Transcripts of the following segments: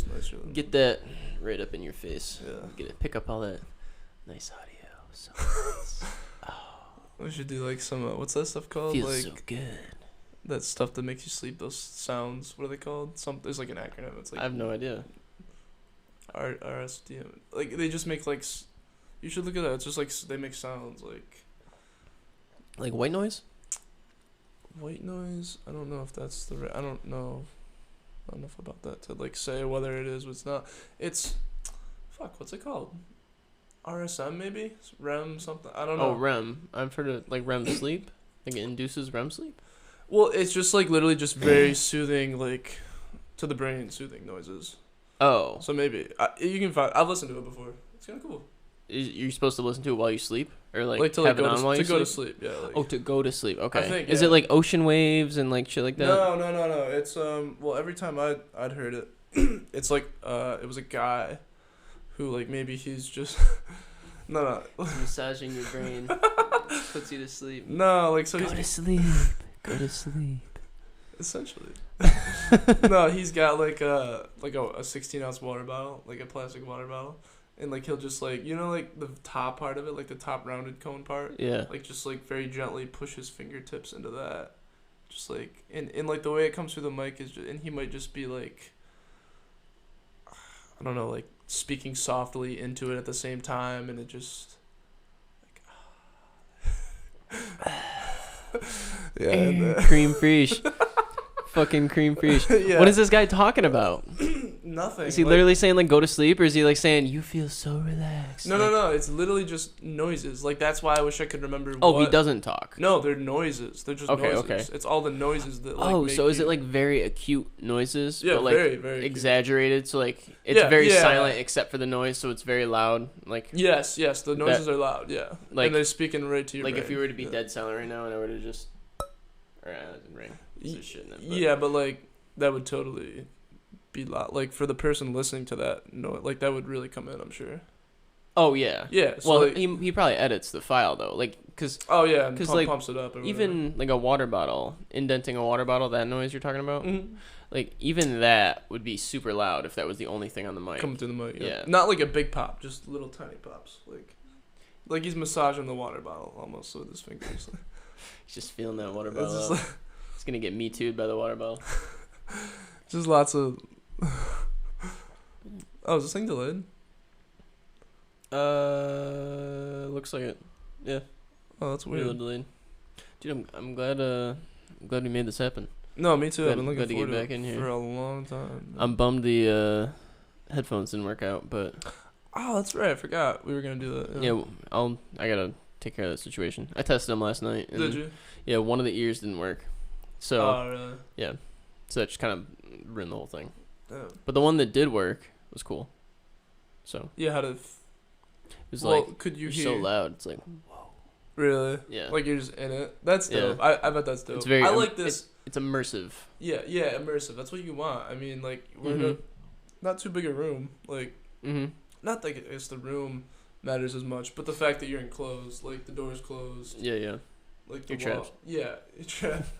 just nicer. Get that right up in your face. Yeah. Pick up all that nice audio. So nice. We should do like some what's that stuff called? Feels like so good. that stuff that makes you sleep. Those sounds. What are they called? There's like an acronym. It's like I have no idea. RSDM. Like they just make like. You should look at that. It's just like they make sounds like. Like white noise. White noise. I don't know if that's the. I don't know enough about that to like say whether it is or it's not. It's. Fuck. What's it called? RSM maybe? REM something. I don't know. Oh, REM. I've heard of like REM sleep. Like it induces REM sleep. Well, it's just like literally just very soothing, like to the brain, soothing noises. Oh. So maybe you can find. I've listened to it before. It's kind of cool. You're supposed to listen to it while you sleep, or like to have like it on while you go to sleep? sleep. Yeah. Like, Oh, to go to sleep. Okay. I think, Is yeah. it like ocean waves and like shit like that? No. It's well, every time I'd heard it, it's like it was a guy, who like maybe he's just no. Massaging your brain puts you to sleep. No, like so Go he's to sleep. Go to sleep. essentially. No, he's got like a 16-ounce water bottle, like a plastic water bottle. And, like, he'll just, like, you know, like, the top part of it, like, the top rounded cone part? Yeah. Like, just, like, very gently push his fingertips into that. Just, like, and like, the way it comes through the mic is just, and he might just be, like, I don't know, like, speaking softly into it at the same time, and it just, like, yeah. And, Cream fraiche. Fucking cream fraiche. Yeah. What is this guy talking about? Nothing. Is he like, literally saying like go to sleep, or is he like saying you feel so relaxed? No. It's literally just noises. Like that's why I wish I could remember. Oh, he doesn't talk. No, they're noises. They're just noises. Okay. It's all the noises that. Like, Oh, make so is you... it like very acute noises? Yeah, but, like, very, very exaggerated. So like it's very silent except for the noise, so it's very loud. Like yes, the noises are loud. Yeah, like and they're speaking right to your like brain. if you were to be dead silent right now, and I were to just, or that didn't ring. Shit in it, Yeah, but like that would totally be loud. Like for the person listening to that, no, like that would really come in. I'm sure. Oh yeah. Yeah. So well, like, he probably edits the file though, like because. Oh yeah, and like pumps it up. Or even like a water bottle, indenting a water bottle, that noise you're talking about, like even that would be super loud if that was the only thing on the mic. Coming through the mic. Yeah. Not like a big pop, just little tiny pops. Like he's massaging the water bottle almost with his fingers. He's just feeling that water bottle. Just Like, he's gonna get me too'd by the water bottle. just lots of. Oh, is this thing delayed? Looks like it. Yeah. Oh, that's A weird. little delayed. Dude, I'm glad we made this happen. No, me too. Glad- I've been looking glad to forward get to back it in here. for a long time. I'm bummed the headphones didn't work out, but Oh, that's right. I forgot we were gonna do that. yeah, I gotta take care of that situation. I tested them last night. And Did you? Yeah, one of the ears didn't work. So Oh, really? yeah, so that just kind of ruined the whole thing. Damn. But the one that did work was cool. So Yeah, how to. it was Well, like could you you're hear? so loud. It's like Really? yeah, Like you're just in it. That's Yeah. dope. I bet that's dope. it's very. I like this. It's immersive. Yeah, immersive. That's what you want. I mean, like we're in Mhm. a not too big a room. Like Mhm. not like it's the room matters as much, but the fact that you're enclosed, like the door's closed, Yeah. like the You're wall. trapped. Yeah, you're trapped.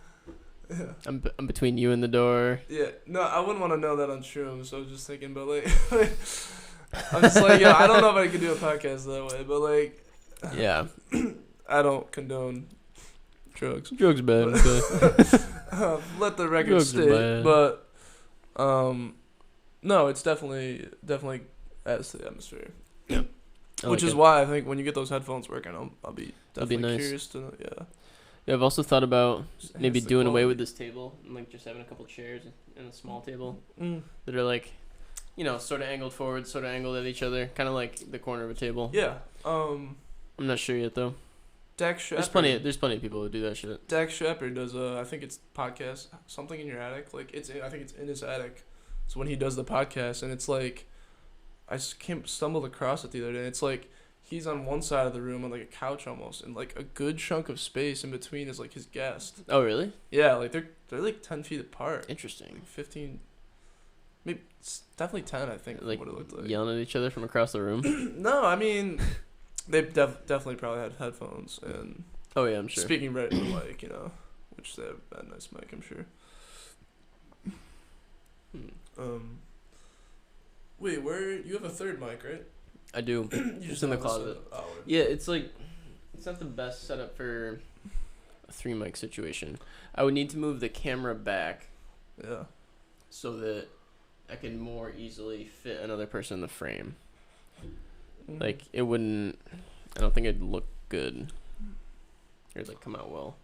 Yeah. I'm between you and the door. Yeah. No, I wouldn't want to know that on shrooms. So I was just thinking, but like, I'm just like, yo, I don't know if I could do a podcast that way, but like, Yeah. I don't condone drugs. Drugs bad. Okay. Let the record Drugs are state, bad. but no, it's definitely adds to the atmosphere. I Which like is it. why I think when you get those headphones working, I'll be That'd be definitely nice. curious to know. Yeah. Yeah, I've also thought about Just maybe enhance the doing away quality. with this table and like just having a couple chairs and a small table Mm. that are like, sort of angled forward, sort of angled at each other, kind of like the corner of a table. Yeah. I'm not sure yet though. Dax Shepard. There's plenty of people who do that shit. Dax Shepard does I think it's podcast something in your attic. Like I think it's in his attic. So when he does the podcast, and it's like, I stumbled across it the other day. It's like he's on one side of the room on like a couch almost, and like a good chunk of space in between is like his guest. Oh really? Yeah, like they're like 10 feet apart. Interesting. Like 15. Maybe it's definitely 10. I think. Like, what it looked like. yelling at each other from across the room. No, I mean, they definitely probably had headphones and Oh yeah, I'm sure. speaking right in the mic, which they have a nice mic, I'm sure. Wait, where you have a third mic, right? I do. You It's in the have this closet. Oh, Yeah, it's like it's not the best setup for a 3 mic situation. I would need to move the camera back yeah. so that I can more easily fit another person in the frame. Mhm. Like it wouldn't. I don't think it'd look good or like come out well.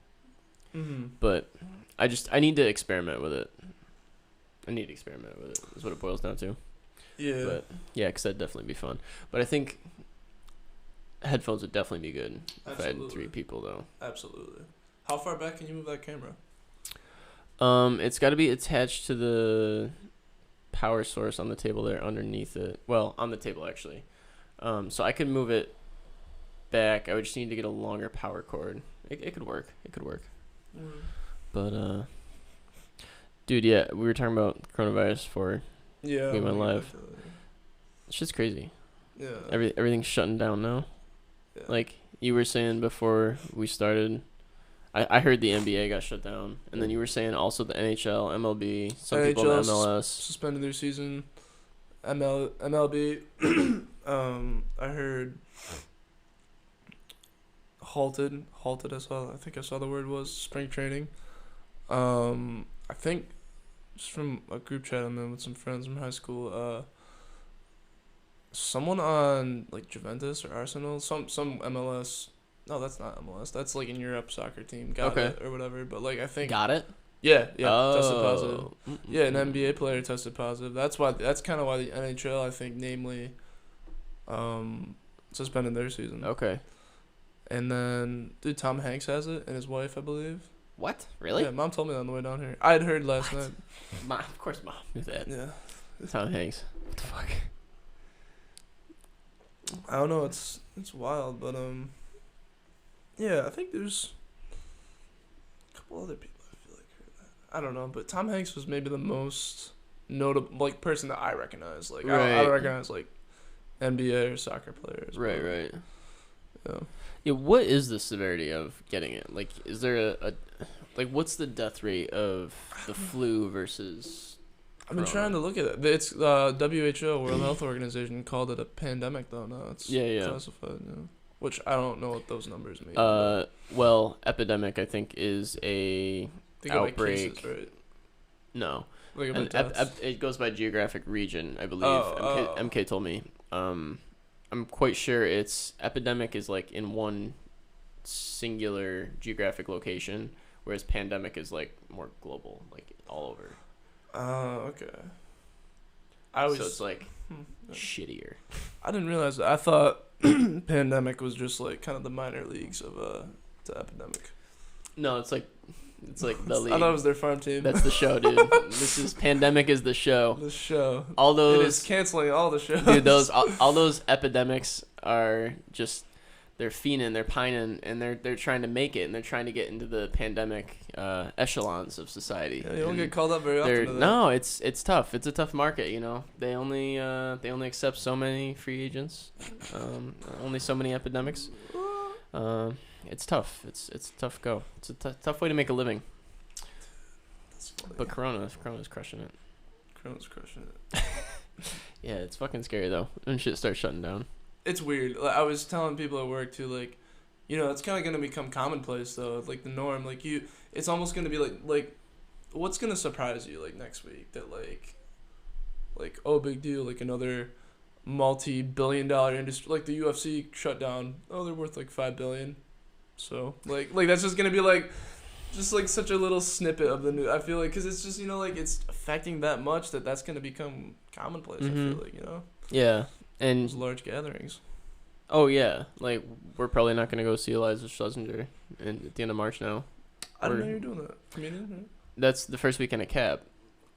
Mhm. But I need to experiment with it. I need to experiment with it. Is what it boils down to. Yeah. But yeah, because that'd definitely be fun. But I think headphones would definitely be good if I had Absolutely. 3 people though. Absolutely. How far back can you move that camera? It's got to be attached to the power source on the table there underneath it. Well, on the table actually. So I could move it back. I would just need to get a longer power cord. It could work. It could work. But dude, yeah, we were talking about coronavirus before Yeah. we went I'll get live. back to that. It's just crazy. Yeah. Everything's shutting down now. Yeah. Like you were saying before we started, I heard the NBA got shut down, and then you were saying also the NHL, MLB, some people in NHL MLS. suspended their season. MLB. I heard halted. I think I saw the word was spring training. I think just from a group chat I'm in with some friends from high school. Someone on like Juventus or Arsenal, some MLS. No, that's not MLS. That's like in Europe soccer team. Got Okay. it or whatever. But like I think. Got it? Yeah, tested positive. Mm-mm. Yeah, an NBA player tested positive. That's kind of why the NHL, I think, namely, suspended their season. Okay. And then, dude, Tom Hanks has it, and his wife, I believe. What? Really? Yeah, Mom told me that on the way down here. I had heard last What? night. Mom, of course, Mom knew that. Yeah, Tom Hanks. What the fuck? I don't know. It's wild, but yeah, I think there's a couple other people I feel like heard that. I don't know, but Tom Hanks was maybe the most notable like person that I recognize. Like I Right. don't recognize like NBA or soccer players. Right, but, right. Yeah. Yeah, what is the severity of getting it? Like, is there like, what's the death rate of the flu versus I've been trying to look at it. It's WHO, World Health Organization, called it a pandemic though. Now it's Yeah. classified. Yeah. Which I don't know what those numbers mean. Well, epidemic, I think, is a they go by outbreak. cases, right? No. They go by An deaths. it goes by geographic region, I believe. Oh, MK told me. I'm quite sure it's epidemic is like in one singular geographic location, whereas pandemic is like more global, like all over. Okay. I was. So it's like yeah. shittier. I didn't realize that. I thought pandemic was just like kind of the minor leagues of the epidemic. No, it's like the league. I thought it was their farm team. That's the show, dude. This is pandemic is the show. The show. All It is those canceling all the shows. dude, all those epidemics are just they're fiending, they're pining, and they're trying to make it, and they're trying to get into the pandemic echelons of society. Yeah, you don't And get called up very often. To that. no, it's tough. It's a tough market, you know. They only accept so many free agents, only so many epidemics. It's tough. It's a tough go. It's a tough way to make a living. That's funny. But Corona's crushing it. Corona's crushing it. Yeah, it's fucking scary though when shit starts shutting down. It's weird. Like, I was telling people at work too, like, you know, it's kind of gonna become commonplace though, like the norm. Like it's almost gonna be like, what's gonna surprise you like next week that like oh big deal, like another multi-billion-dollar industry like the UFC shut down. Oh, they're worth like $5 billion. So like that's just gonna be like. Just like such a little snippet of the news. I feel like because it's just like it's affecting that much that's gonna become commonplace. I feel like Yeah, and those large gatherings. oh yeah, like we're probably not gonna go see Eliza Schlesinger at the end of March now. I didn't know you were doing that. Comedian, right? That's the first weekend of Cap,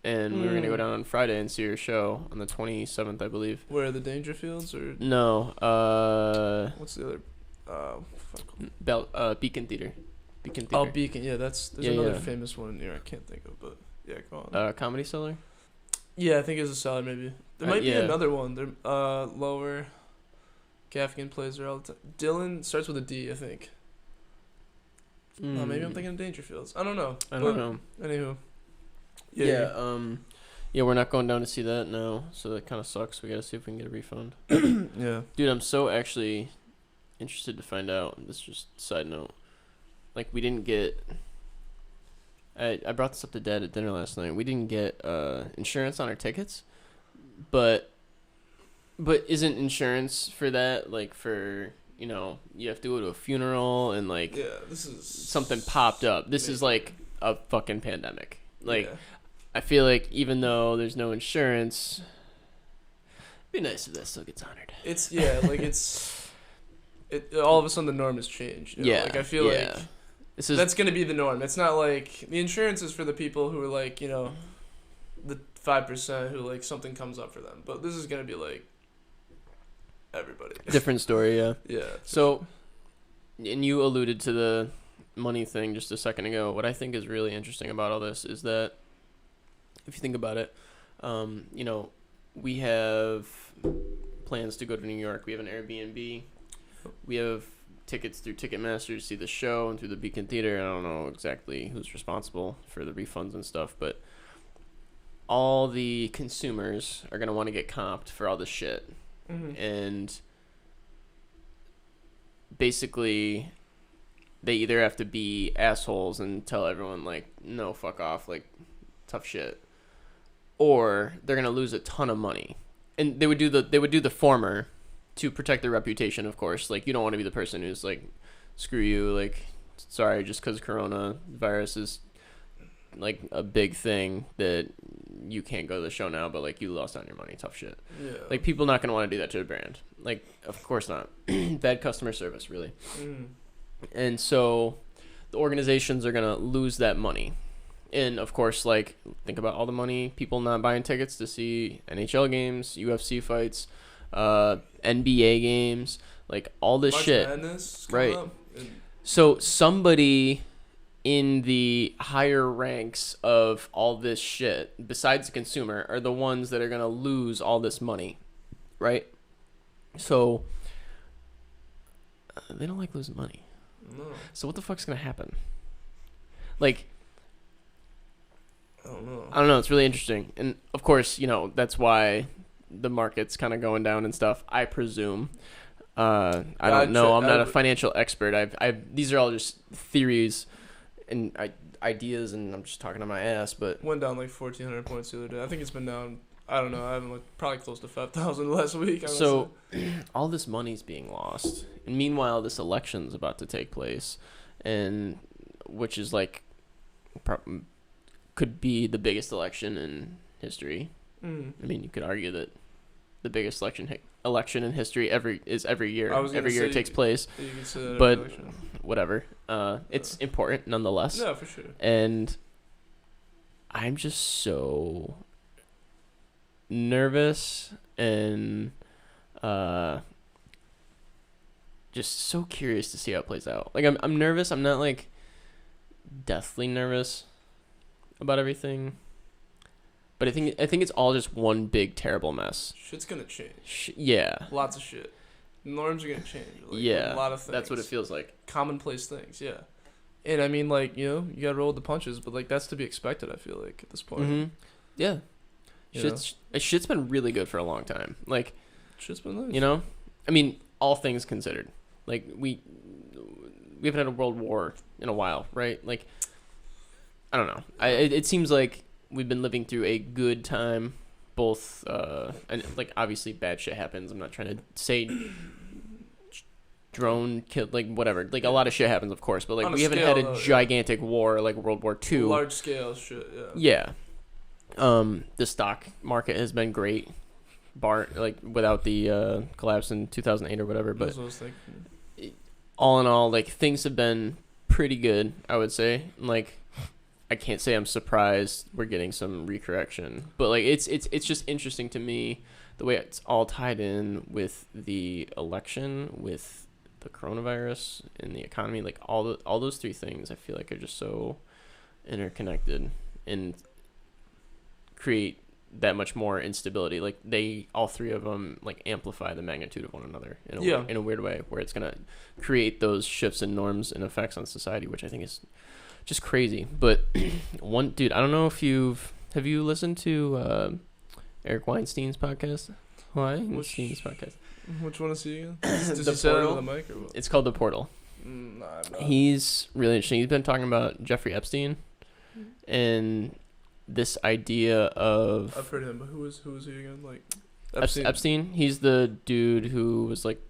and we were gonna go down on Friday and see her show on the 27th, I believe. Where are the Dangerfields or No, what's the other? Beacon Theater. Beacon Oh, Theater. Beacon. Yeah, there's Yeah, another yeah. famous one in here. I can't think of, but yeah, go on. Comedy Cellar. Yeah, I think it's a salad maybe. There might be yeah. another one. There, lower. Gaffigan plays there all the time. Dylan starts with a D, I think. Maybe I'm thinking of Dangerfields. I don't know. I don't know. Anywho. Yeah. Yeah, we're not going down to see that now, so that kind of sucks. We gotta see if we can get a refund. Yeah. Dude, I'm so actually interested to find out. This is just a side note. Like, we didn't get. I brought this up to Dad at dinner last night. We didn't get insurance on our tickets, but isn't insurance for that like for you have to go to a funeral and like Yeah, this is something popped up. This is like a fucking pandemic. Like, yeah. I feel like even though there's no insurance, it'd be nice if that still gets honored. It's all of a sudden the norm has changed. Yeah, like I feel like that's gonna be the norm. It's not like the insurance is for the people who are like the 5% who like something comes up for them, but this is gonna be like everybody. Different story, yeah. Yeah. So, and you alluded to the money thing just a second ago. What I think is really interesting about all this is that if you think about it, we have plans to go to New York. We have an Airbnb. We have tickets through Ticketmaster to see the show and through the Beacon Theater. I don't know exactly who's responsible for the refunds and stuff, but all the consumers are going to want to get comped for all this shit. Mm-hmm. And basically they either have to be assholes and tell everyone like, no, fuck off, like tough shit, or they're going to lose a ton of money. And they would do the former to protect their reputation, of course. Like, you don't want to be the person who's like, screw you, like, sorry, just because coronavirus is like a big thing that you can't go to the show now, but like you lost on your money, tough shit. Yeah. Like, people not going to want to do that to a brand. Like, of course not. Bad customer service, really. And so the organizations are going to lose that money. And of course, like, think about all the money people not buying tickets to see NHL games, UFC fights, NBA games, like all this March shit. Madness Right. So somebody in the higher ranks of all this shit, besides the consumer, are the ones that are going to lose all this money, right? So they don't like losing money. No. So what the fuck's going to happen? Like, I don't know. I don't know. It's really interesting. And of course, that's why the market's kind of going down and stuff, I presume. I don't know. I'm not a financial expert. These are all just theories and ideas, and I'm just talking on my ass, but went down like 1,400 points the other day. I think it's been down, I don't know, I haven't looked, probably close to 5,000 last week. So all this money's being lost. And meanwhile, this election's about to take place, and which is like could be the biggest election in history. I mean, you could argue that the biggest election in history every year. Every year it takes place. You could say that, but whatever. It's important nonetheless. No, for sure. And I'm just so nervous and just so curious to see how it plays out. Like, I'm nervous. I'm not like deathly nervous about everything, but I think it's all just one big terrible mess. Shit's gonna change. Yeah. Lots of shit. Norms are gonna change. Like, yeah. A lot of things. That's what it feels like. Commonplace things. Yeah. And I mean, like, you gotta roll with the punches, but like that's to be expected. I feel like at this point. Mm-hmm. Yeah. Shit's been really good for a long time. Like, shit's been nice. I mean, all things considered, like we haven't had a world war in a while, right? Like, I don't know. It seems like we've been living through a good time, both and like obviously bad shit happens. I'm not trying to say drone kill, like whatever. Like a lot of shit happens, of course, but like we haven't had a gigantic war like World War II. Large scale shit. Yeah. Yeah. The stock market has been great, without the collapse in 2008 or whatever. But that's what I was thinking. All in all, like things have been pretty good, I would say. Like, I can't say I'm surprised we're getting some recorrection, but like it's just interesting to me the way it's all tied in with the election, with the coronavirus, and the economy. Like all those three things, I feel like are just so interconnected and create that much more instability. Like all three of them like amplify the magnitude of one another in a weird way, where it's gonna create those shifts in norms and effects on society, which I think is just crazy. But one dude, I don't know if you've Have you listened to Eric Weinstein's podcast? Weinstein's podcast. Which one is he again? The Does he say that Portal? into the mic or what? It's called The Portal. Nah, I'm not. He's really interesting. He's been talking about Jeffrey Epstein and this idea of I've heard him, but who is he again? Like Epstein. He's the dude who was like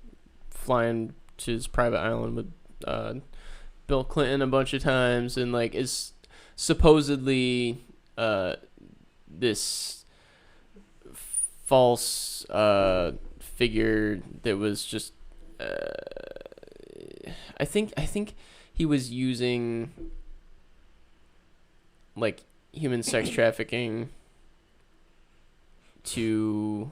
flying to his private island with Bill Clinton a bunch of times, and like is supposedly this false figure that was just I think he was using like human sex trafficking to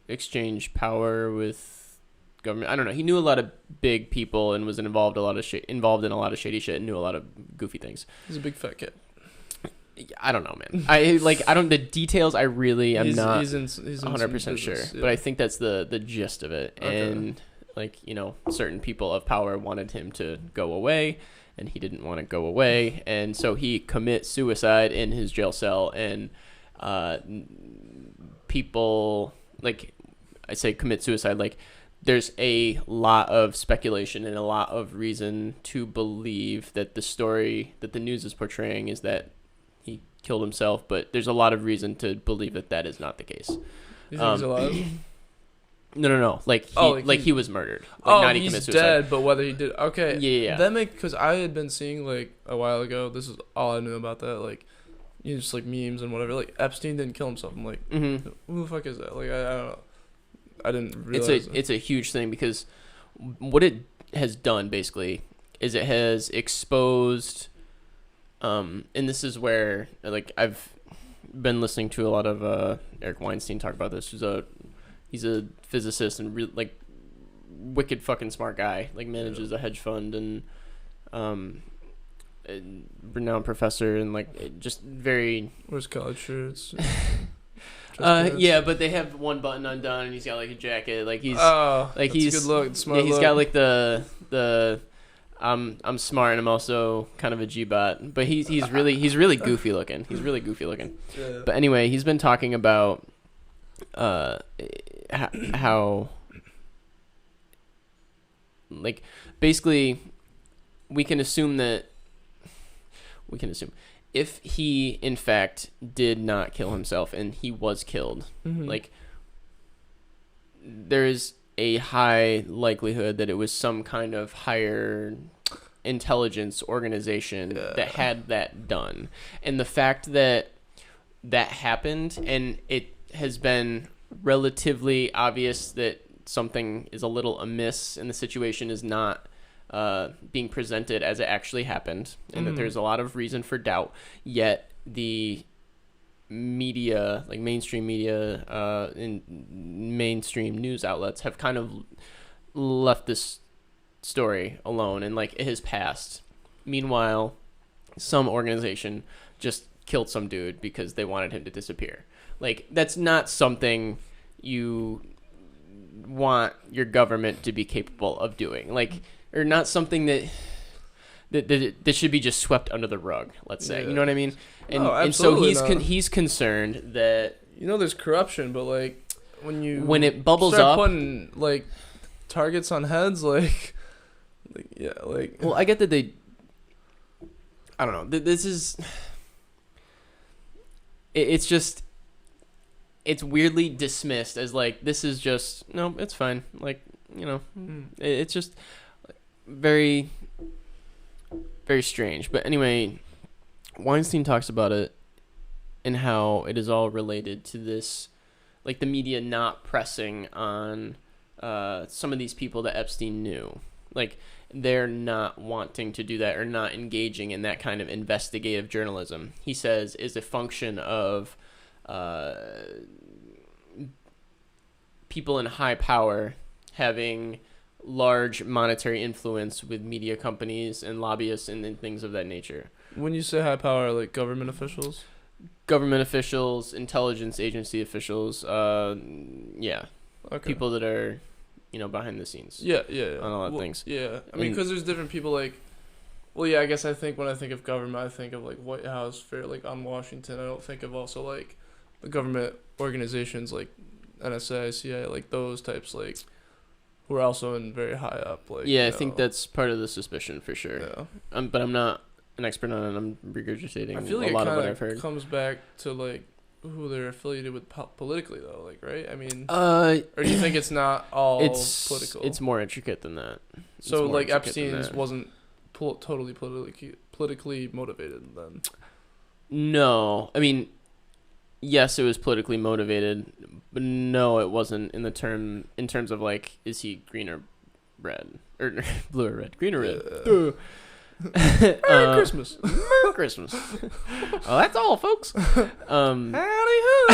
exchange power with government. I don't know. He knew a lot of big people and was involved in a lot of shady shit and knew a lot of goofy things. He's a big fat kid. I don't know, man. I don't the details. I really am not 100% sure, yeah. But I think that's the gist of it. Okay. And like, you know, certain people of power wanted him to go away, and he didn't want to go away, and so he commits suicide in his jail cell. And people, like I say, commit suicide. Like, there's a lot of speculation and a lot of reason to believe that the story that the news is portraying is that he killed himself, but there's a lot of reason to believe that that is not the case. You think he's alive? No. Like he was murdered. Like, he's dead, but whether he did, okay. Yeah. That because I had been seeing like a while ago. This is all I knew about that. Like, you know, just like memes and whatever. Like, Epstein didn't kill himself. I'm like, who the fuck is that? Like, I don't know. I didn't realize. It's a huge thing because what it has done basically is it has exposed. And this is where, like, I've been listening to a lot of Eric Weinstein talk about this. He's a physicist and like wicked fucking smart guy. Like, manages a hedge fund and a renowned professor and like just very. Wears college shirts. Yeah, but they have one button undone and he's got like a jacket. Like he's he's good look, smart. He's got like the. I'm smart and I'm also kind of a G-bot, but he's really goofy looking. He's really goofy looking. Yeah. But anyway, he's been talking about how like basically we can assume if he in fact did not kill himself and he was killed, like there's a high likelihood that it was some kind of higher intelligence organization that had that done. And the fact that happened and it has been relatively obvious that something is a little amiss and the situation is not being presented as it actually happened, and that there's a lot of reason for doubt, yet the media, like mainstream media and mainstream news outlets have kind of left this story alone and like it has passed. Meanwhile, some organization just killed some dude because they wanted him to disappear. Like, that's not something you want your government to be capable of doing. Like, or not something that should be just swept under the rug, let's say. Yeah. You know what I mean? And so he's concerned that, you know, there's corruption, but like when it bubbles start up, putting like targets on heads, like well, I get that they, I don't know. This is, it's just, it's weirdly dismissed as like, this is just, no, it's fine. Like, you know, it's just very, very strange. But anyway, Weinstein talks about it and how it is all related to this, like the media not pressing on some of these people that Epstein knew. Like, they're not wanting to do that or not engaging in that kind of investigative journalism, he says, is a function of people in high power having large monetary influence with media companies and lobbyists and things of that nature. When you say high power, like government officials? Government officials, intelligence agency officials, yeah. Okay. People that are, you know, behind the scenes. Yeah. On a lot of things. Yeah. I mean, because there's different people, like, Well, yeah, I guess I think when I think of government, I think of like White House, fair like on Washington. I don't think of also like the government organizations like NSA, CIA, like those types, like who are also in very high up. Like Yeah, I think that's part of the suspicion for sure. Yeah. But I'm not an expert on it. I'm regurgitating I feel like a lot it of what kind I've heard. of comes back to like who they're affiliated with politically though, like right? I mean, Uh, or do you think it's not all it's political? It's more intricate than that. It's So more like intricate than Epstein's that. wasn't totally politically motivated then. No, I mean, yes, it was politically motivated, but no, it wasn't in terms of like, is he green or red or blue or red, green or red? Merry Christmas. Merry Christmas. Oh, that's all, folks. Howdy ho.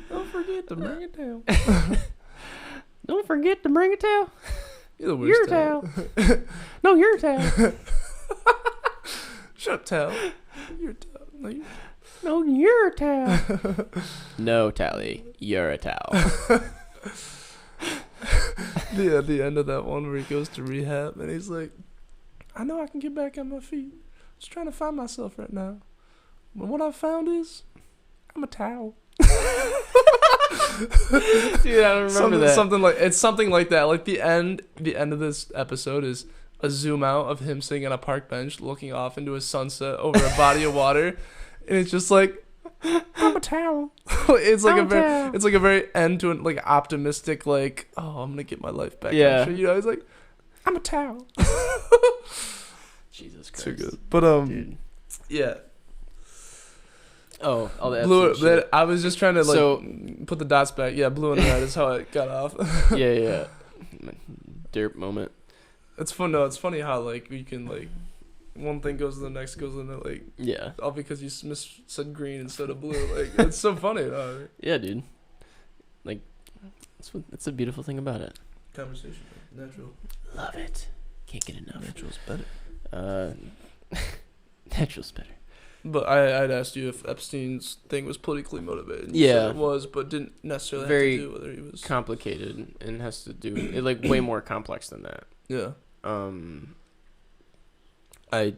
Don't forget to bring it down. Don't forget to bring a towel. You're the Your worst towel. No, your towel. Shut towel. Your towel. No, you. No, you're a towel. No, Tally, you're a towel. The end of that one where he goes to rehab and he's like, I know I can get back on my feet. Just trying to find myself right now. But what I found is I'm a towel. Dude, I don't remember that. Something like that. Like the end of this episode is a zoom out of him sitting on a park bench looking off into a sunset over a body of water. And it's just like, I'm a towel. It's like a very end to it, like optimistic, like, oh, I'm gonna get my life back. Yeah. You know, he's like, I'm a towel. Jesus Christ. Too good. But Dude. yeah. Oh, all that. Blue. I was just trying to put the dots back. Yeah, blue and red is how it got off. yeah. Derp moment. It's fun though. It's funny how like you can like one thing goes to the next goes into like yeah. all because you said green instead of blue. Like it's so funny though. Yeah, dude. Like that's a beautiful thing about it. Conversation, natural. Love it. Can't get enough. Natural's better. Natural's better. But I'd asked you if Epstein's thing was politically motivated. And you Yeah, said it was, but didn't necessarily very have to do whether he was complicated and has to do it like way more complex than that. Yeah. I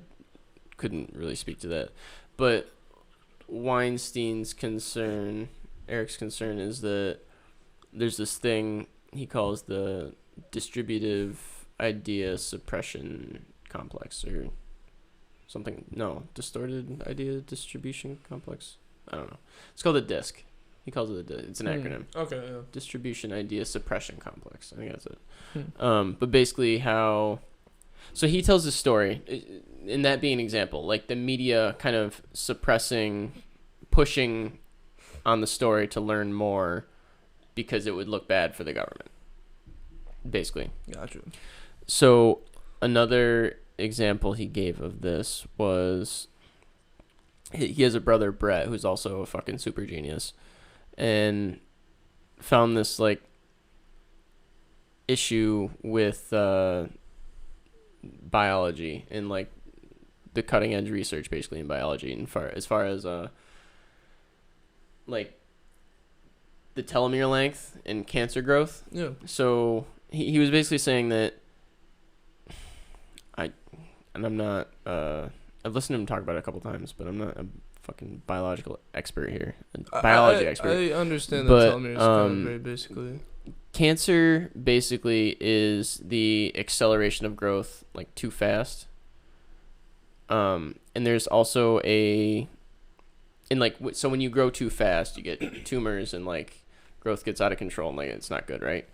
couldn't really speak to that, but Weinstein's concern, Eric's concern, is that there's this thing he calls the distributive idea suppression complex or something. No, distorted idea distribution complex. I don't know. It's called a DISC. He calls it it's an acronym. Okay, yeah. Distribution idea suppression complex. I think that's it. Hmm. But basically so he tells this story, and that being an example, like the media kind of pushing on the story to learn more because it would look bad for the government, basically. Gotcha. So another example he gave of this was he has a brother, Brett, who's also a fucking super genius, and found this like issue with biology and like the cutting edge research basically in biology and as far as like the telomere length and cancer growth. Yeah. So he was basically saying that I'm not I've listened to him talk about it a couple times, but I'm not a fucking biological expert here. Biology expert. I understand but, that telomeres kind of very basically. Cancer basically is the acceleration of growth like too fast. And there's also so when you grow too fast, you get tumors and like growth gets out of control and like it's not good, right?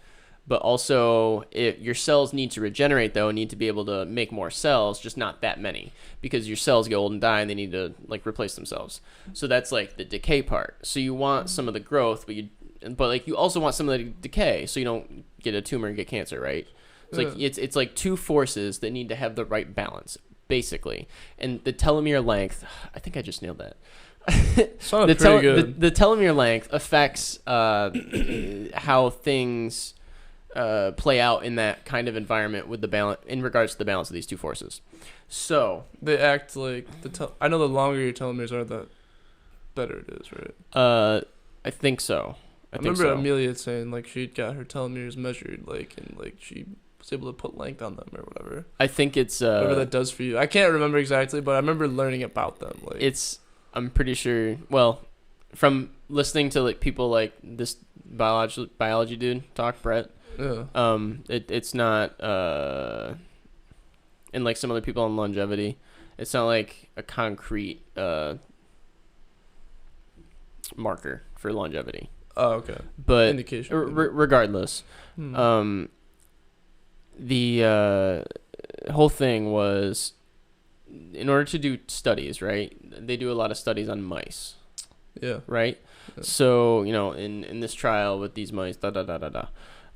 But also, your cells need to regenerate, though, and need to be able to make more cells, just not that many, because your cells get old and die, and they need to like replace themselves. So that's like the decay part. So you want some of the growth, but like you also want some of the decay, so you don't get a tumor and get cancer, right? It's like it's like two forces that need to have the right balance, basically. And the telomere length, I think I just nailed that. Sounded pretty good. The telomere length affects how things play out in that kind of environment with the balance in regards to the balance of these two forces. So they act like I know the longer your telomeres are, the better it is, right? I think so. I remember Amelia saying like she got her telomeres measured, like and like she was able to put length on them or whatever. I think it's whatever that does for you. I can't remember exactly, but I remember learning about them. Like I'm pretty sure. Well, from listening to like people like this biology dude talk, Brett. Yeah. It's not and like some other people on longevity, it's not like a concrete marker for longevity. Oh, okay. But indication. Regardless, the whole thing was, in order to do studies, right? They do a lot of studies on mice. Yeah. Right. Yeah. So in this trial with these mice,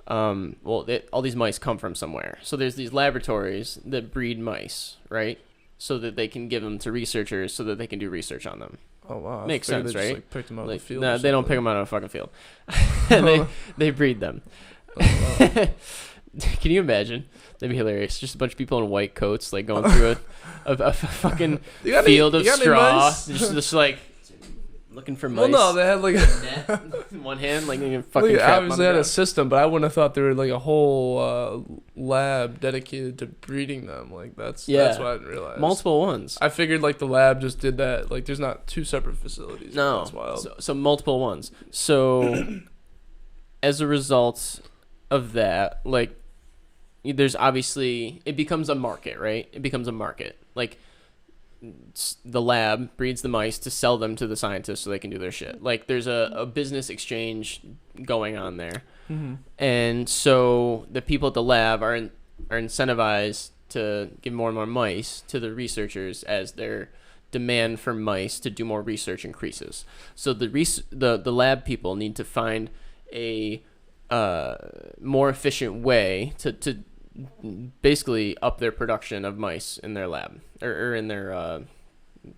all these mice come from somewhere. So there's these laboratories that breed mice, right? So that they can give them to researchers so that they can do research on them. Oh, wow. Makes sense, just, right? Like, picked them out like, of the field. Nah, they don't pick them out of a fucking field. They breed them. Oh, wow. Can you imagine? That'd be hilarious. Just a bunch of people in white coats, like going through a fucking field of straw. Just like looking for mice. Well, no, they had like net in one hand, like fucking. Obviously, had a system, but I wouldn't have thought there were like a whole lab dedicated to breeding them. Like that's what I didn't realize. Multiple ones. I figured like the lab just did that. Like there's not two separate facilities. No, that's wild. So multiple ones. So as a result of that, like there's obviously it becomes a market, right? It becomes a market. Like the lab breeds the mice to sell them to the scientists so they can do their shit. Like there's a business exchange going on there. Mm-hmm. And so the people at the lab are incentivized to give more and more mice to the researchers as their demand for mice to do more research increases. So the lab people need to find a more efficient way to basically up their production of mice in their lab or in their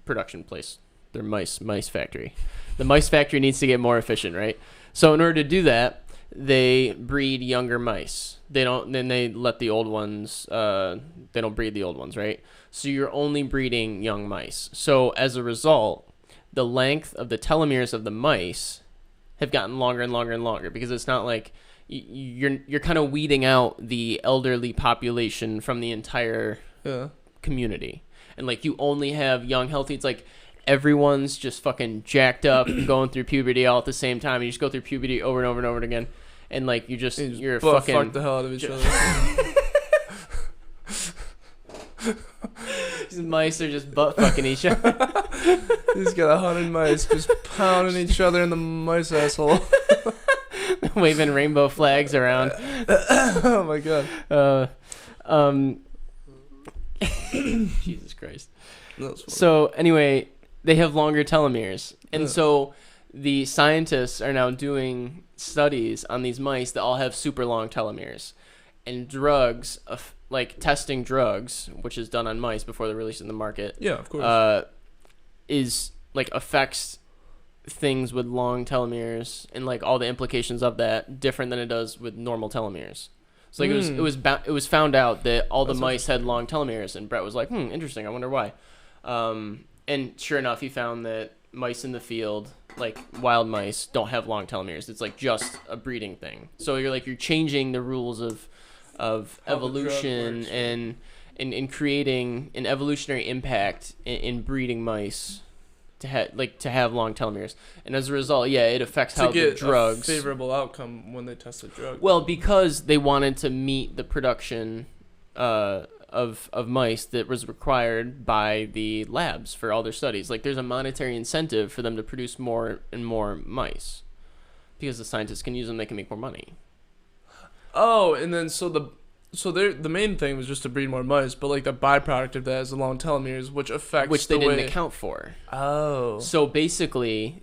production place, their mice factory. The mice factory needs to get more efficient, right? So in order to do that, they breed younger mice. They let the old ones, they don't breed the old ones, right? So you're only breeding young mice. So as a result, the length of the telomeres of the mice have gotten longer and longer and longer because it's not like you're kind of weeding out the elderly population from the entire community. And like you only have young, healthy. It's like everyone's just fucking jacked up going through puberty all at the same time. You just go through puberty over and over and over again. And like you're fucking fuck the hell out of each other. These mice are just butt fucking each other. He's got 100 mice just pounding each other in the mice asshole. Waving rainbow flags around. Oh my god. Jesus Christ. So anyway, they have longer telomeres. And so the scientists are now doing studies on these mice that all have super long telomeres. And drugs, like testing drugs, which is done on mice before they're released in the market. Yeah, of course. Is like affects things with long telomeres and like all the implications of that different than it does with normal telomeres. So like it was found out that all the mice had long telomeres, and Brett was like, interesting, I wonder why. And sure enough, he found that mice in the field, like wild mice, don't have long telomeres. It's like just a breeding thing. So you're changing the rules of evolution and creating an evolutionary impact in breeding mice to have long telomeres, and as a result, it affects how the drugs a favorable outcome when they test the drug. Well, because they wanted to meet the production of mice that was required by the labs for all their studies. Like, there's a monetary incentive for them to produce more and more mice because the scientists can use them; they can make more money. Oh, and then the main thing was just to breed more mice, but like the byproduct of that is the long telomeres, which they didn't account for. Oh. So basically,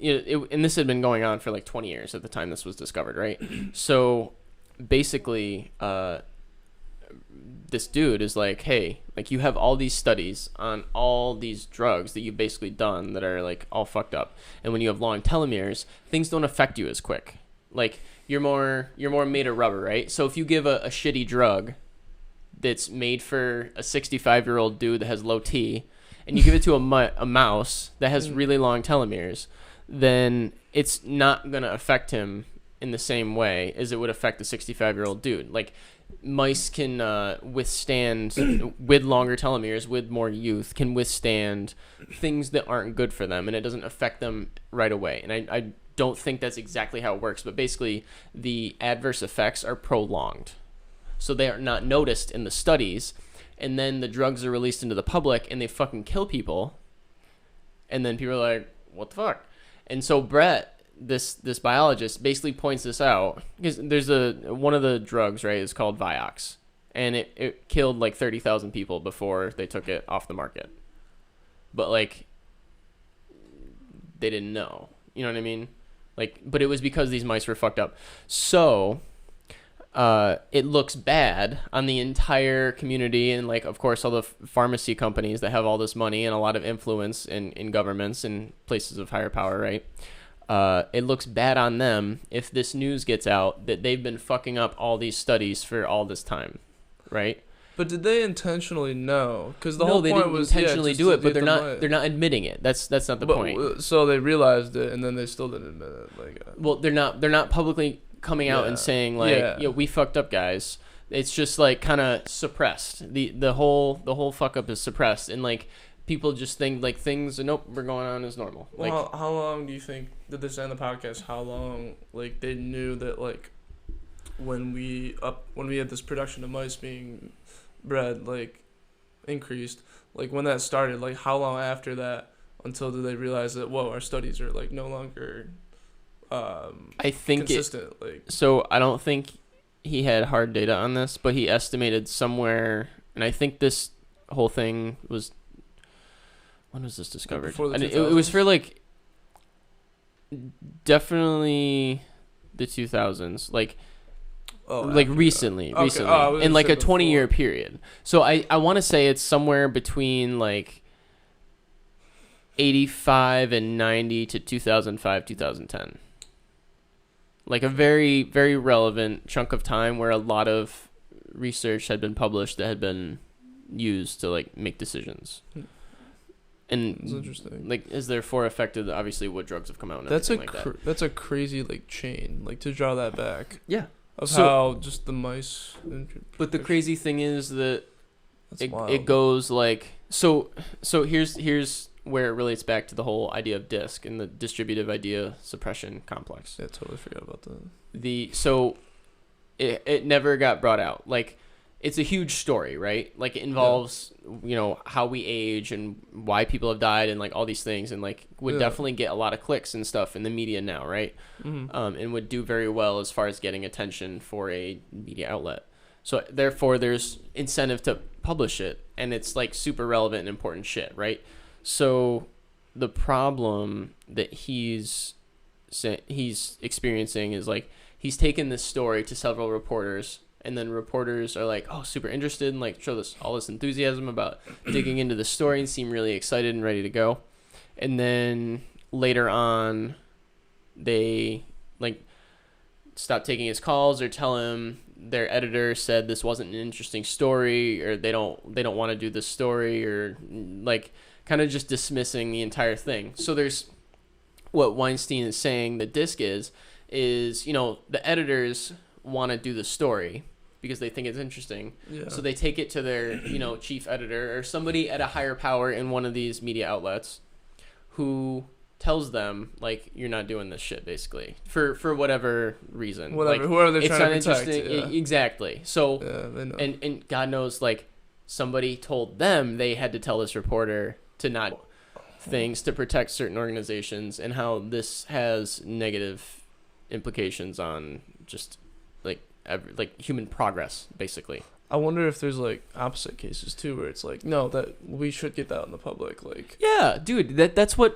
and this had been going on for like 20 years at the time this was discovered, right? So basically, this dude is like, hey, like you have all these studies on all these drugs that you've basically done that are like all fucked up, and when you have long telomeres, things don't affect you as quick. Like you're more made of rubber, right? So if you give a shitty drug that's made for a 65-year-old dude that has low T, and you give it to a mouse that has really long telomeres, then it's not going to affect him in the same way as it would affect a 65-year-old dude. Like, mice can withstand, with longer telomeres, with more youth, can withstand things that aren't good for them, and it doesn't affect them right away. And I don't think that's exactly how it works, but basically the adverse effects are prolonged. So they are not noticed in the studies, and then the drugs are released into the public, and they fucking kill people. And then people are like, what the fuck? And so Brett, this biologist, basically points this out, because there's one of the drugs, right, is called Vioxx, and it killed like 30,000 people before they took it off the market. But like, they didn't know. You know what I mean? Like, but it was because these mice were fucked up. So it looks bad on the entire community, and like, of course, all the pharmacy companies that have all this money and a lot of influence in governments and places of higher power, right? It looks bad on them if this news gets out that they've been fucking up all these studies for all this time, right? But did they intentionally know? Because the whole point was intentionally do it, but they're not admitting it. That's not the point. So they realized it, and then they still didn't admit it. Like, well, they're not publicly coming out and saying like, we fucked up, guys. It's just like kind of suppressed. The whole fuck up is suppressed, and like, people just think like things, nope, we're going on as normal. Well, like, how long do you think, did they say in the podcast, how long like they knew that like when we had this production of mice being bred, like, increased, like when that started, like how long after that until did they realize that, whoa, our studies are like no longer I think consistent? So I don't think he had hard data on this, but he estimated somewhere, and I think this whole thing was, when was this discovered? Before the 2000s? It was for like definitely the 2000s, like recently, in like a 20-year period. So I want to say it's somewhere between like 85 and 90 to 2005, 2010. Like a very, very relevant chunk of time where a lot of research had been published that had been used to like make decisions. And that's interesting. Like, is therefore affected obviously what drugs have come out and everything like that. That's a crazy like chain, like to draw that back. Yeah. Of how just the mice. But the crazy thing is that it goes like, so here's where it relates back to the whole idea of DISC and the distributive idea suppression complex. Yeah, totally forgot about that. So it never got brought out. Like, it's a huge story, right? Like, it involves, how we age and why people have died and like all these things, and like would definitely get a lot of clicks and stuff in the media now, right? Mm-hmm. And would do very well as far as getting attention for a media outlet. So therefore there's incentive to publish it, and it's like super relevant and important shit, right? So the problem that he's experiencing is like, he's taken this story to several reporters, and then reporters are like, oh, super interested, and like show all this enthusiasm about digging into the story and seem really excited and ready to go. And then later on, they like stop taking his calls or tell him their editor said this wasn't an interesting story, or they don't want to do this story, or like kind of just dismissing the entire thing. So there's what Weinstein is saying that DISC is the editors want to do the story because they think it's interesting. Yeah. So they take it to their, chief editor or somebody at a higher power in one of these media outlets who tells them, like, you're not doing this shit, basically, for whatever reason. Whoever they're trying to protect. Exactly. So, they know. And God knows, like, somebody told them they had to tell this reporter to not things to protect certain organizations, and how this has negative implications on just like human progress, basically. I wonder if there's like opposite cases too, where it's like, no, that we should get that out in the public, like. Yeah, dude, that's for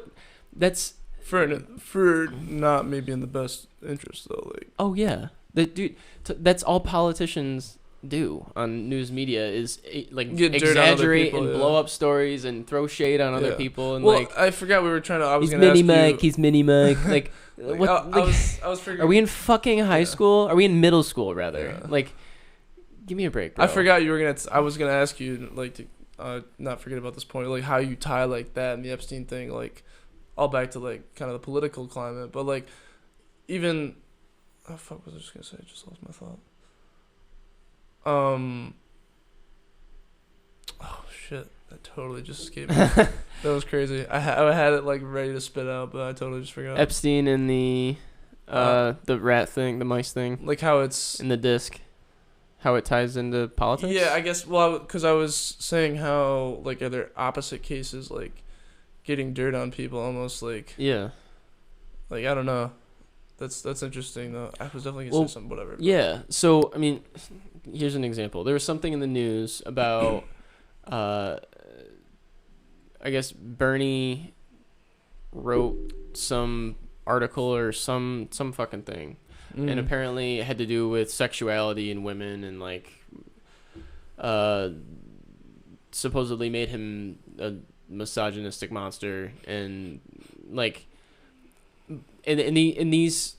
not maybe in the best interest though, like. Oh yeah, that's all politicians do on news media is like exaggerate people, and blow up stories and throw shade on other people, and I forgot we were trying to. He's mini Mike. Like, what? I was figuring. Are we in fucking high school? Are we in middle school rather? Yeah. Like, give me a break, bro. I forgot you were gonna. I was gonna ask you like to not forget about this point, like how you tie like that and the Epstein thing, like all back to like kind of the political climate, but like even Oh fuck! What was I just gonna say? I just lost my thought. Um. Oh shit! That totally just escaped me. That was crazy. I had it like ready to spit out, but I totally just forgot. Epstein and the rat thing, the mice thing, Like how it's in the disc, how it ties into politics. Yeah, I guess. Well, because I was saying how like are there opposite cases like getting dirt on people almost Yeah. like I don't know. That's interesting though. I was definitely gonna say something whatever. But. Yeah. So I mean, here's an example. There was something in the news about, I guess Bernie wrote some article or some fucking thing, and apparently it had to do with sexuality in women and like, supposedly made him a misogynistic monster and like, in these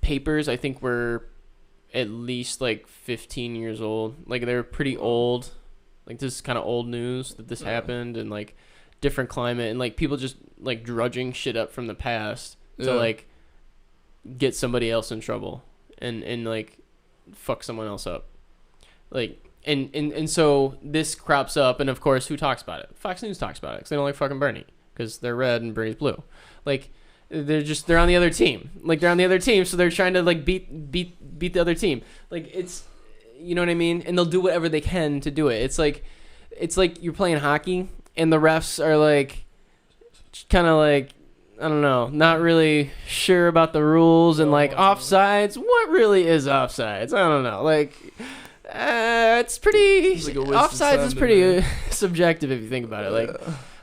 papers I think were at least like 15 years old. Like they're pretty old. Like this is kind of old news that this happened and like different climate and like people just like drudging shit up from the past to like get somebody else in trouble and like fuck someone else up. Like and so this crops up and of course who talks about it? Fox News talks about it because they don't like fucking Bernie because they're red and Bernie's blue. Like they're on the other team. Like they're on the other team, so they're trying to like beat the other team. Like it's, you know what I mean? And they'll do whatever they can to do it. It's like you're playing hockey and the refs are like kind of like, I don't know, not really sure about the rules and like offsides. What really is offsides? I don't know. Like it's pretty like offsides is pretty subjective if you think about it. Like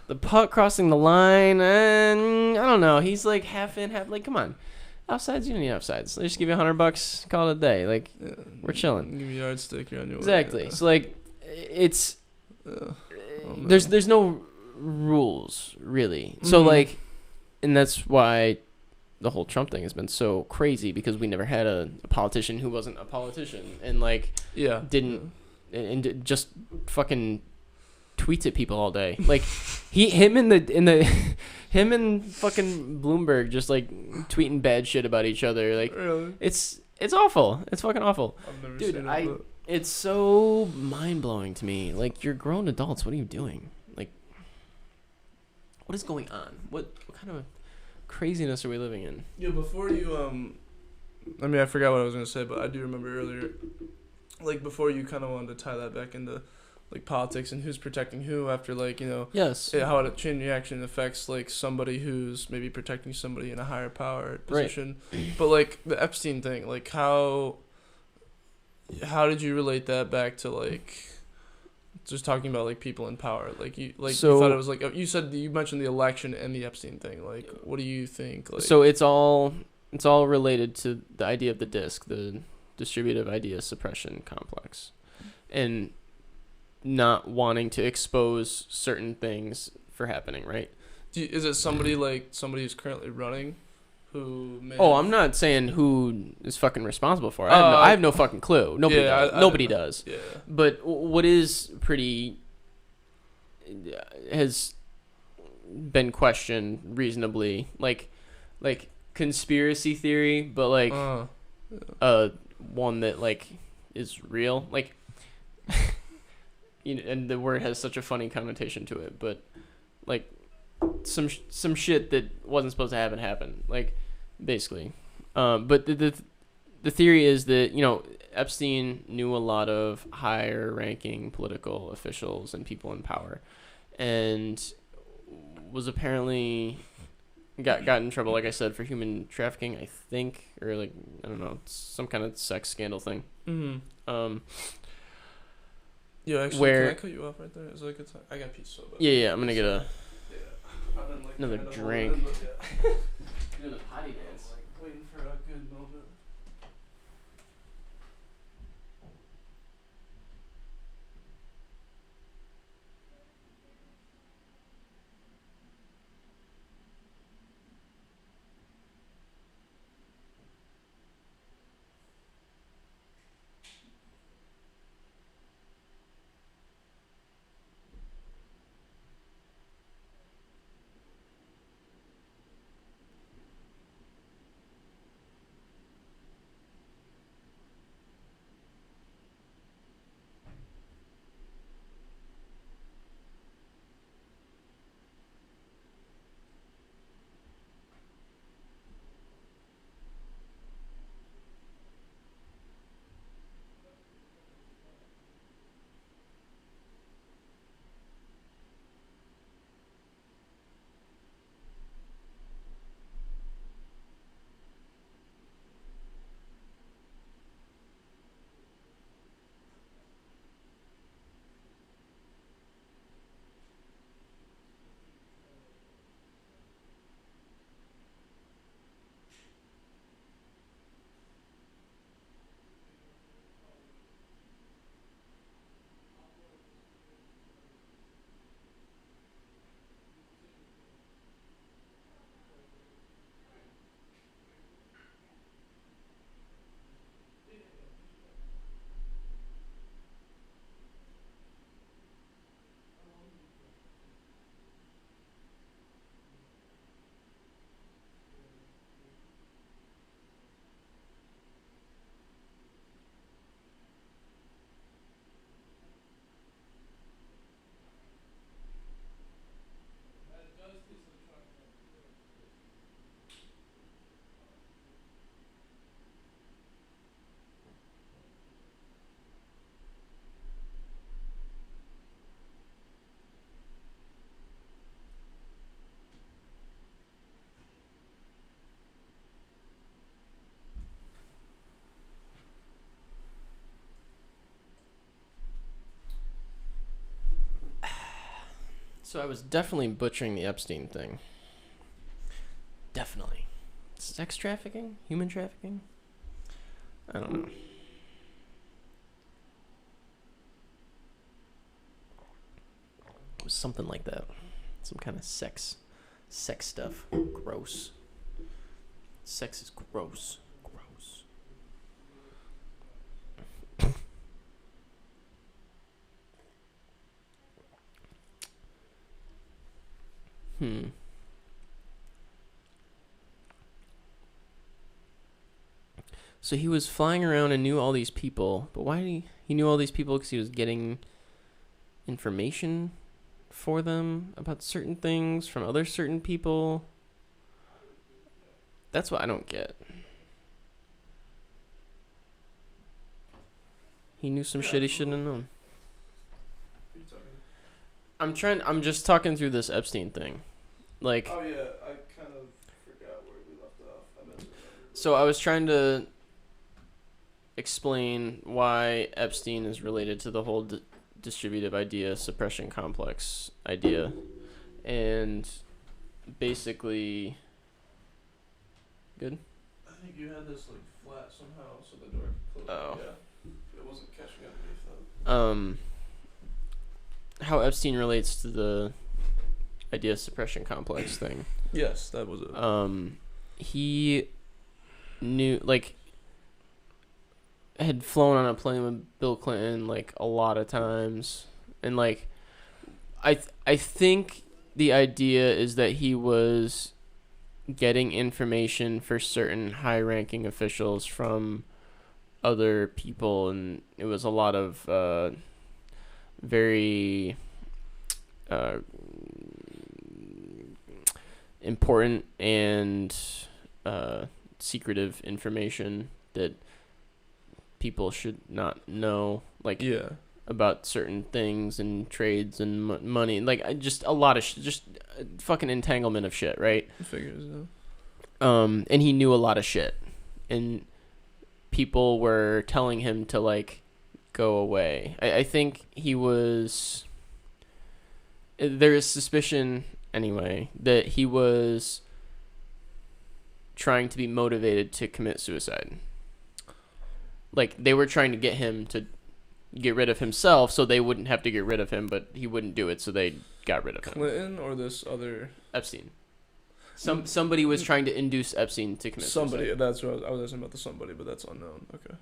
the puck crossing the line, and I don't know. He's like half in, half like, come on, offsides. You don't need offsides. They just give you $100, call it a day. Like we're chilling. Give me a yardstick, you're on your way. Exactly. So like, it's there's no rules really. So like, and that's why the whole Trump thing has been so crazy because we never had a politician who wasn't a politician and like didn't and just fucking tweets at people all day. Like him and fucking Bloomberg just like tweeting bad shit about each other. Like really? It's awful. It's fucking awful. I've never Dude, seen it. But... it's so mind blowing to me. Like you're grown adults. What are you doing? Like what is going on? What kind of craziness are we living in? Yeah, before you I mean I forgot what I was gonna say, but I do remember earlier, like before you kind of wanted to tie that back into like politics and who's protecting who after like, you know, how a chain reaction affects like somebody who's maybe protecting somebody in a higher power position. Right. But like the Epstein thing, like how did you relate that back to like just talking about like people in power? Like you thought it was like you said you mentioned the election and the Epstein thing. Like what do you think? Like, so it's all related to the idea of the DISC, the distributive idea suppression complex, and not wanting to expose certain things for happening, right? Is it somebody who's currently running who may I'm not saying who is fucking responsible for it. I have no fucking clue. Nobody does. Nobody does. Yeah. But what is pretty has been questioned reasonably, like conspiracy theory, but like one that like is real, like you know, and the word has such a funny connotation to it, but like some shit that wasn't supposed to happen happened, like basically. But the theory is that, you know, Epstein knew a lot of higher ranking political officials and people in power, and was apparently got in trouble, like I said, for human trafficking, I think, or like I don't know, some kind of sex scandal thing. Yeah, actually, can I cut you off right there? Is it a good time? I got pizza. Yeah, I'm gonna get like another drink. Doing the potty dance. Like waiting for a good moment. So I was definitely butchering the Epstein thing. Definitely. Sex trafficking? Human trafficking? I don't know. It was something like that. Some kind of sex stuff. Gross. Sex is gross. Gross. So he was flying around and knew all these people, but why did he knew all these people? Because he was getting information for them about certain things from other certain people. That's what I don't get. He knew some shit he shouldn't have known. I'm just talking through this Epstein thing. Like, oh yeah, I kind of forgot where we left off. So I was trying to explain why Epstein is related to the whole distributive idea suppression complex idea, and basically, good. I think you had this like flat somehow, so the door could close. Oh. Yeah, it wasn't catching underneath that. How Epstein relates to the idea suppression complex thing. Yes, that was it. He knew, like, had flown on a plane with Bill Clinton like a lot of times, and like I think the idea is that he was getting information for certain high-ranking officials from other people, and it was a lot of very important and secretive information that people should not know, like, yeah, about certain things and trades and money, like just a lot of just fucking entanglement of shit, right? Figures. And he knew a lot of shit, and people were telling him to like go away. I think he was. There is suspicion anyway that he was trying to be motivated to commit suicide. Like, they were trying to get him to get rid of himself so they wouldn't have to get rid of him, but he wouldn't do it, so they got rid of him. Clinton or this other? Epstein. Somebody was trying to induce Epstein to commit suicide. That's what I was asking about, the somebody, but that's unknown. Okay.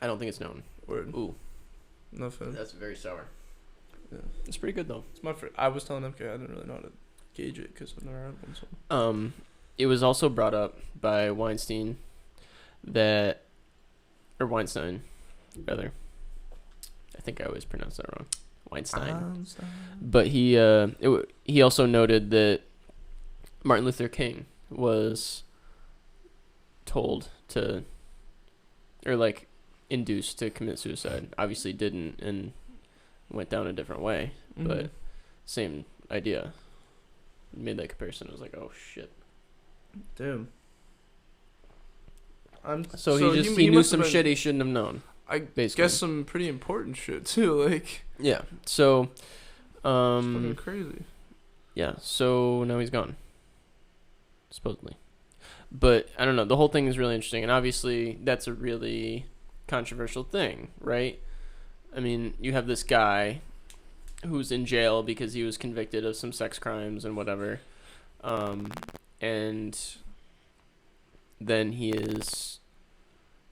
I don't think it's known. Word. Ooh. Nothing. That's very sour. Yeah. It's pretty good, though. It's my I was telling MK I didn't really know how to gauge it because I've never had one. So. It was also brought up by Weinstein that... Or Weinstein, rather. I think I always pronounce that wrong. Weinstein. But he also noted that Martin Luther King was told to, or like induced to commit suicide. Obviously didn't, and went down a different way. Mm-hmm. But same idea. Made that comparison. I was like, oh shit. Damn. So he knew some shit he shouldn't have known. I basically guess some pretty important shit too, like. Yeah. So it's fucking crazy. Yeah, so now he's gone. Supposedly. But I don't know, the whole thing is really interesting, and obviously that's a really controversial thing, right? I mean, you have this guy who's in jail because he was convicted of some sex crimes and whatever. And then he is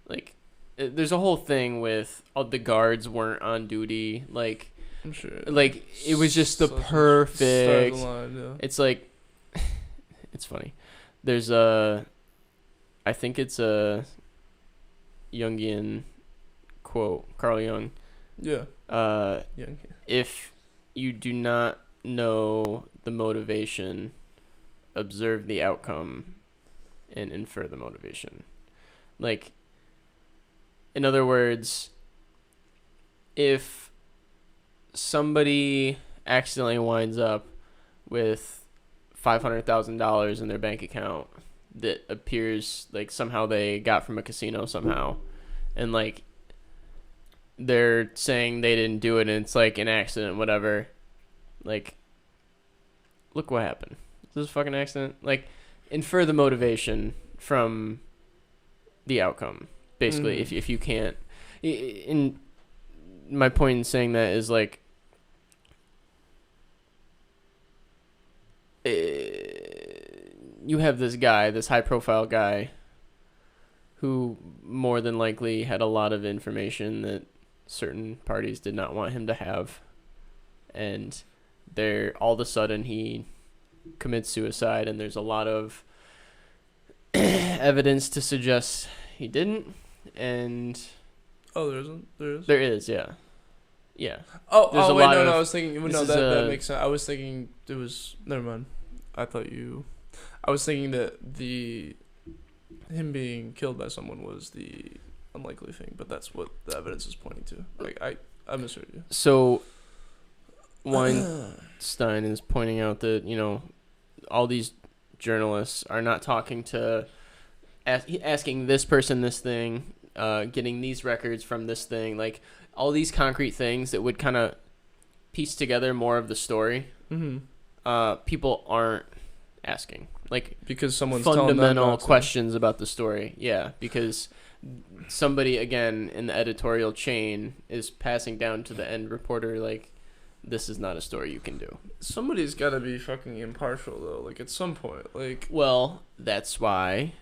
like, there's a whole thing with all the guards weren't on duty, like, I'm sure, like it was just the perfect line, yeah. It's like it's funny, there's I think it's a Jungian quote, Carl Jung, if you do not know the motivation, observe the outcome and infer the motivation. Like, in other words, if somebody accidentally winds up with $500,000 in their bank account that appears like somehow they got from a casino somehow, and like they're saying they didn't do it and it's like an accident, whatever, like look what happened. This is a fucking accident. Like, infer the motivation from the outcome. Basically, if you can't, in my point in saying that is like, you have this guy, this high profile guy, who more than likely had a lot of information that certain parties did not want him to have, and there all of a sudden he commits suicide, and there's a lot of evidence to suggest he didn't, and there isn't. there is, yeah. Oh, wait, no, I was thinking. No, that makes sense. I was thinking it was. Never mind. I was thinking that him being killed by someone was the unlikely thing, but that's what the evidence is pointing to. Like I misheard you. So Weinstein is pointing out that, all these journalists are not talking to asking this person this thing, getting these records from this thing, like all these concrete things that would kind of piece together more of the story. People aren't asking, like, because someone's fundamental questions about the story. Yeah, because somebody, again, in the editorial chain is passing down to the end reporter, like, this is not a story you can do. Somebody's got to be fucking impartial, though, like, at some point. Like, well, that's why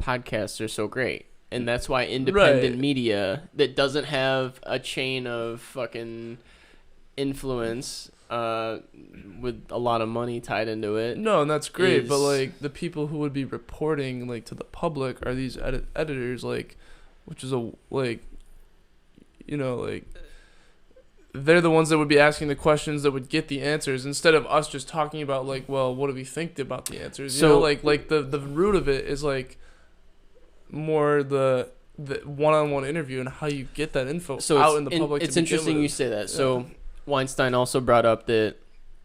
podcasts are so great. And that's why independent media that doesn't have a chain of fucking influence with a lot of money tied into it. No, and that's great, but like the people who would be reporting like to the public are these editors, like, which is like they're the ones that would be asking the questions that would get the answers, instead of us just talking about like, well, what do we think about the answers? So like the root of it is like more the one-on-one interview and how you get that info out in the public. It's interesting you say that. Yeah. So Weinstein also brought up that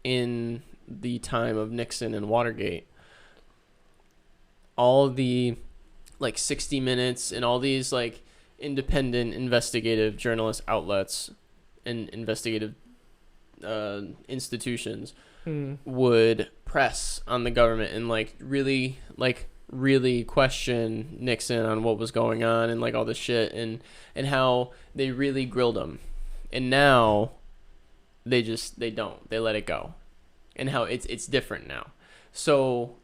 in the time of Nixon and Watergate, all the like 60 Minutes and all these like independent investigative journalist outlets and investigative institutions would press on the government and really question Nixon on what was going on and like all this shit and how they really grilled him. And now they let it go, and how it's different now. So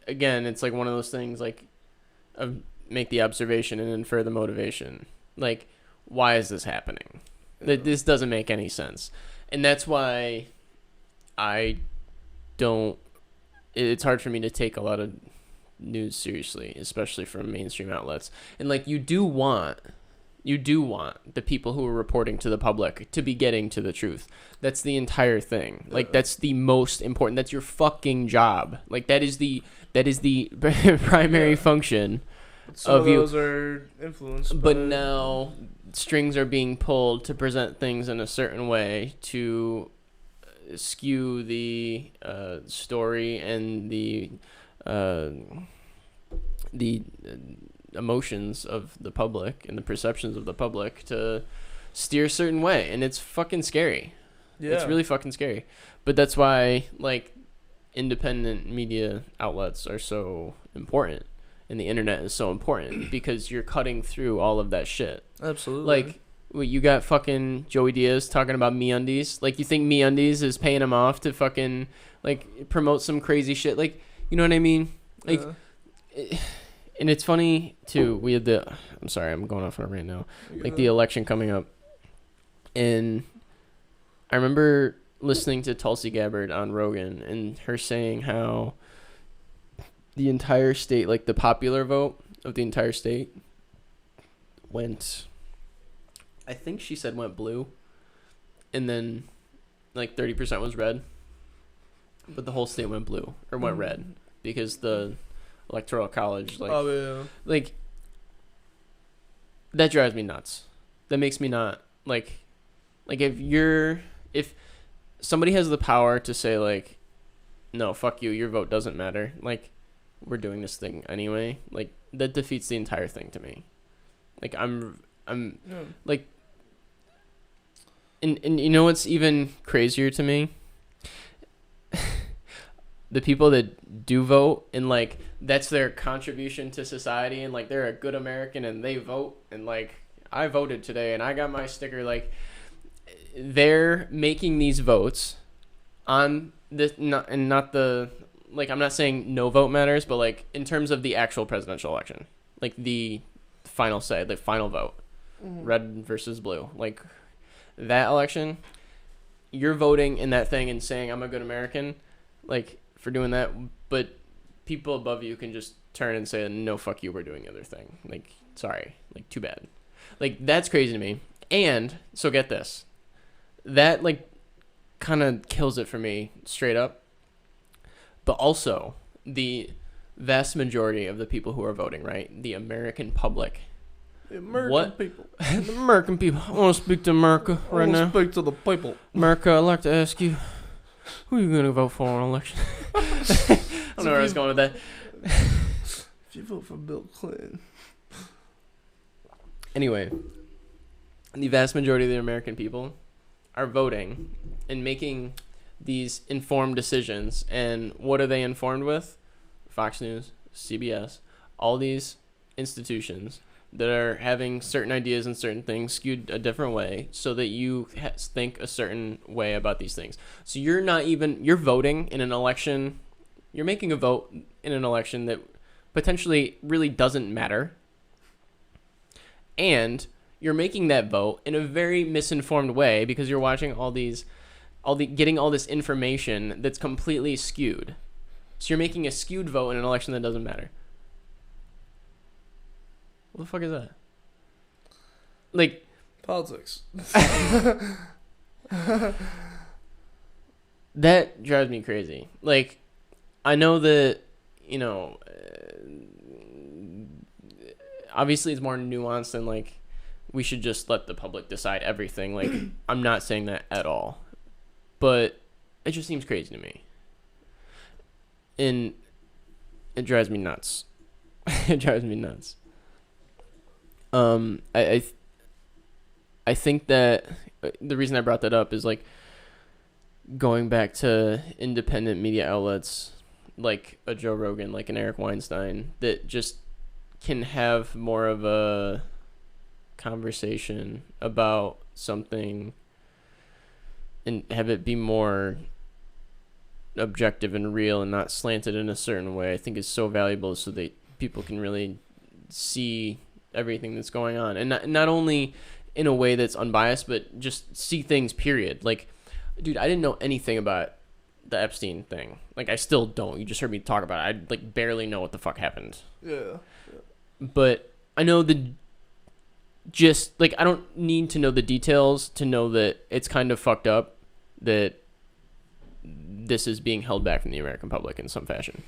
again, it's like one of those things, like, make the observation and infer the motivation. Like, why is this happening? This doesn't make any sense. And that's why it's hard for me to take a lot of news seriously, especially from mainstream outlets. And like, you do want the people who are reporting to the public to be getting to the truth. That's the entire thing. Like, that's the most important. That's your fucking job. Like, that is the primary function of you. Those are influenced. But now strings are being pulled to present things in a certain way to skew the story and the emotions of the public and the perceptions of the public to steer a certain way, and it's fucking scary. It's really fucking scary. But that's why like independent media outlets are so important, and the internet is so important, because you're cutting through all of that shit. Absolutely. Like, you got fucking Joey Diaz talking about MeUndies. Like, you think MeUndies is paying him off to fucking like promote some crazy shit? Like, you know what I mean? Like, and it's funny too. We had I'm sorry, I'm going off on it right now. Like, the election coming up, and I remember listening to Tulsi Gabbard on Rogan and her saying how the entire state, like the popular vote of the entire state, went, I think she said went blue, and then like 30% was red, but the whole state went blue or went red because the electoral college, like, like, that drives me nuts. That makes me not like if somebody has the power to say like, no, fuck you, your vote doesn't matter, like, we're doing this thing anyway, like, that defeats the entire thing to me. Like, I'm like, and you know what's even crazier to me? the people that do vote and like that's their contribution to society and like they're a good American and they vote and like I voted today and I got my sticker, like they're making these votes on this not the like I'm not saying no vote matters, but like in terms of the actual presidential election, like the final say, the final vote, red versus blue, like that election, you're voting in that thing and saying I'm a good American, like for doing that, but people above you can just turn and say no, fuck you, we're doing the other thing. Like sorry, like too bad. Like that's crazy to me. And so get this, that like kind of kills it for me straight up. But also the vast majority of the people who are voting, right? The American public. The American people. The American people. I want to speak to America right now. I want to speak to the people. America, I'd like to ask you, who are you going to vote for on election? I don't know where I was going with that. If you vote for Bill Clinton. Anyway, the vast majority of the American people are voting and making these informed decisions. And what are they informed with? Fox News, CBS, all these institutions that are having certain ideas and certain things skewed a different way so that you think a certain way about these things. So you're voting in an election, you're making a vote in an election that potentially really doesn't matter. And you're making that vote in a very misinformed way because you're watching getting all this information that's completely skewed. So you're making a skewed vote in an election that doesn't matter. What the fuck is that? Like politics. That drives me crazy. Like I know that, you know, obviously it's more nuanced than like we should just let the public decide everything. Like I'm not saying that at all. But it just seems crazy to me. And it drives me nuts. It drives me nuts. I think that the reason I brought that up is like going back to independent media outlets like a Joe Rogan, like an Eric Weinstein, that just can have more of a conversation about something and have it be more objective and real and not slanted in a certain way, I think is so valuable so that people can really see everything that's going on. And not only in a way that's unbiased, but just see things, period. Like, dude, I didn't know anything about the Epstein thing. Like, I still don't. You just heard me talk about it. I, like, barely know what the fuck happened. Yeah. But I know I don't need to know the details to know that it's kind of fucked up that this is being held back from the American public in some fashion.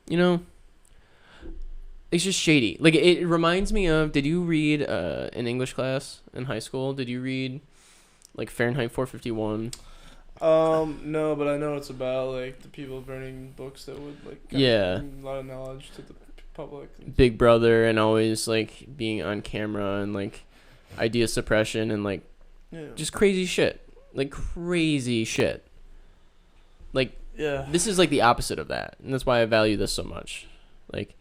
You know? It's just shady. Like, it reminds me of, did you read in English class in high school? Did you read, like, Fahrenheit 451? No, but I know it's about, like, the people burning books that would, like, bring a lot of knowledge to the public. Big Brother and always, like, being on camera and, like, idea suppression and, like, just crazy shit. Like, crazy shit. Like, this is, like, the opposite of that. And that's why I value this so much. Like,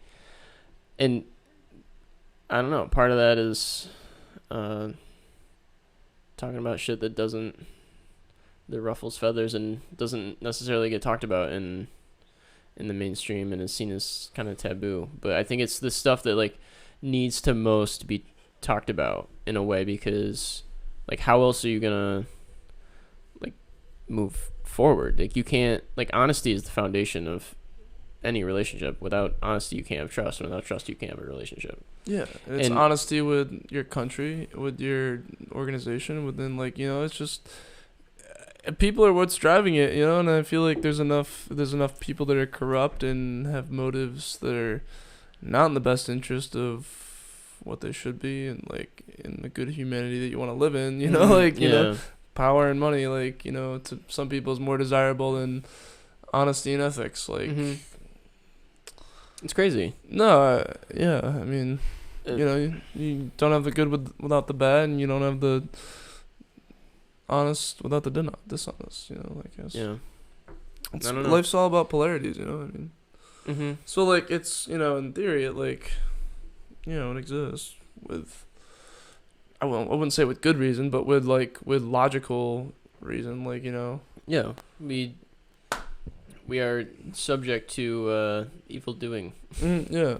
and I don't know, part of that is talking about shit that ruffles feathers and doesn't necessarily get talked about in the mainstream and is seen as kind of taboo. But I think it's the stuff that, like, needs to most be talked about in a way, because, like, how else are you gonna, like, move forward? Like, you can't, like, honesty is the foundation of any relationship. Without honesty, you can't have trust, and without trust, you can't have a relationship. Yeah, it's honesty with your country, with your organization, within, like, you know, it's just people are what's driving it, you know. And I feel like there's enough people that are corrupt and have motives that are not in the best interest of what they should be, and, like, in the good humanity that you want to live in, you know. Like, you know, power and money, like, you know, to some people is more desirable than honesty and ethics. Like, it's crazy. No, I mean, you know, you don't have the good without the bad, and you don't have the honest without the dishonest, you know, like, yes. Yeah. I don't know. Life's all about polarities, you know what I mean? Mm-hmm. So, like, it's, in theory, it, like, it exists with, I wouldn't say with good reason, but with logical reason, like, Yeah, we are subject to evil doing. Yeah.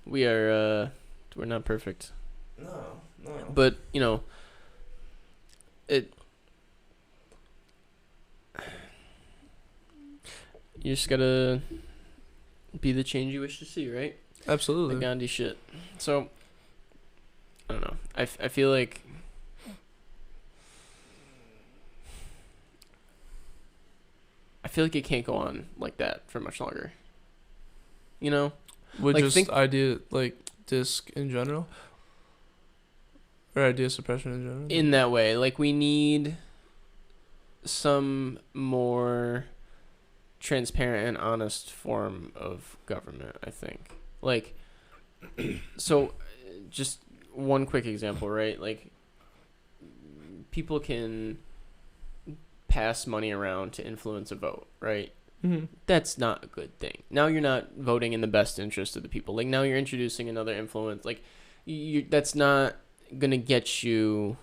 We're not perfect. No. But, it you just gotta be the change you wish to see, right? Absolutely. The Gandhi shit. So, I don't know. I feel like it can't go on like that for much longer. With like, just idea, like, disc in general? Or idea suppression in general? In that way. Like, we need some more transparent and honest form of government, I think. Like, so, just one quick example, right? Like, people can pass money around to influence a vote, right? Mm-hmm. That's not a good thing. Now you're not voting in the best interest of the people. Like, now you're introducing another influence. Like, that's not going to get you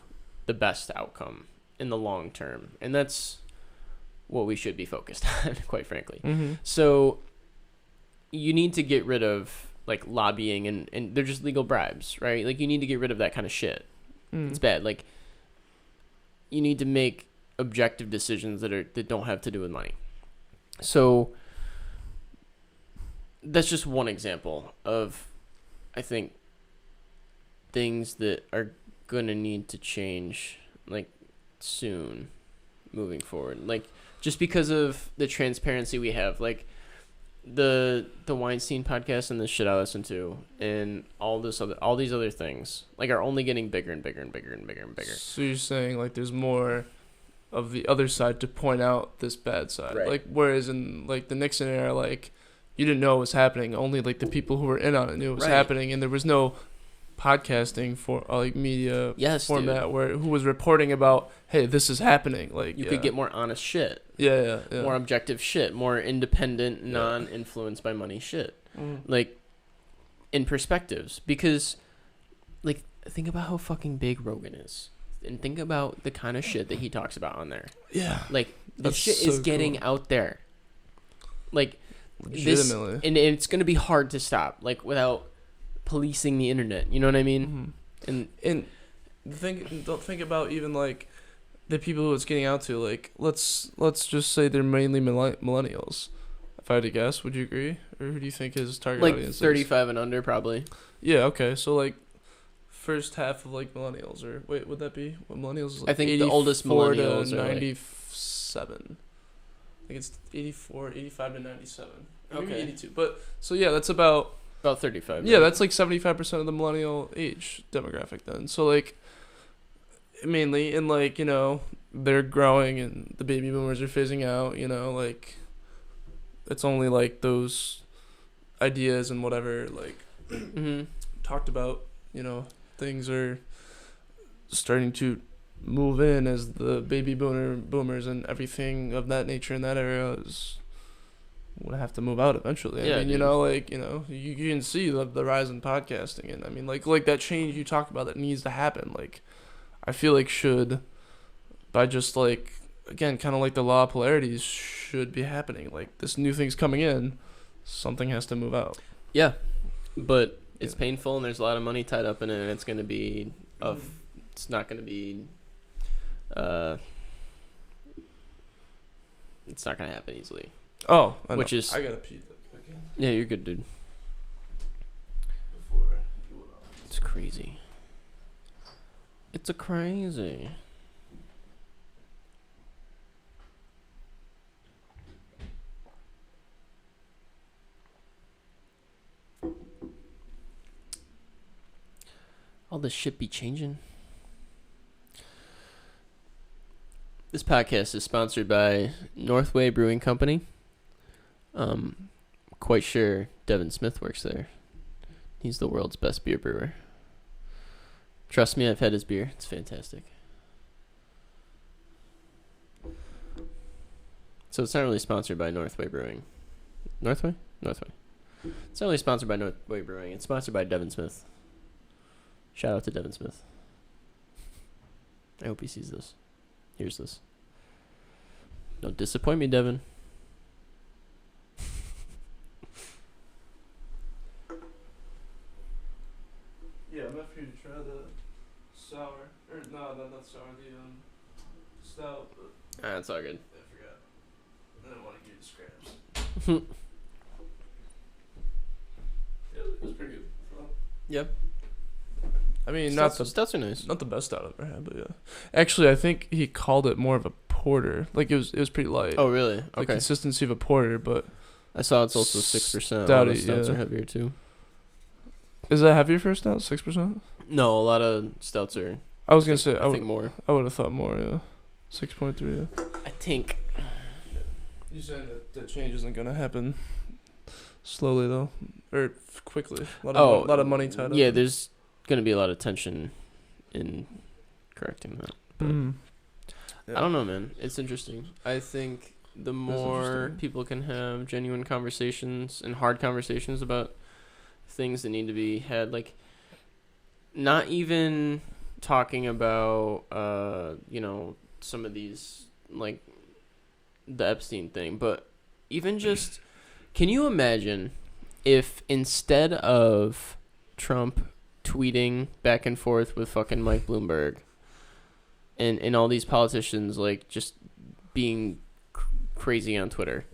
the best outcome in the long term. And that's what we should be focused on, quite frankly. Mm-hmm. So you need to get rid of, like, lobbying and they're just legal bribes, right? Like, you need to get rid of that kind of shit. Mm-hmm. It's bad. Like, you need to make objective decisions that don't have to do with money. So that's just one example of, I think, things that are gonna need to change, like, soon, moving forward. Like, just because of the transparency we have, like the Weinstein podcast and the shit I listen to, and all these other things, like, are only getting bigger and bigger and bigger and bigger and bigger. So you're saying, like, there's more of the other side to point out this bad side, Right. Like, whereas in, like, the Nixon era, like, you didn't know it was happening. Only, like, the people who were in on it knew it was Right. happening, and there was no podcasting for media format dude. where who was reporting about, hey, this is happening. Like, You could get more honest shit, yeah. more objective shit, more independent, non-influenced by money shit, like, in perspectives. Because, like, think about how fucking big Rogan is. And think about the kind of shit that he talks about on there. Yeah. Like, this That's shit so is getting cool. out there. Like, Legitimately. and it's going to be hard to stop, like, without policing the internet. You know what I mean? Mm-hmm. And don't think about even, like, the people who it's getting out to. Like, let's just say they're mainly millennials. If I had to guess, would you agree? Or who do you think his target audience is? 35 and under, probably. Yeah, okay. So, like, first half of, like, millennials, or wait, would that be what millennials is? Like, I think the oldest millennials to are 97. I think it's 85 to 97. Maybe Okay. 82. But so yeah, that's about 35. Yeah, right? that's like 75% of the millennial age demographic then. So, like, mainly, and, like, they're growing and the baby boomers are phasing out, like, it's only, like, those ideas and whatever, like, talked about, things are starting to move in as the baby boomers and everything of that nature in that era is would have to move out eventually. Yeah, I mean, dude. you can see the rise in podcasting, and I mean, like that change you talk about that needs to happen. Like, I feel like should, by just, like, again, kind of like the law of polarities should be happening. Like, this new thing's coming in, something has to move out. Yeah, but it's painful and there's a lot of money tied up in it, and it's going to be it's not going to be it's not going to happen easily. Oh, I which know. is I gotta pee again. Yeah, you're good, dude. It's crazy. It's a crazy. All this shit be changing. This podcast is sponsored by Northway Brewing Company. Quite sure Devin Smith works there. He's the world's best beer brewer. Trust me, I've had his beer. It's fantastic. So it's not really sponsored by Northway Brewing. Northway. It's not really sponsored by Northway Brewing. It's sponsored by Devin Smith. Shout out to Devin Smith. I hope he sees this. Here's this. Don't disappoint me, Devin. Yeah, I'm after you to try the sour. Or no, not sour. The stout. But That's all good. I forgot. I didn't want to give you the scraps. Yeah, it was pretty good. Yep. I mean, Stouts are nice. Not the best stout I've ever had, but yeah. Actually, I think he called it more of a porter. Like it was pretty light. Oh, really? The Okay. consistency of a porter, but I saw it's also 6%. A lot Stouty, of stouts yeah. are heavier too. is that heavier for a stout? 6%? No, a lot of stouts are. I was gonna say I think more. I would have thought more. Yeah, 6.3. Yeah. I think. You saying that change isn't gonna happen slowly though, or quickly? A lot of money tied up. Yeah, there's gonna be a lot of tension in correcting that. But Yeah. I don't know, man. It's interesting. I think the more interesting. people can have genuine conversations and hard conversations about things that need to be had, like not even talking about some of these, like the Epstein thing, but even just, can you imagine if instead of Trump tweeting back and forth with fucking Mike Bloomberg and all these politicians like just being crazy on Twitter,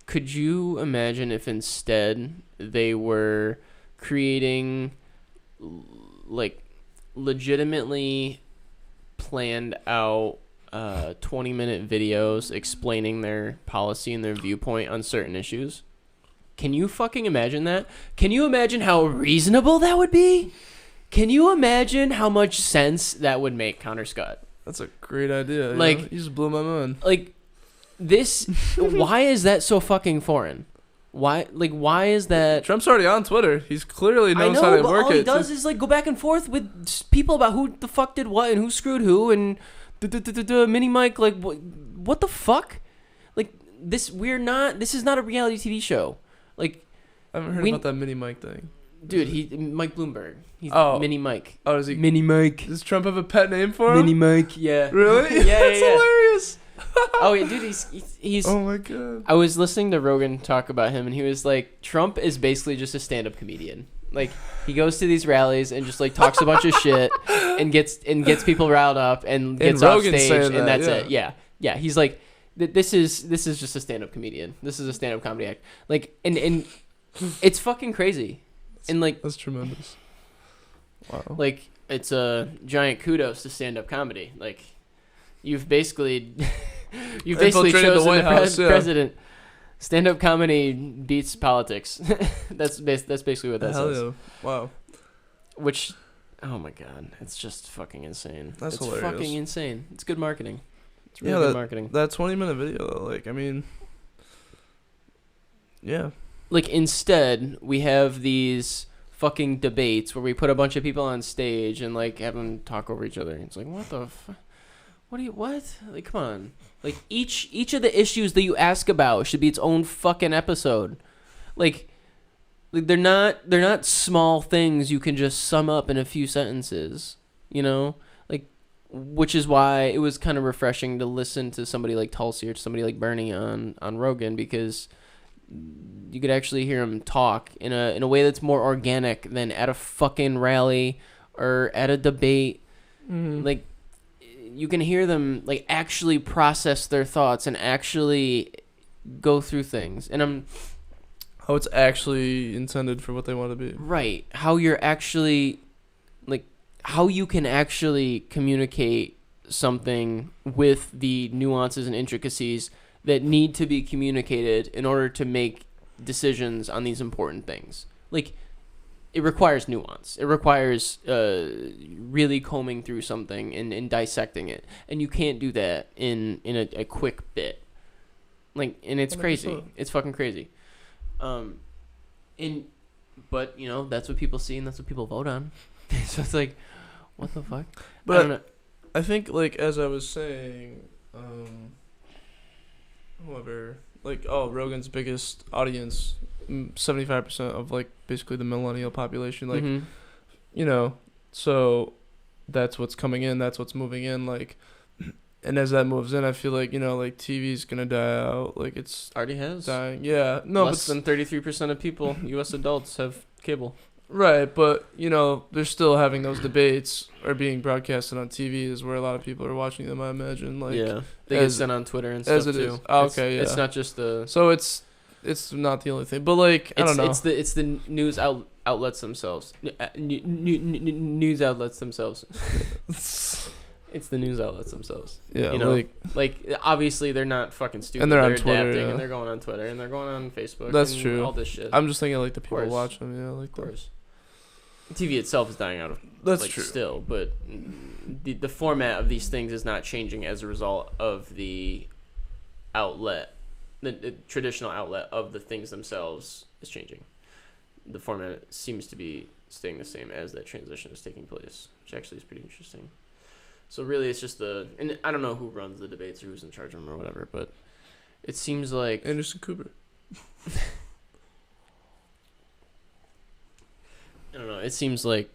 could you imagine if instead they were creating like legitimately planned out 20-minute videos explaining their policy and their viewpoint on certain issues? Can you fucking imagine that? Can you imagine how reasonable that would be? Can you imagine how much sense that would make, Connor Scott? That's a great idea. Like, you just blew my mind. Like, this, why is that so fucking foreign? Why is that? Trump's already on Twitter. He's clearly knows I know, how to but work all it. he does is like go back and forth with people about who the fuck did what and who screwed who and mini Mike. Like, what the fuck? Like, this is not a reality TV show. Like, I haven't heard about that mini Mike thing. Dude, Mike Bloomberg. He's Mini Mike. Oh, does he? Mini Mike. Does Trump have a pet name for him? Mini Mike, yeah. Really? Yeah, That's hilarious. Oh, yeah, dude, he's. Oh my god. I was listening to Rogan talk about him, and he was like, Trump is basically just a stand-up comedian. Like, he goes to these rallies and just like talks a bunch of shit and gets people riled up and gets off stage, and that's it. Yeah. He's like, this is just a stand-up comedian. This is a stand-up comedy act. Like, and it's fucking crazy. And like, that's tremendous. Wow. Like, it's a giant kudos to stand-up comedy. Like, you've basically chosen the White House, president. Stand-up comedy beats politics. That's basically what that Hell says. yeah. Wow. Which, oh my god, it's just fucking insane. That's it's hilarious. fucking insane. It's good marketing. It's really good marketing. That 20-minute video, though, like, I mean, yeah. Like, instead, we have these fucking debates where we put a bunch of people on stage and, like, have them talk over each other. It's like, what the what? Like, come on. Like, each of the issues that you ask about should be its own fucking episode. Like they're not small things you can just sum up in a few sentences, you know? Like, which is why it was kind of refreshing to listen to somebody like Tulsi or somebody like Bernie on Rogan, because you could actually hear him talk in a way that's more organic than at a fucking rally or at a debate. Mm-hmm. Like, you can hear them like actually process their thoughts and actually go through things. And how it's actually intended for what they want to be. Right. How you're actually, like, how you can actually communicate something with the nuances and intricacies that need to be communicated in order to make decisions on these important things. Like, it requires nuance. It requires really combing through something and dissecting it. And you can't do that in a quick bit. Like, and it's 100%. Crazy. It's fucking crazy. But, you know, that's what people see and that's what people vote on. So it's like, what the fuck? But I think, like, as I was saying, whoever, like, oh, Rogan's biggest audience, 75% of like basically the millennial population, like, Mhm. you know, so that's what's coming in, that's what's moving in, like, and as that moves in, I feel like, like TV's gonna die out, like it's Already has. dying. Yeah, no, Less but than 33% of people, U.S. adults, have cable. right, but they're still having those debates or being broadcasted on TV is where a lot of people are watching them. I imagine, like, Yeah, they get as sent on Twitter and as stuff it too. is. Oh, It's- okay, yeah. It's not just the. So it's not the only thing, but like I don't know. It's the news outlets themselves. News outlets themselves. It's the news outlets themselves. Yeah, You know, like obviously they're not fucking stupid. And they're on adapting, Twitter, yeah. and they're going on Twitter, and they're going on Facebook. That's and true. All this shit. I'm just thinking like the people course. watch them. Yeah, like Of course. TV itself is dying out of That's like, true. still, but the format of these things is not changing as a result of the outlet, the traditional outlet of the things themselves is changing. The format seems to be staying the same as that transition is taking place, which actually is pretty interesting. So really, it's just and I don't know who runs the debates or who's in charge of them or whatever, but it seems like Anderson Cooper. I don't know. It seems like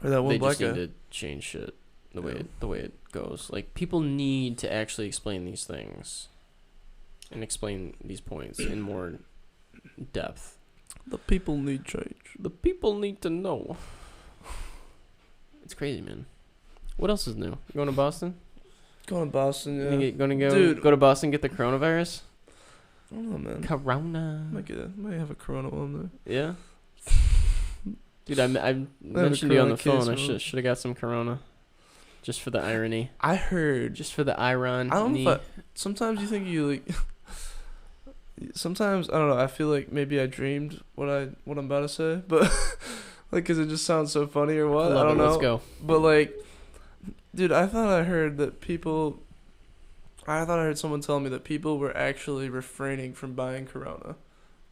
Or that one they black just need guy. to change shit the way Yeah. the way it goes. Like people need to actually explain these things and explain these points in more depth. The people need change. The people need to know. It's crazy, man. What else is new? You going to Boston? Going to Boston, yeah. Gonna Dude. go to Boston, get the coronavirus? I don't know, man. Corona. Might have a corona one there. Yeah. Dude, I mentioned you on the corona phone. case, I man. should have got some corona, just for the irony, I heard. just for the iron. I don't know if sometimes you think you like. Sometimes I don't know. I feel like maybe I dreamed what I'm about to say, but like, cause it just sounds so funny or what. I don't know. Let's go. But like, dude, I thought I heard someone tell me that people were actually refraining from buying Corona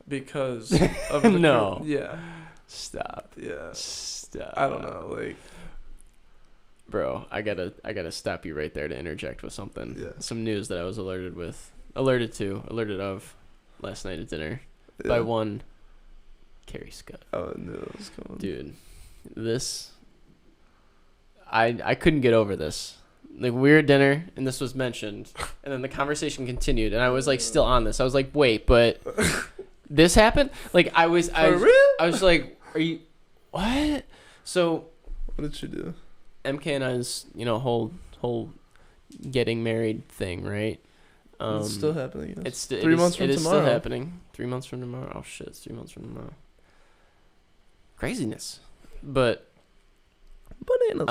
because of the No. yeah. Stop. Yeah. Stop. I don't know. Like, Bro, I gotta stop you right there to interject with something. Yeah. Some news that I was alerted of last night at dinner by yeah. one Carrie Scott. Oh, I knew it was coming. Dude, this I couldn't get over this. Like we were at dinner and this was mentioned and then the conversation continued and I was like still on this. I was like, wait, but this happened? Like I was like, are you what? So What did she do? MK and I's, whole getting married thing, right? It's still happening. Yes. It's 3 months from it is tomorrow. still happening. 3 months from tomorrow. Oh shit, it's 3 months from tomorrow. Craziness. But Bananas.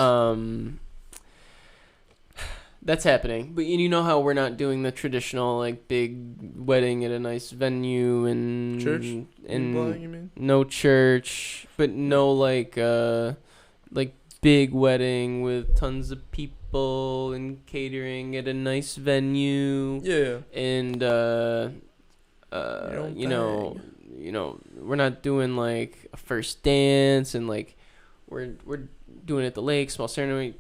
that's happening. But you know how we're not doing the traditional like big wedding at a nice venue and Church? and Blind, you mean? no church, but no like big wedding with tons of people and catering at a nice venue. Yeah. And own you know, we're not doing like a first dance and like we're doing it at the lake, small ceremony.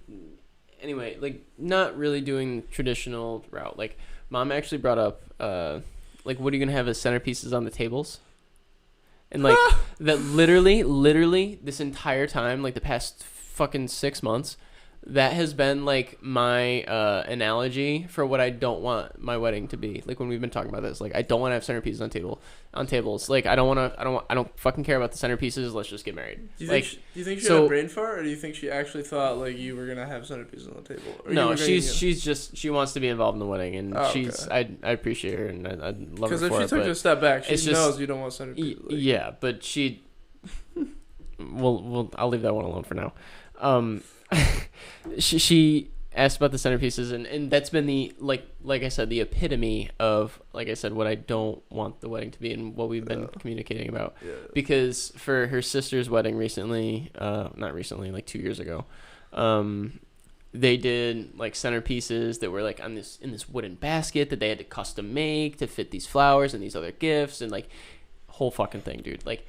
Anyway, like not really doing the traditional route. Like mom actually brought up like what are you gonna have as centerpieces on the tables? And like that literally this entire time, like the past fucking 6 months, that has been like my analogy for what I don't want my wedding to be. Like when we've been talking about this, like I don't want to have centerpieces on tables. Like I don't fucking care about the centerpieces. Let's just get married. Do you think she so- had a brain fart, or do you think she actually thought like you were gonna have centerpieces on the table? Or you No, were gonna, she wants to be involved in the wedding, and Oh, I appreciate her and I love her because if for she it. took But a step back, she it's just- knows you don't want centerpieces. Like, yeah, but she. I'll leave that one alone for now. She asked about the centerpieces, and that's been the like I said, the epitome of like I said what I don't want the wedding to be and what we've been communicating about. Yeah. Because for her sister's wedding recently, not recently, like 2 years ago, they did like centerpieces that were like in this wooden basket that they had to custom make to fit these flowers and these other gifts and like whole fucking thing, dude. Like,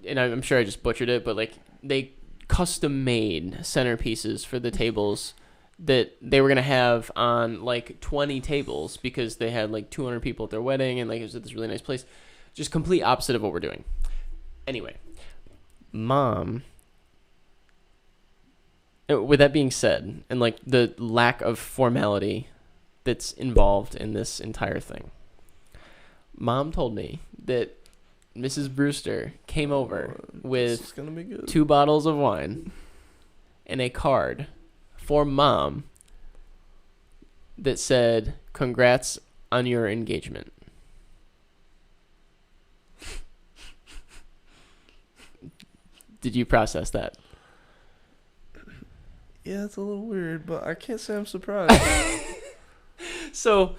and I'm sure I just butchered it, but like they custom made centerpieces for the tables that they were going to have on like 20 tables because they had like 200 people at their wedding and like it was at this really nice place. Just complete opposite of what we're doing. Anyway, Mom, with that being said, and like the lack of formality that's involved in this entire thing, Mom told me that Mrs. Brewster came over with 2 bottles of wine and a card for Mom that said, "Congrats on your engagement." Did you process that? Yeah, it's a little weird, but I can't say I'm surprised. So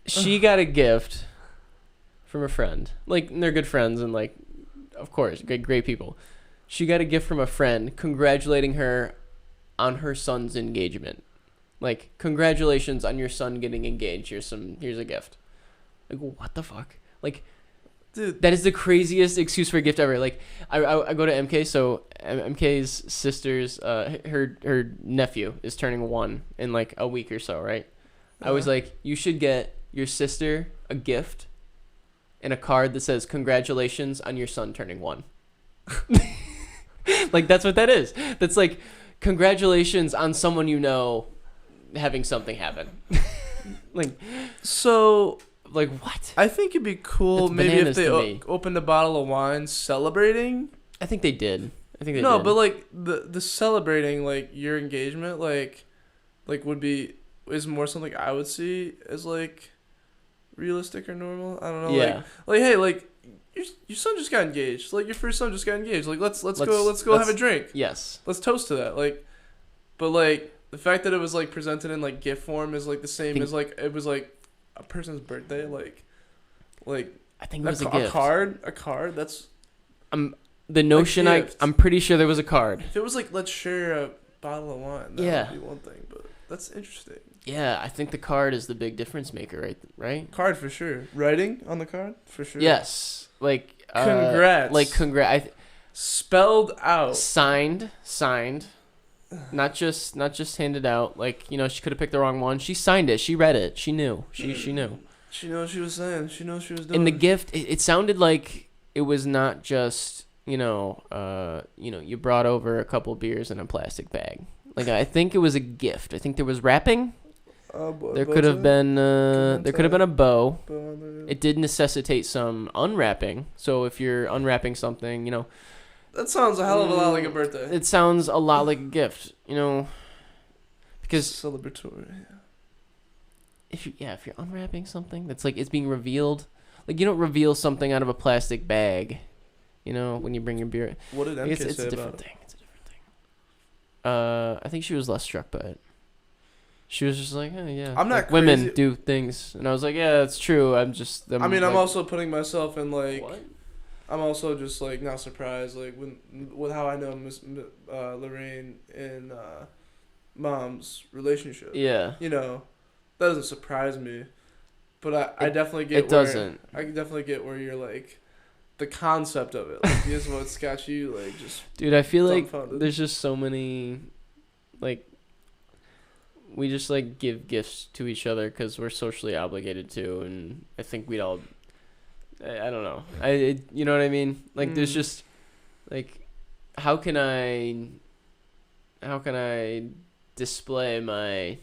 she got a gift from a friend. Like, they're good friends and, like, of course, great people. She got a gift from a friend congratulating her on her son's engagement. Like, congratulations on your son getting engaged. Here's a gift. Like, what the fuck? Like, dude, that is the craziest excuse for a gift ever. Like, I go to MK, so MK's sister's her nephew is turning 1 in like a week or so, right? I was like, you should get your sister a gift and a card that says congratulations on your son turning 1. Like, that's what that is. That's like, congratulations on someone you know having something happen. Like, so, like, what? I think it'd be cool maybe if they opened a bottle of wine celebrating. I think they did. No, but like the celebrating like your engagement like would be is more something I would see as like realistic or normal. I don't know. Yeah. Like hey, like your son just got engaged. Like your first son just got engaged. Like let's go have a drink. Yes. Let's toast to that. Like, but like the fact that it was like presented in like gift form is like the same as like it was like a person's birthday. Like I think it was a gift. A card. That's the notion. I'm pretty sure there was a card. If it was like let's share a bottle of wine, that would be one thing. But that's interesting. Yeah, I think the card is the big difference maker, right? Card for sure. Writing on the card for sure. Yes, like congrats. Like congrats. Spelled out. Signed. Not just handed out. Like, you know, she could have picked the wrong one. She signed it. She read it. She knew. She knew. She knew what she was saying. She knew what she was doing. And the gift, it sounded like it was not just, you you brought over a couple beers in a plastic bag. Like, I think it was a gift. I think there was wrapping. There could have been a bow. It did necessitate some unwrapping. So if you're unwrapping something, that sounds a hell of a lot like a birthday. It sounds a lot like a gift, because celebratory. If you're unwrapping something that's like it's being revealed, like you don't reveal something out of a plastic bag, when you bring your beer. What did MK say it's a different thing. It's a different thing. I think she was less struck by it. She was just like, oh, yeah. I'm not like, women do things. And I was like, yeah, that's true. I'm also putting myself in, like... What? I'm also just, like, not surprised, like, with how I know Miss Lorraine and Mom's relationship. Yeah. That doesn't surprise me. But I definitely get it doesn't. I definitely get where you're, like... The concept of it. Like, here's what's got you, like, just... Dude, I feel like there's just so many, like... We just, like, give gifts to each other because we're socially obligated to, and I think we'd all... I don't know. You know what I mean? Like, there's just, like, how can I display my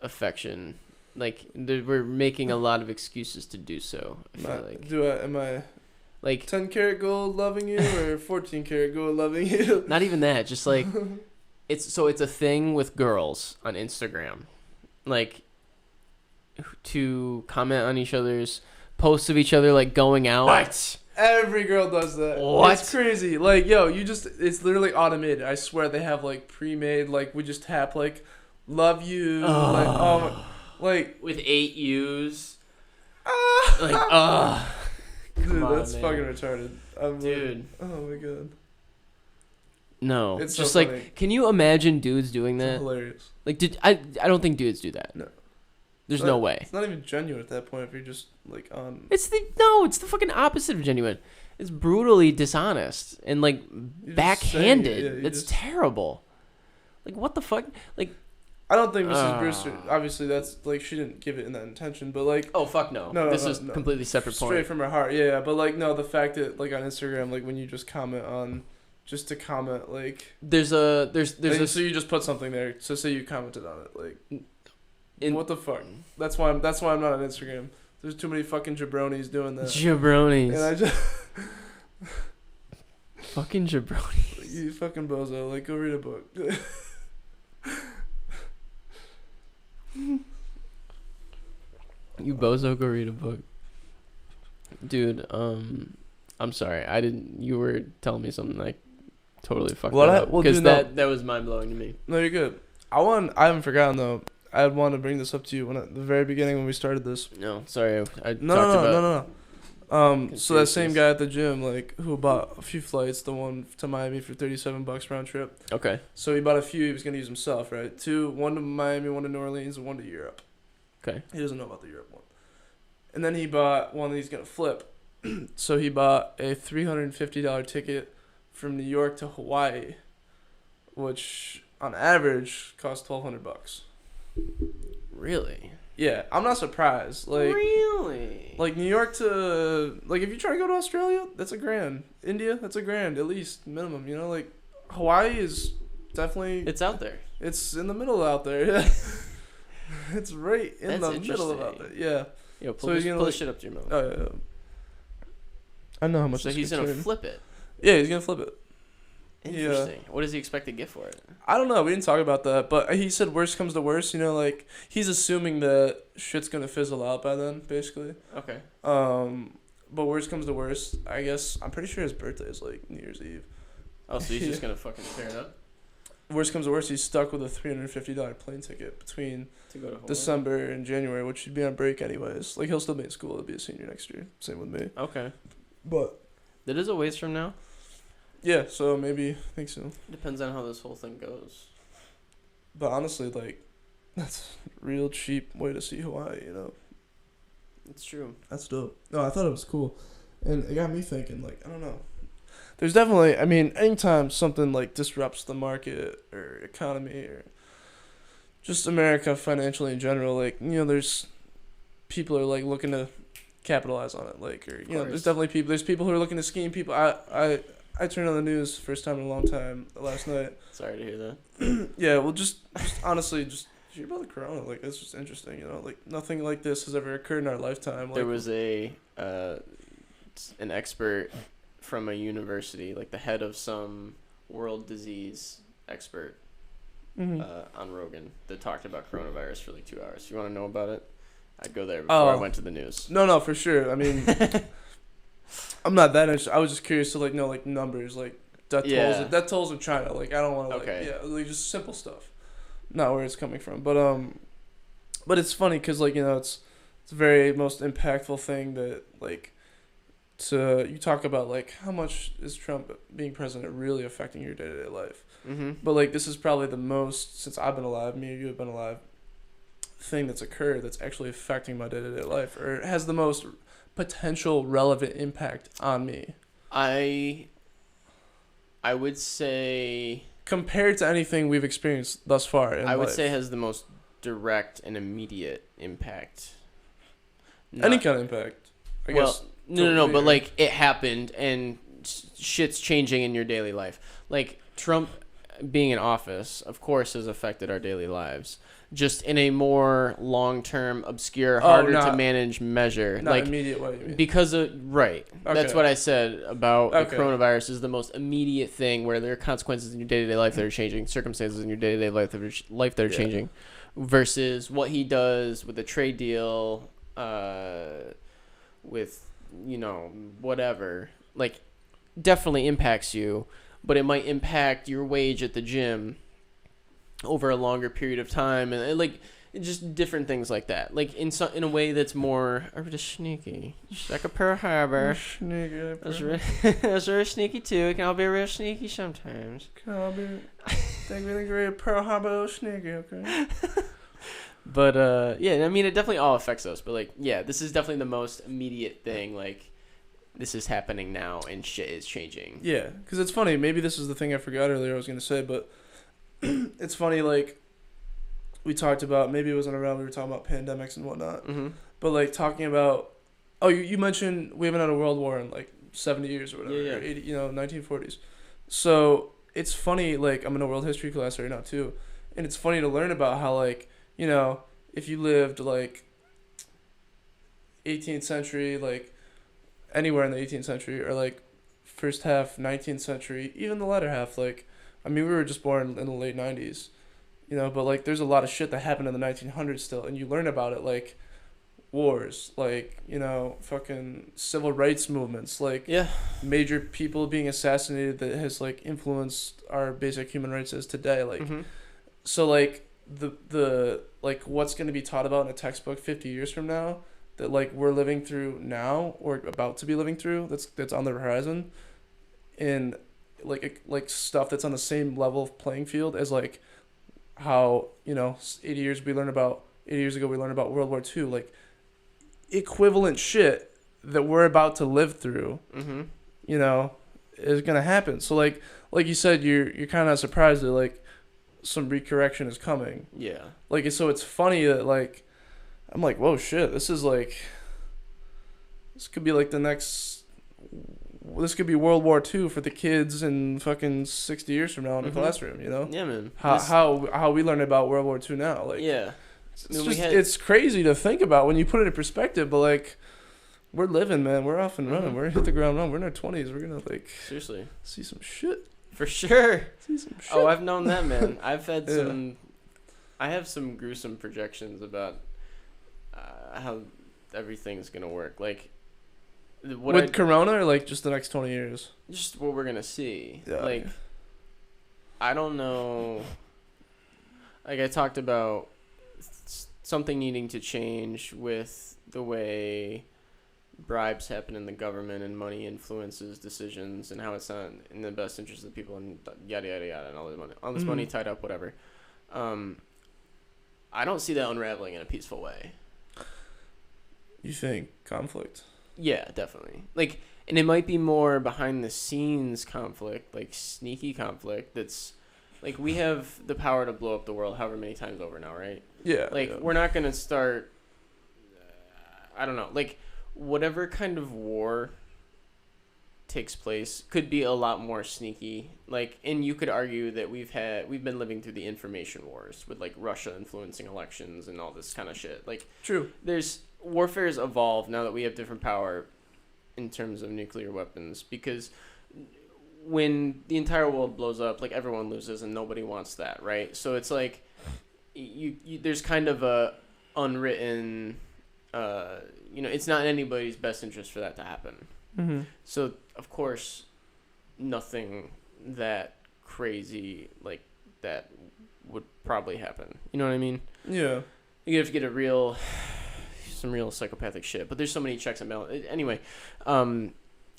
affection? Like, we're making a lot of excuses to do so, I feel like. Am I... Like... 10 karat gold loving you or 14 karat gold loving you? Not even that. Just, like... It's a thing with girls on Instagram, like, to comment on each other's posts of each other, like, going out. What? Every girl does that. What? It's crazy. Like, yo, it's literally automated. I swear they have, like, pre-made, like, we just tap, like, love you, like, with 8 U's. Like, dude, that's man. fucking retarded. Dude. Like, oh my god. No, it's just so like, funny. Can you imagine dudes doing that? It's hilarious. Like, I don't think dudes do that. No, there's no way. It's not even genuine at that point if you're just like on. It's the fucking opposite of genuine. It's brutally dishonest and like backhanded. It's terrible. Like, what the fuck? Like, I don't think Mrs. Brewster. Obviously, that's like she didn't give it in that intention, but like. oh fuck no. This is completely separate point. Straight from her heart, yeah. But like, no, the fact that like on Instagram, like when you just comment on, just to comment, like. There's so you just put something there. So say you commented on it, like. What the fuck? That's why I'm not on Instagram. There's too many fucking jabronis doing that. Jabronis. And I just. Fucking jabronis. You fucking bozo. Like, go read a book. You bozo, go read a book. Dude, I'm sorry. You were telling me something like totally fucked up. Because that was mind blowing to me. No, you're good. I haven't forgotten though. I wanted to bring this up to you at the very beginning when we started this. No, sorry. No. So that same guy at the gym, like, who bought a few flights, the one to Miami for $37 round trip. Okay. So he bought a few. He was gonna use himself, right? One to Miami, one to New Orleans, and one to Europe. Okay. He doesn't know about the Europe one. And then he bought one that he's gonna flip. So he bought a $350 ticket from New York to Hawaii, which on average costs $1,200. Really? Yeah, I'm not surprised. Like, really? Like New York to, like, if you try to go to Australia, that's $1,000. India, that's $1,000 at least minimum. You know, like Hawaii is definitely. It's out there. It's in the middle out there. Yeah. It's right in the middle of out there. Yeah. Yo, pull this shit up to your mouth. Oh yeah. I know how much. So he's gonna flip it. Yeah, he's gonna flip it. Interesting. Yeah. What does he expect to get for it? I don't know. We didn't talk about that, but he said worst comes to worst. You know, like he's assuming that shit's gonna fizzle out by then, basically. Okay. But worst comes to worst, I guess I'm pretty sure his birthday is like New Year's Eve. Oh, so he's just gonna fucking tear it up. Worst comes to worst, he's stuck with a $350 plane ticket between December and January, which should be on break anyways. Like he'll still be in school. He'll be a senior next year. Same with me. Okay. But that is a ways from now. Yeah, so maybe I think so. Depends on how this whole thing goes. But honestly, like, that's a real cheap way to see Hawaii, you know? It's true. That's dope. No, I thought it was cool. And it got me thinking, like, I don't know. There's definitely, I mean, anytime something, like, disrupts the market or economy or just America financially in general, like, you know, there's people are, like, looking to capitalize on it. Like, or, you know, there's definitely people who are looking to scheme people. I turned on the news first time in a long time last night. Sorry to hear that. Yeah, well, just honestly, just hear about the corona. Like, it's just interesting, you know? Like, nothing like this has ever occurred in our lifetime. Like, there was an expert from a university, like the head of some world disease expert on Rogan that talked about coronavirus for like 2 hours. You want to know about it? I'd go there before I went to the news. No, for sure. I mean... I'm not that interested. I was just curious to like know like numbers, like death tolls in China. Like I don't want to like just simple stuff, not where it's coming from. But it's funny because like you know it's the very most impactful thing that like you talk about like how much is Trump being president really affecting your day-to-day life. Mm-hmm. But like this is probably the most since I've been alive. Me or you have been alive. Thing that's occurred that's actually affecting my day-to-day life or has the most potential relevant impact on me. I would say compared to anything we've experienced thus far in I would life. say has the most direct and immediate impact. Any kind of impact. I guess. No, but like it happened and shit's changing in your daily life. Like Trump being in office, of course, has affected our daily lives. Just in a more long-term, obscure, harder to manage measure. Not like immediate way, you mean. Because of okay. That's what I said about the coronavirus is the most immediate thing where there are consequences in your day-to-day life that are changing, circumstances in your day-to-day life that are changing, versus what he does with the trade deal, with whatever. Like, definitely impacts you, but it might impact your wage at the gym over a longer period of time, and like just different things like that. Like in a way that's more sneaky, just like a Pearl Harbor. Sneaky. That's very sneaky too. It can all be real sneaky sometimes. Can all be. Think really great Pearl Harbor sneaky, okay. But I mean it definitely all affects us. But like this is definitely the most immediate thing. Like this is happening now, and shit is changing. Yeah, because it's funny. Maybe this is the thing I forgot earlier. I was gonna say, but. it's funny, like, we talked about, maybe it wasn't around, we were talking about pandemics and whatnot, Mm-hmm. but, like, talking about, oh, you mentioned we haven't had a world war in, like, 70 years or whatever, Yeah, or yeah. 80, 1940s. So, it's funny, like, I'm in a world history class right now, too, and it's funny to learn about how, like, if you lived, like, 18th century, like, anywhere in the 18th century, or, like, first half 19th century, even the latter half, like, I mean, we were just born in the late 90s, but, like, there's a lot of shit that happened in the 1900s still, and you learn about it, like, wars, like, fucking civil rights movements, like, Yeah. major people being assassinated that has, like, influenced our basic human rights as today, like, Mm-hmm. so, like, the like, what's going to be taught about in a textbook 50 years from now that, like, we're living through now or about to be living through, that's on the horizon, and, like stuff that's on the same level of playing field as, like, how 80 years ago we learned about World War II, like, equivalent shit that we're about to live through, Mm-hmm. is gonna happen. So, like you said, you're kind of surprised that, like, some recorrection is coming. Yeah. Like, so it's funny that, like, I'm like, whoa, shit, this could be like the next. This could be World War II for the kids in fucking 60 years from now in the Mm-hmm. classroom. Yeah, man. How we learn about World War II now. Like, Yeah. it's crazy to think about when you put it in perspective. But, like, we're living, man. We're off and running. Mhm. We're hit the ground running. We're in our 20s. We're gonna, like, Seriously. see some shit. For sure. See some shit. Oh, I've known that, man. I've had Yeah. some. I have some gruesome projections about how everything's gonna work. Like, With Corona, or, like, just the next 20 years. just what we're gonna see. Yeah. Like, I don't know. Like, I talked about something needing to change with the way bribes happen in the government and money influences decisions and how it's not in the best interest of the people and yada yada yada and all this money tied up, whatever. I don't see that unraveling in a peaceful way. You think conflict? Yeah, definitely. Like, and it might be more behind the scenes conflict, like sneaky conflict. That's like, we have the power to blow up the world however many times over now, right? Yeah. Like, yeah. we're not gonna start. I don't know. Like, whatever kind of war takes place could be a lot more sneaky. Like, and you could argue that we've been living through the information wars with, like, Russia influencing elections and all this kind of shit. Like, True. warfare's evolved now that we have different power in terms of nuclear weapons, because when the entire world blows up, like, everyone loses and nobody wants that, right? So it's like you there's kind of a unwritten it's not in anybody's best interest for that to happen. Mm-hmm. So of course nothing that crazy like that would probably happen. You know what I mean? Yeah. You have to get some real psychopathic shit, but there's so many checks and balances. Anyway, I don't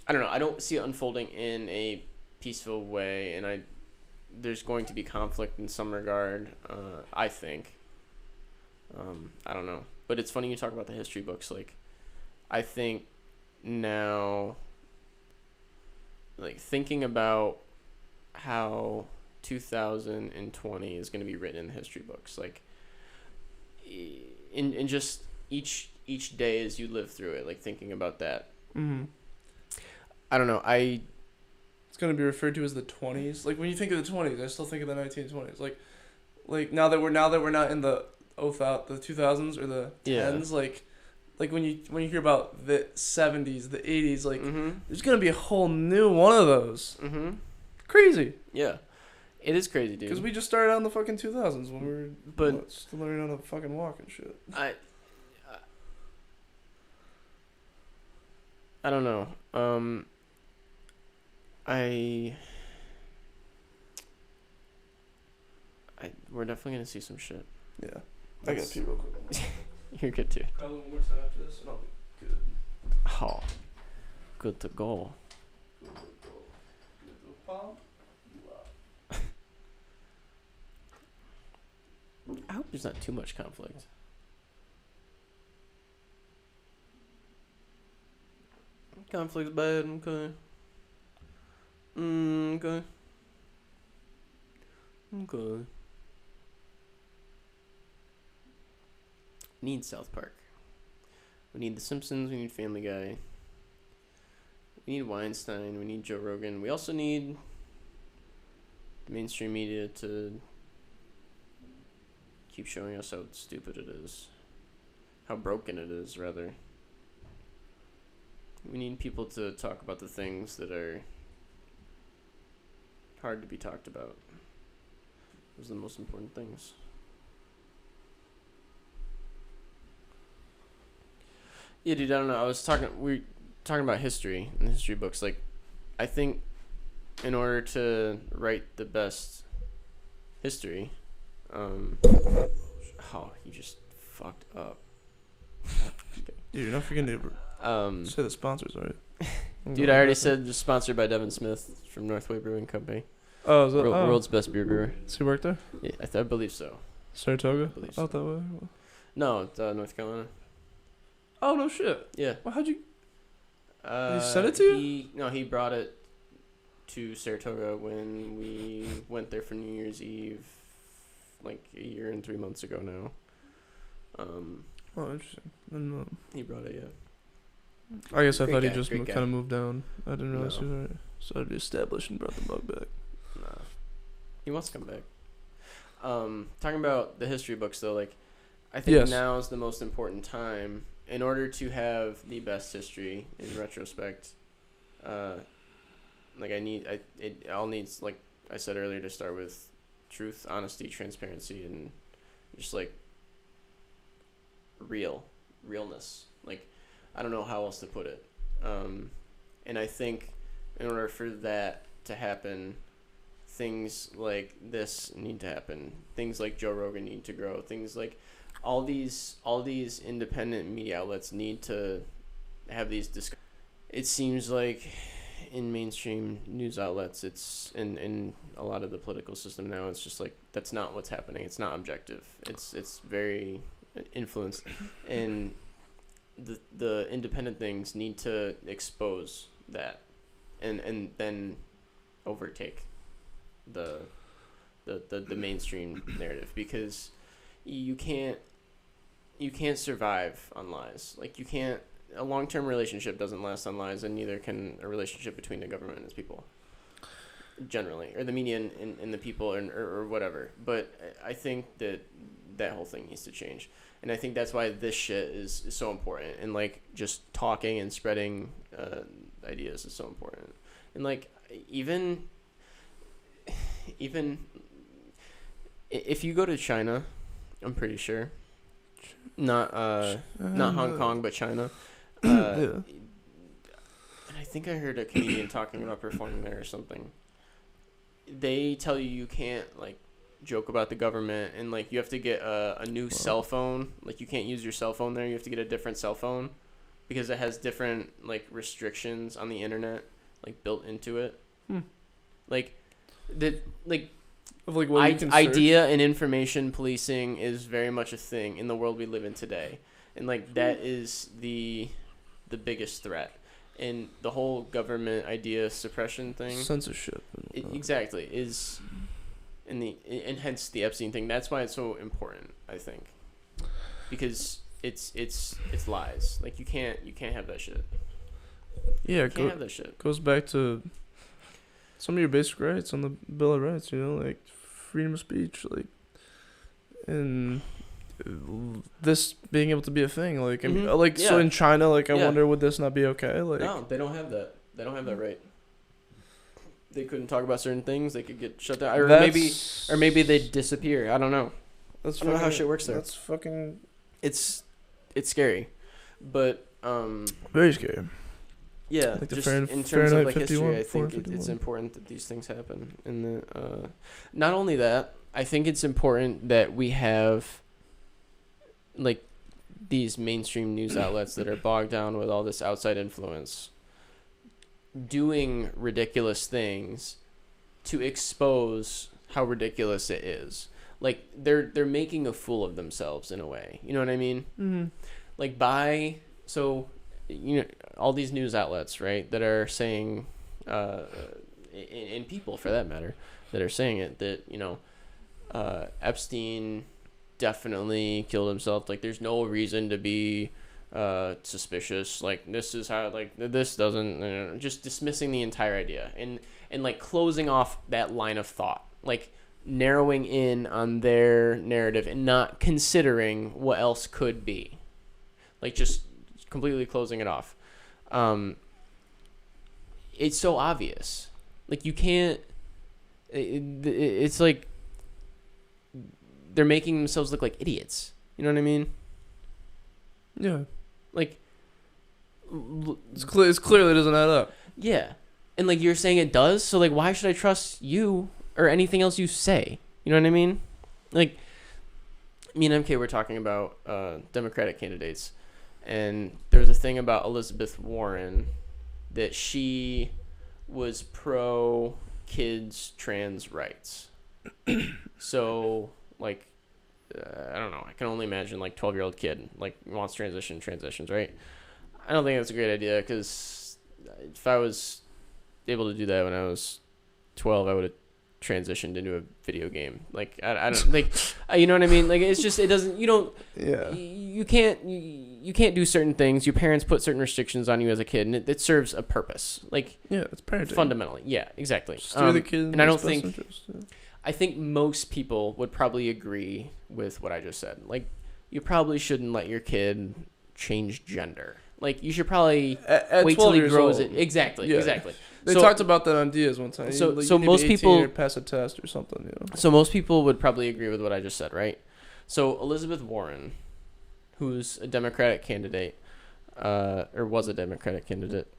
know. I don't see it unfolding in a peaceful way, and there's going to be conflict in some regard. I think. I don't know, but it's funny you talk about the history books. Like, I think now, like, thinking about how 2020 is going to be written in the history books, like, in just each day as you live through it, like, thinking about that. Mm-hmm. I don't know. It's gonna be referred to as the 20s. Like, when you think of the 20s, I still think of the 1920s. Like now that we're not in the 2000s or the 10s. Yeah. Like when you hear about the 70s, the 80s, like, Mm-hmm. there's gonna be a whole new one of those. Mm-hmm. Crazy. Yeah, it is crazy, dude. Because we just started out in the fucking 2000s when we were still learning how to fucking walk and shit. I don't know. We're definitely gonna see some shit. Yeah. I gotta pee real quick. You're good too. Probably one more time after this, and I'll be good. Oh, good to go. I hope there's not too much conflict. Conflict's bad. Okay. Okay. Okay. We need South Park. We need The Simpsons. We need Family Guy. We need Weinstein. We need Joe Rogan. We also need the mainstream media to keep showing us how stupid it is. How broken it is, rather. We need people to talk about the things that are hard to be talked about. Those are the most important things. Yeah, dude, I don't know. We're talking about history and history books. Like, I think in order to write the best history, oh, you just fucked up. Dude, you're not forgetting to say the sponsors, right? Dude, I already said just sponsored by Devin Smith from Northway Brewing Company. Oh, is that, World's best beer brewer. Does he work there? Yeah, I believe so. Saratoga? I believe so. Out that way? No, it's North Carolina. Oh, no shit. Yeah. Well, how'd you... He sent it to you? No, he brought it to Saratoga when we went there for New Year's Eve, like a year and 3 months ago now. Oh, interesting. And, he brought it, yeah. I guess I Great thought he guy, just great kind guy. of moved down. I didn't realize No. he was already started to be established and brought the mug back. Nah. He wants to come back. Talking about the history books, though, like, I think Yes. now is the most important time in order to have the best history in retrospect. Like, it all needs, like I said earlier, to start with truth, honesty, transparency, and just, like, realness. Like, I don't know how else to put it. And I think in order for that to happen, things like this need to happen. Things like Joe Rogan need to grow. Things like all these independent media outlets need to have these discussions. It seems like in mainstream news outlets, it's in a lot of the political system now, it's just like that's not what's happening. It's not objective. It's very influenced, and the independent things need to expose that, and then overtake the mainstream narrative, because you can't survive on lies. Like, you can't. A long-term relationship doesn't last on lies, and neither can a relationship between the government and its people, generally, or the media and the people, or whatever. But I think that whole thing needs to change, and I think that's why this shit is so important, and, like, just talking and spreading ideas is so important. And, like, even if you go to China, I'm pretty sure, not Hong Kong, but China. Yeah. And I think I heard a comedian talking about performing there or something. They tell you can't, like, joke about the government, and, like, you have to get a new cell phone. Like, you can't use your cell phone there. You have to get a different cell phone because it has different, like, restrictions on the internet, like, built into it. Like, Of, like, what you can search. idea and information policing is very much a thing in the world we live in today, and, like, that is the biggest threat. And the whole government idea suppression thing, Censorship. exactly, is and hence the Epstein thing. That's why it's so important, I think, because it's lies. Like, you can't have that shit. Yeah, You can't have that shit. goes back to some of your basic rights on the Bill of Rights, you know, like freedom of speech, like, and this being able to be a thing, like, I mean, like, so in China, like, I wonder, would this not be okay? Like, No, they don't have that. They don't have that right. They couldn't talk about certain things. They could get shut down, or maybe they'd disappear. I don't know. I don't know how shit works there. That's fucking. It's scary, but Very scary. yeah, Like the just Fahrenheit in terms of, like, 51, history, I think it's 451. important that these things happen, and not only that, I think it's important that we have, like, these mainstream news outlets that are bogged down with all this outside influence doing ridiculous things to expose how ridiculous it is. Like, they're making a fool of themselves in a way. You know what I mean? Mm-hmm. Like, all these news outlets, right, that are saying, and people for that matter, that are saying it, that, Epstein definitely killed himself. Like, there's no reason to be suspicious. Like, this is how, like, this doesn't, just dismissing the entire idea and like closing off that line of thought, like narrowing in on their narrative and not considering what else could be, like just completely closing it off. It's so obvious. Like, you can't, it's like they're making themselves look like idiots. You know what I mean? Yeah. Like, it's clearly doesn't add up. Yeah. And, like, you're saying it does, so, like, why should I trust you or anything else you say? You know what I mean? Like, me and MK were talking about Democratic candidates, and there's a thing about Elizabeth Warren that she was pro kids trans rights. So, like, I don't know. I can only imagine, like, 12-year-old kid, like, wants transitions, right? I don't think that's a great idea, because if I was able to do that when I was 12, I would have transitioned into a video game. Like, I don't, like, you know what I mean? Like, it's just, it doesn't, you don't, yeah. You can't do certain things. Your parents put certain restrictions on you as a kid, and it serves a purpose. Like, yeah, it's parenting. Fundamentally, yeah, exactly. Steer the kid and I don't think, interest, yeah. I think most people would probably agree with what I just said. Like, you probably shouldn't let your kid change gender. Like, you should probably wait till he grows it. Exactly, yeah. exactly. They talked about that on Diaz one time. So, like, so most people pass a test or something. You know? So most people would probably agree with what I just said, right? So Elizabeth Warren, who's a Democratic candidate, or was a Democratic candidate,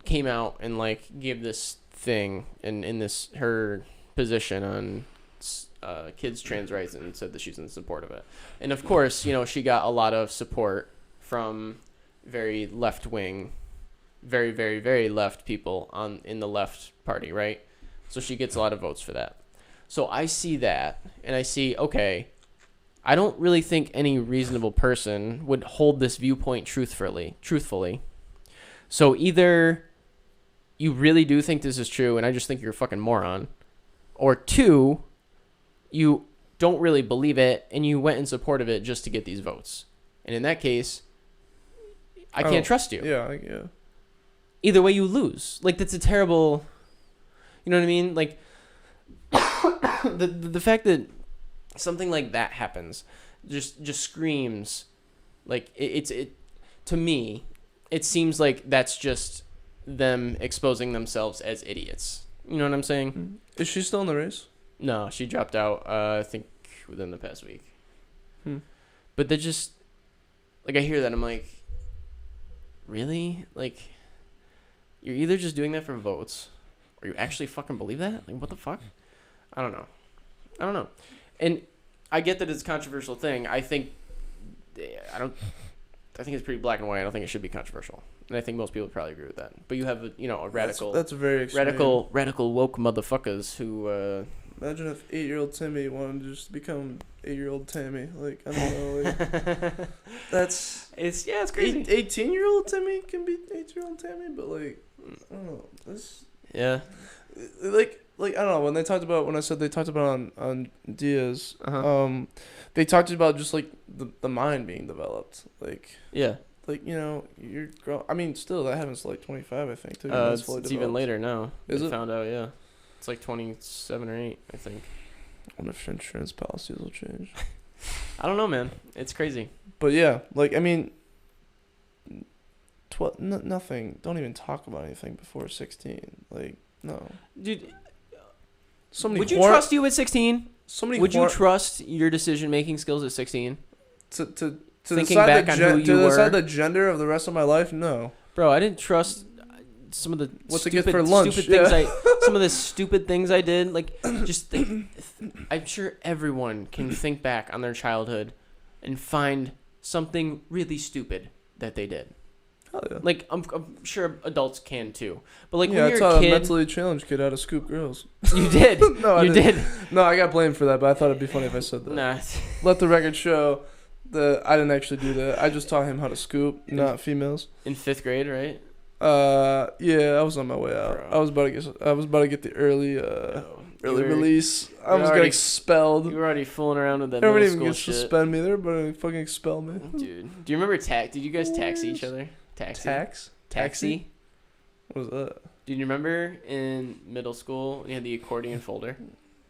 came out and, like, gave this thing in this her position on kids' trans rights, and said that she's in support of it. And of course, you know, she got a lot of support from very left-wing, very, very, very left people in the left party, right? So she gets a lot of votes for that. So I see that, and I see, okay, I don't really think any reasonable person would hold this viewpoint truthfully. So either you really do think this is true, and I just think you're a fucking moron, or two, you don't really believe it, and you went in support of it just to get these votes. And in that case, I can't trust you. Yeah. Either way, you lose. Like, that's a terrible, you know what I mean? Like, the fact that something like that happens just screams, like, it to me, it seems like that's just them exposing themselves as idiots. You know what I'm saying? Is she still in the race? No, she dropped out, I think, within the past week. But they're just, like, I hear that, I'm like, really? Like, you're either just doing that for votes, or you actually fucking believe that? Like, what the fuck? I don't know. And I get that it's a controversial thing. I think it's pretty black and white. I don't think it should be controversial. And I think most people would probably agree with that. But you have, a radical... That's a very extreme. Radical woke motherfuckers who... Imagine if 8-year-old Timmy wanted to just become 8-year-old Tammy. Like, I don't know. Like, it's crazy. 18-year-old Timmy can be 8-year-old Tammy, but, like, I don't know. Yeah. Like, I don't know. When I said they talked about on Diaz, Uh-huh. They talked about just, like, the mind being developed. Like... Yeah. Like, you're grown. I mean, still, that happens to, like, 25, I think, too. It's even later now. Is it? Found out, yeah. It's like 27 or 8, I think. I wonder if insurance policies will change. I don't know, man. It's crazy. But, yeah, like, I mean, nothing. Don't even talk about anything before 16. Like, no. Dude, would you trust you at 16? Would you trust your decision-making skills at 16? To thinking decide back on who you were? decide the gender of the rest of my life? No. Bro, I didn't trust some of the what's it get for lunch? Some of the stupid things I did. Like, just I'm sure everyone can think back on their childhood and find something really stupid that they did. Hell yeah. Like, I'm sure adults can too. But, like, yeah, when I you're taught a kid, a mentally challenged kid how to scoop girls. You did. No, I did. No, I got blamed for that, but I thought it'd be funny if I said that. Nah. Let the record show that I didn't actually do that. I just taught him how to scoop, not females. In 5th grade, right? Yeah, I was on my way out. Bro. I was about to get the early release. I was already- getting expelled. You were already fooling around with that They weren't middle even school gonna shit. suspend me. They're about to fucking expel me. Dude, do you remember Did you guys taxi each other? Taxi? What was that? Do you remember in middle school when you had the accordion folder?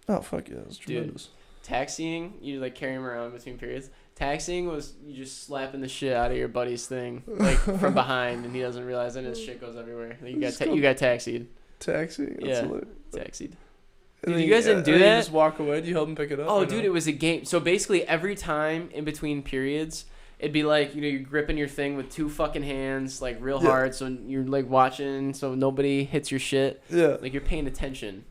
Oh fuck yeah, that's Dude. tremendous. Taxiing, you like carry him around between periods. Taxiing was you just slapping the shit out of your buddy's thing like from behind, and he doesn't realize, and his shit goes everywhere. Like, you got taxied. Taxi. That's Yeah, hilarious. taxied. And Dude, then you guys didn't do and then that? You just walk away. Do you help him pick it up? Oh, dude, it was a game. So basically, every time in between periods, it'd be like, you're gripping your thing with two fucking hands, like real hard, so you're like watching, so nobody hits your shit. Yeah. Like you're paying attention.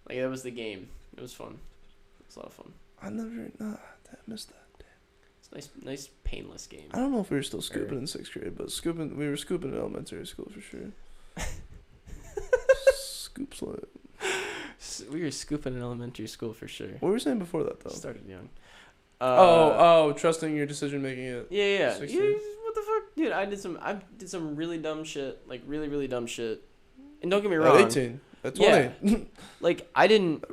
Like that was the game. It was fun. It was a lot of fun. I missed that. It's nice, painless game. I don't know if we were still scooping in 6th grade, but we were scooping in elementary school for sure. Scoop slam. We were scooping in elementary school for sure. What were we saying before that though? Started young. Trusting your decision making it. Yeah. 16. What the fuck, dude? I did some really dumb shit, like really really dumb shit. And don't get me At wrong. 18. At 20. Yeah. Like I didn't.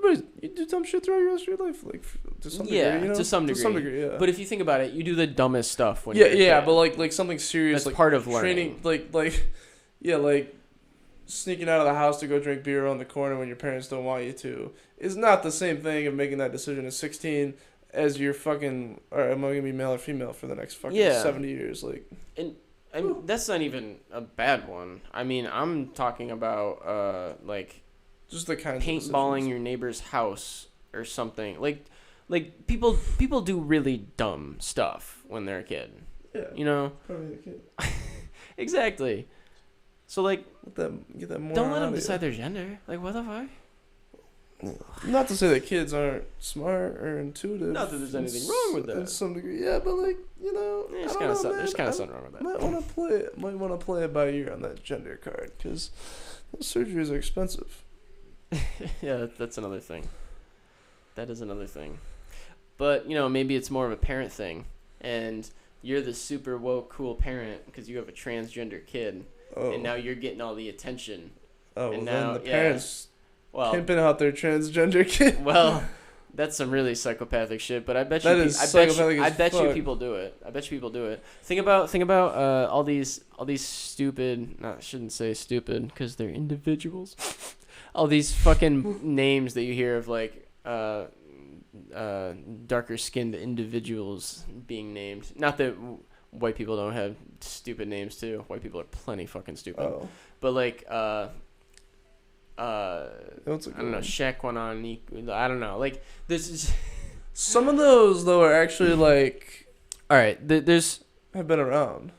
You do dumb shit throughout your rest of your life, like to some degree. Yeah, You know? to some degree. Yeah. But if you think about it, you do the dumbest stuff when yeah, you're a yeah, kid. but like something serious, That's like part of training, learning. like sneaking out of the house to go drink beer around the corner when your parents don't want you to is not the same thing of making that decision at 16 as you're fucking, all right, am I gonna be male or female for the next fucking 70 years? Like, and I mean, that's not even a bad one. I mean, I'm talking about like just the kind of paintballing your neighbor's house or something. Like people do really dumb stuff when they're a kid. Yeah. You know. Probably a kid. Exactly. So like, Get that more. don't let them decide their gender. Like, what the fuck? Not to say that kids aren't smart or intuitive. Not that there's anything wrong with that. In some degree, yeah, but like, you know, There's I don't know, there's man. kind of something wrong with that. Might want to play it by ear on that gender card because those surgeries are expensive. Yeah, that's another thing. That is another thing. But, you know, maybe it's more of a parent thing. And you're the super woke, cool parent because you have a transgender kid. Oh. And now you're getting all the attention. Oh, and well, now, then the parents Well, pimping out their transgender kid. well, that's some really psychopathic shit. But I bet That you, is I psychopathic bet as you fuck. people do it. I bet you people do it. Think about all these stupid. No, I shouldn't say stupid because they're individuals. All these fucking names that you hear of like darker skinned individuals being named. Not that white people don't have stupid names too. White people are plenty fucking stupid. Oh. But like What's a I good don't know, one? Shaq I don't know. Like this is Some of those though are actually like all right. There's have been around.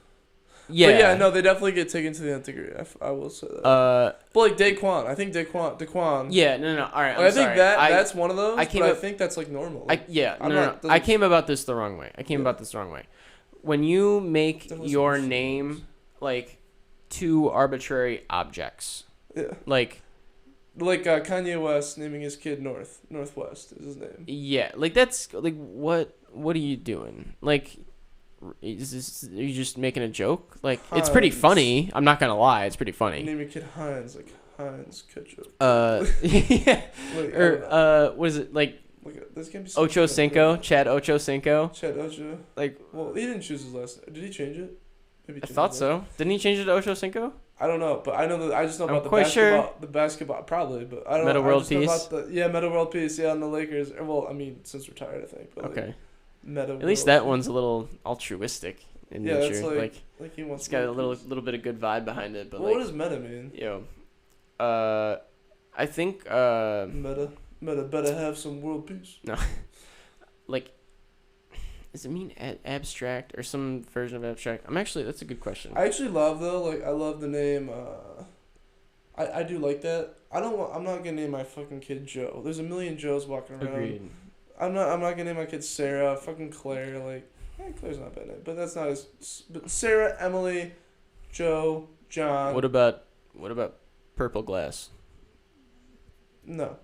yeah. But yeah, no, they definitely get taken to the nth degree. I will say that. But like Daquan, I think Daquan. Yeah. No. All right. Like, I think sorry. that's one of those. I came but I up- think that's like normal. I doesn't- came about this the wrong way. When you make There was your some shit. name like two arbitrary objects, Yeah. like Like Kanye West naming his kid Northwest is his name. yeah, like that's like what are you doing? Like, are you just making a joke? Like it's pretty Heinz. funny. I'm not gonna lie, it's pretty funny. Name your kid Heinz, like Heinz ketchup. Yeah. Like, Or what is it like? this can't be Ocho Cinco, Chad Ocho Cinco. Chad Ocho. Like, Well, he didn't choose his last name. Did he change it? Maybe he I changed thought his last- so. Didn't he change it to Ocho Cinco? I don't know, but I know that I just know I'm about the quite basketball. sure. The basketball, probably, but I don't Meta know. World I just know Peace? about Meta World Peace. Yeah, on the Lakers. Well, I mean, since retired, I think. But Okay. Like, Meta. At least that one's a little altruistic in Yeah, nature. that's like he wants. It's got a world peace. little bit of good vibe behind it, but Well, like, what does meta mean? I think Meta better have some world peace. like, does it mean abstract or some version of abstract? That's a good question. I actually love though. Like I love the name. I do like that. I'm not gonna name my fucking kid Joe. There's a million Joes walking around. Agreed. I'm not gonna name my kid Sarah. Fucking Claire. Like, Claire's not a bad name, but that's not as. But Sarah, Emily, Joe, John. What about purple glass? No.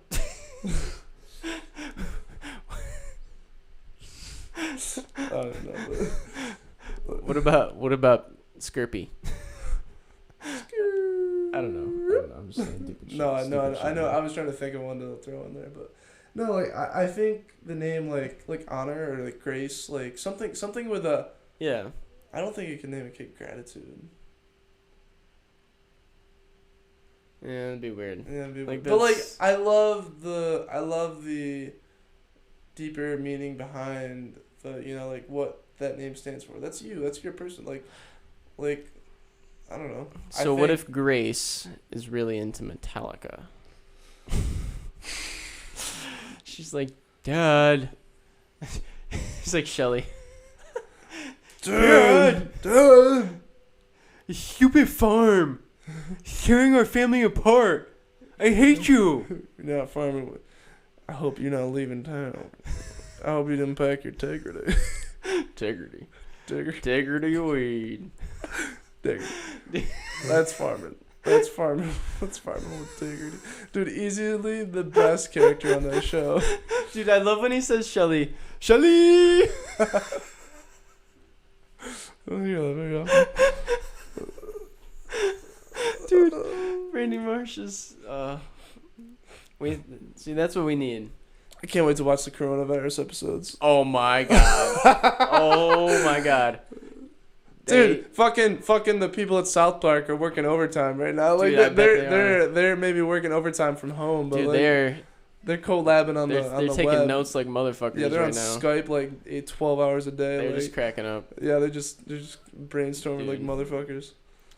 I don't know. What about Skirpy? But... I'm just saying stupid shit. No, stupid shit, I know. man. I was trying to think of one to throw in there, but no, like I think the name like honor or like grace, like something with a. Yeah. I don't think you can name a kid gratitude. Yeah, it'd be weird. Yeah, it'd be Like, but like that's- I love the deeper meaning behind the like what that name stands for. That's you. That's your person. Like I don't know. So what if Grace is really into Metallica? She's like, Dad. She's like Shelly. Dad. Stupid farm. Tearing our family apart. I hate you. You're not farming with. I hope you're not leaving town. I hope you didn't pack your integrity. Integrity. Digger. Integrity weed. Digger. That's farming. That's farming. That's farming with integrity. Dude, easily the best character on that show. Dude, I love when he says Shelly. Shelly! Oh, yeah, there you go. Dude, Randy Marsh is, we see, that's what we need. I can't wait to watch the coronavirus episodes. Oh my god. Oh my god. Dude, fucking the people at South Park are working overtime right now. Like Dude, I bet they're maybe working overtime from home, but dude, like, they're collabing on they're the taking web. notes like motherfuckers Yeah, they're right on now. Skype like 12 hours a day. They're like, just cracking up. yeah, they're just brainstorming like Dude. motherfuckers.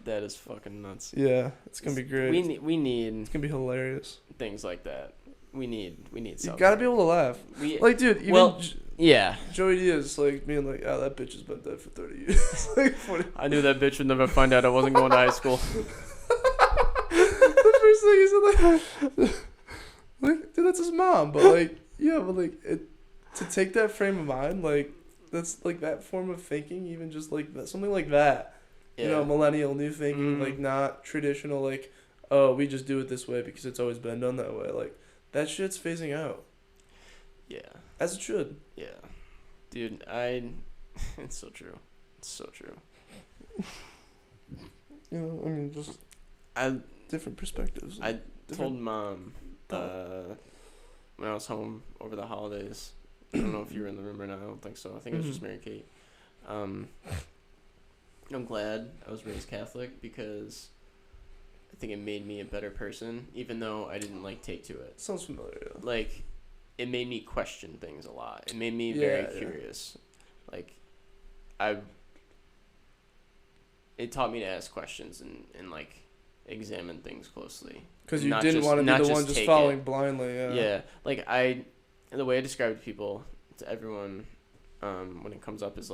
That is fucking nuts. Yeah, it's gonna be great. We need It's gonna be hilarious. things like that. We need You South gotta Park. be able to laugh. We, Like, dude, even well, yeah. Joey Diaz like being like, "Oh, that bitch has been dead for 30 years." Like 40. I knew that bitch would never find out I wasn't going to high school. The first thing he said, like, dude, that's his mom. But like, yeah, but like, to take that frame of mind, like, that's like that form of thinking, even just like that, something like that. Yeah. You know, millennial new thinking, Mhm. like not traditional, like, oh, we just do it this way because it's always been done that way. Like, that shit's phasing out, Yeah. as it should. Yeah. Dude, it's so true. It's so true. You know, I mean, just I different perspectives. I told different. Mom when I was home over the holidays. I don't know if you were in the room or not. I don't think so. I think it was just Mhm. Mary Kate. I'm glad I was raised Catholic because I think it made me a better person, even though I didn't take to it. Sounds familiar. Yeah. Like, it made me question things a lot. It made me Yeah, very yeah. curious. Like, it taught me to ask questions and examine things closely. Because you Not didn't just- want to be not the just one just take following it. blindly. Yeah. Yeah, like the way I describe it to people, to everyone, when it comes up is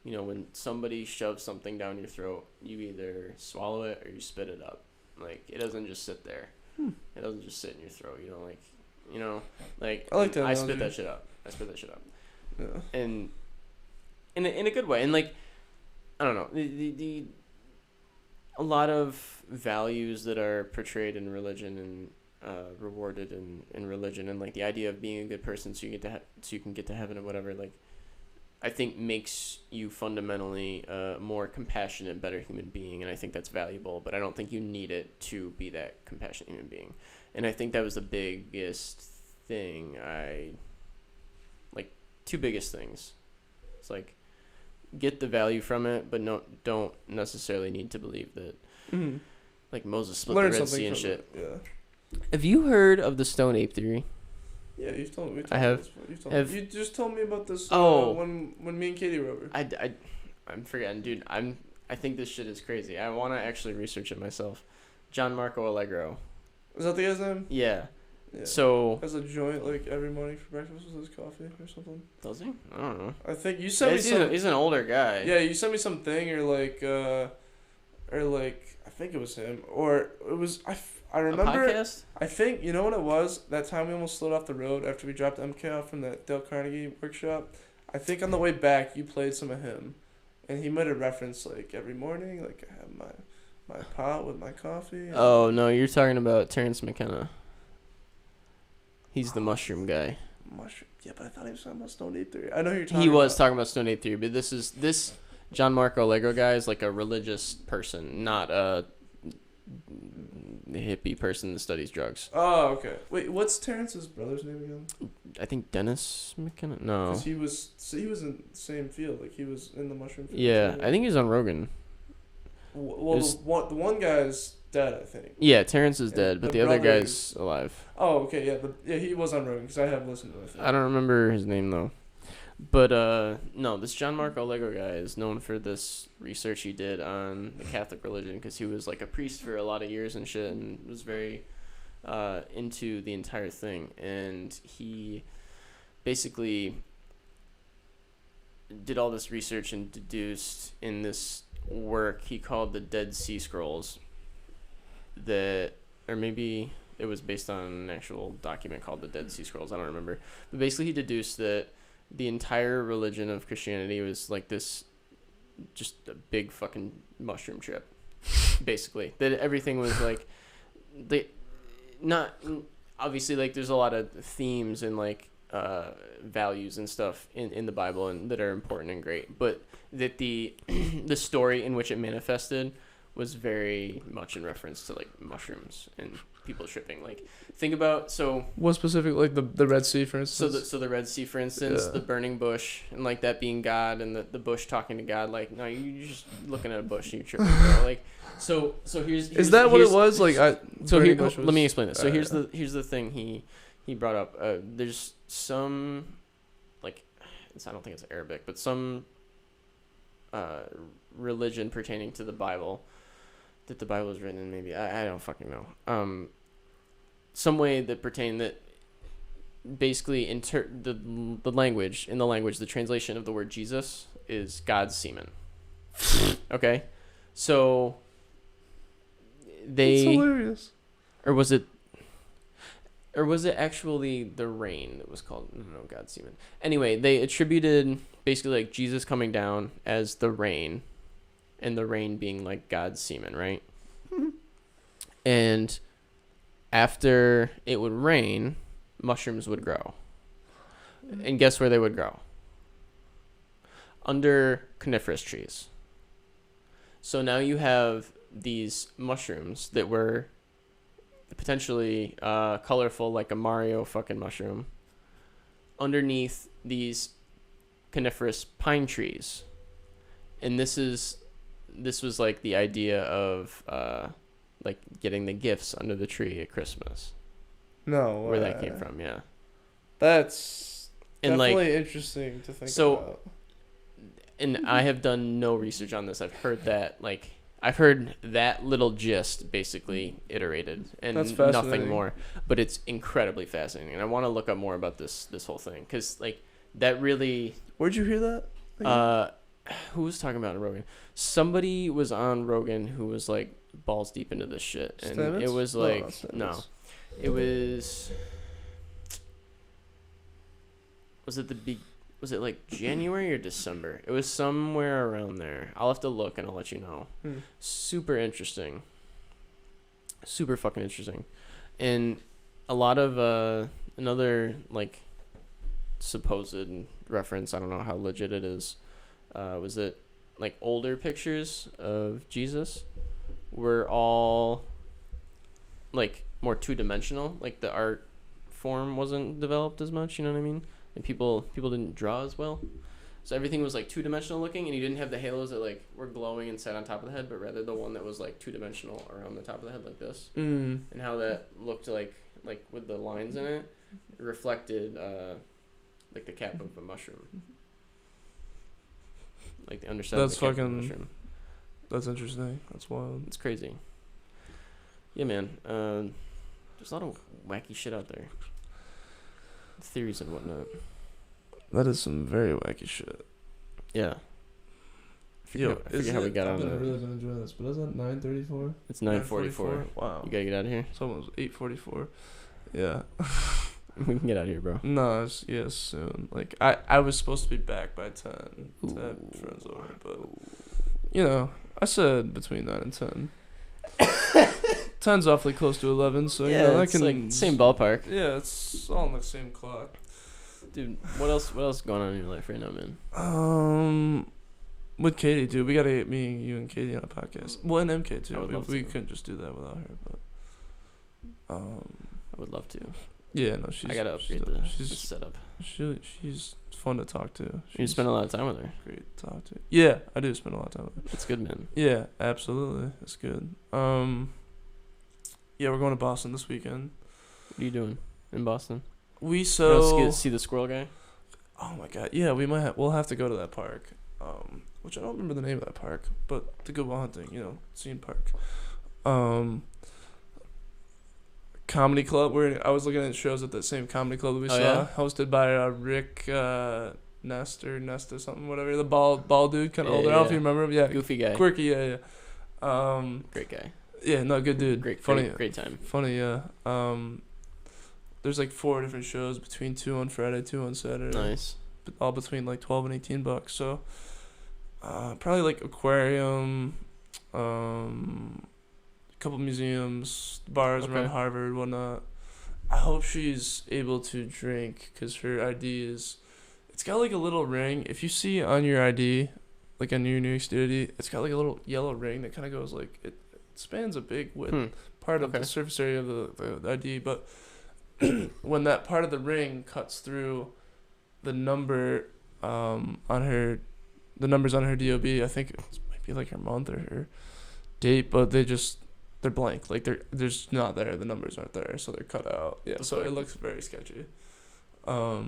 when somebody shoves something down your throat, you either swallow it or you spit it up. Like, it doesn't just sit there. It doesn't just sit in your throat. You don't I like that I spit analogy. that shit up. I spit that shit up. Yeah. And in a good way. And I don't know, the a lot of values that are portrayed in religion and rewarded in religion, and the idea of being a good person so you can get to heaven or whatever, I think makes you fundamentally a more compassionate, better human being, and I think that's valuable, but I don't think you need it to be that compassionate human being. And I think that was the biggest thing two biggest things. It's get the value from it, but don't necessarily need to believe that Moses split Learn the Red something Sea and from shit. it. Yeah. Have you heard of the Stone Ape theory? Yeah, you've told me. I have. You just told me about this. Oh. When me and Katie were over. I'm forgetting, dude. I think this shit is crazy. I want to actually research it myself. John Marco Allegro. Is that the guy's name? Yeah. Yeah. So. Has a joint every morning for breakfast with his coffee or something. Does he? I don't know. I think you sent me He's some. he's an older guy. Yeah, you sent me something I think it was him or it was I remember. A podcast? I think you know what it was. That time we almost slowed off the road after we dropped MK off from that Dale Carnegie workshop. I think on the way back you played some of him, and he might have referenced every morning I have my pot with my coffee. And Oh no, you're talking about Terrence McKenna. He's the mushroom guy. mushroom. Yeah, but I thought he was talking about Stone Ape Theory. I know who you're talking. He was about. talking about Stone Ape theory, but this John Marco Allegro guy is a religious person, not a hippie person that studies drugs. Oh, okay. Wait, what's Terrence's brother's name again? I think Dennis McKenna. No. Because he was in the same field. Like, he was in the mushroom field. Yeah, too. I think he's on Rogan. Well, the one guy's dead, I think. Yeah, Terrence is And dead, but the the other brother guy's alive. Oh, okay, yeah, he was on Rogan, because I have listened to it. I don't remember his name, though. But, no, this John Marco Lego guy is known for this research he did on the Catholic religion, because he was, like, a priest for a lot of years and shit, and was very into the entire thing. And he basically did all this research and deduced in this work he called the Dead Sea Scrolls, that, or maybe it was based on an actual document called the Dead Sea Scrolls, I don't remember, but basically he deduced that the entire religion of Christianity was like this, just a big fucking mushroom trip, basically. That everything was like, not obviously, like, there's a lot of themes and like values and stuff in the Bible and that are important and great, but that the story in which it manifested was very much in reference to like mushrooms and people tripping. Like, think about, so what specific, like the Red Sea, for instance? so the Red Sea, for instance, the burning bush, and like that being God, and the bush talking to God. Like, no, you're just looking at a bush and you're tripping, bro. Like, so here's is that what it was? Like, so here, was, let me explain this. So here's the thing he brought up. There's some, like, I don't think it's Arabic, but some religion pertaining to the Bible that the Bible is written in. Maybe I don't fucking know. Some way that pertain that basically the language, the translation of the word Jesus is God's semen. Okay, so That's hilarious. or was it actually the rain that was called, no, God's semen? Anyway, they attributed basically like Jesus coming down as the rain, and the rain being like God's semen, right? And after it would rain, mushrooms would grow. And guess where they would grow? Under coniferous trees. So now you have these mushrooms that were potentially colorful, like a Mario fucking mushroom, underneath these coniferous pine trees. And this was like the idea of like getting the gifts under the tree at Christmas. No, where that came from, yeah. That's and definitely like, interesting to think so, about. And I have done no research on this. I've heard that little gist basically iterated and nothing more. But it's incredibly fascinating, and I want to look up more about this whole thing, because like that really. Where'd you hear that? Who was talking about it on Rogan? Somebody was on Rogan who was like balls deep into this shit, and Stamets? it was like no, it was. Was it like January or December? It was somewhere around there. I'll have to look and I'll let you know. Super interesting. Super fucking interesting. And a lot of another like supposed reference, I don't know how legit it is, was that like older pictures of Jesus were all like more two-dimensional. Like the art form wasn't developed as much, you know what I mean? And people didn't draw as well, so everything was like two-dimensional looking, and you didn't have the halos that like were glowing and sat on top of the head, but rather the one that was like two-dimensional around the top of the head like this. And how that looked like with the lines in it, it reflected like the cap of a mushroom, like the underside of the cap of a mushroom. That's interesting. That's wild. It's crazy. Yeah, man. There's a lot of wacky shit out there. Theories and whatnot. That is some very wacky shit. Yeah. I forget how we got on that. I'm really gonna enjoy this, but is that 9:34? It's 9:44. Wow. You gotta get out of here. It's almost 8:44. Yeah. We can get out of here, bro. No, soon. Like I was supposed to be back by 10 to have friends over, but you know, I said between 9 and 10. 10's awfully close to 11, so yeah, you know, it's like same ballpark. Yeah, it's all on the same clock. Dude, what else is going on in your life right now, man? With Katie, dude, we gotta get you and Katie on a podcast. Well, and MK too. I would love We to. couldn't just do that without her, but I would love to. Yeah, no, she's. I gotta upgrade the setup. She's fun to talk to. You spend a lot of time with her. Great to talk to. Yeah, I do spend a lot of time with her. It's good, man. Yeah, absolutely, it's good. Yeah, we're going to Boston this weekend. What are you doing in Boston? We see the squirrel guy. Oh my god, yeah, we'll have to go to that park. Which I don't remember the name of that park, but the Good Will Hunting, scene park. Comedy club. I was looking at shows at that same comedy club that we saw, yeah? hosted by Rick Nesta something, whatever. The bald dude, kind of older. I don't know if you remember him. Yeah, goofy guy, quirky. Yeah. Great guy. Yeah, no, good dude. Funny, great time. Funny, yeah. There's like 4 different shows, between 2 on Friday, 2 on Saturday. Nice. All between like $12 and $18. So, probably like aquarium, a couple museums, bars around Harvard, whatnot. I hope she's able to drink, because her ID it's got like a little ring. If you see on your ID, like on your New York State ID, it's got like a little yellow ring that kind of goes like, it spans a big width, part of the surface area of the ID. But when that part of the ring cuts through the number the numbers on her DOB, I think it might be like her month or her date, but they're blank. Like they're just not there. The numbers aren't there, so they're cut out. Yeah, so it looks very sketchy. But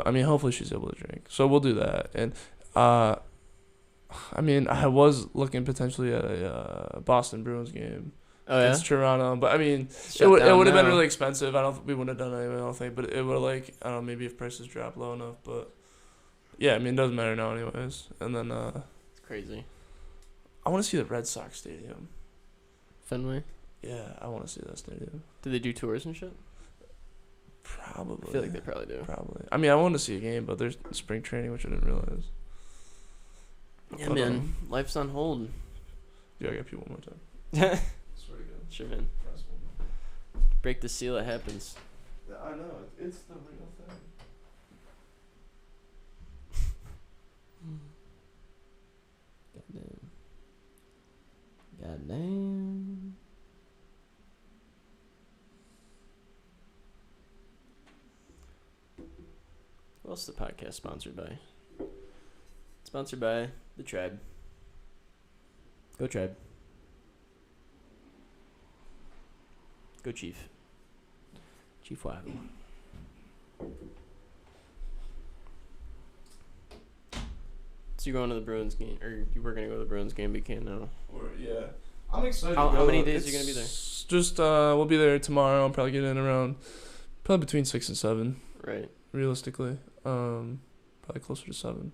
I mean, hopefully she's able to drink. So we'll do that. And I mean, I was looking potentially at a Boston Bruins game. Oh yeah. It's Toronto, but I mean, it would have been really expensive. We wouldn't have done it anyway, I don't think. But it would have, like, I don't know, maybe if prices drop low enough. But yeah, I mean, it doesn't matter now anyways. And then it's crazy. I want to see the Red Sox stadium. Fenway? Yeah, I want to see that stadium. Do they do tours and shit? Probably. I feel like they probably do. Probably. I mean, I want to see a game, but there's spring training, which I didn't realize. Yeah, but, man. Life's on hold. Yeah, I got people one more time. Swear to God. Sure, man. Break the seal, it happens. Yeah, I know. It's the real thing. Goddamn. What else is the podcast sponsored by? Sponsored by the Tribe. Go Tribe. Go Chief. Chief Wahoo. So you're going to the Bruins game, or you were going to go to the Bruins game, but you can't now. Yeah. I'm excited. How many days are you going to be there? Just, we'll be there tomorrow. I'll probably get in around, probably between 6 and 7. Right. Realistically. Probably closer to 7.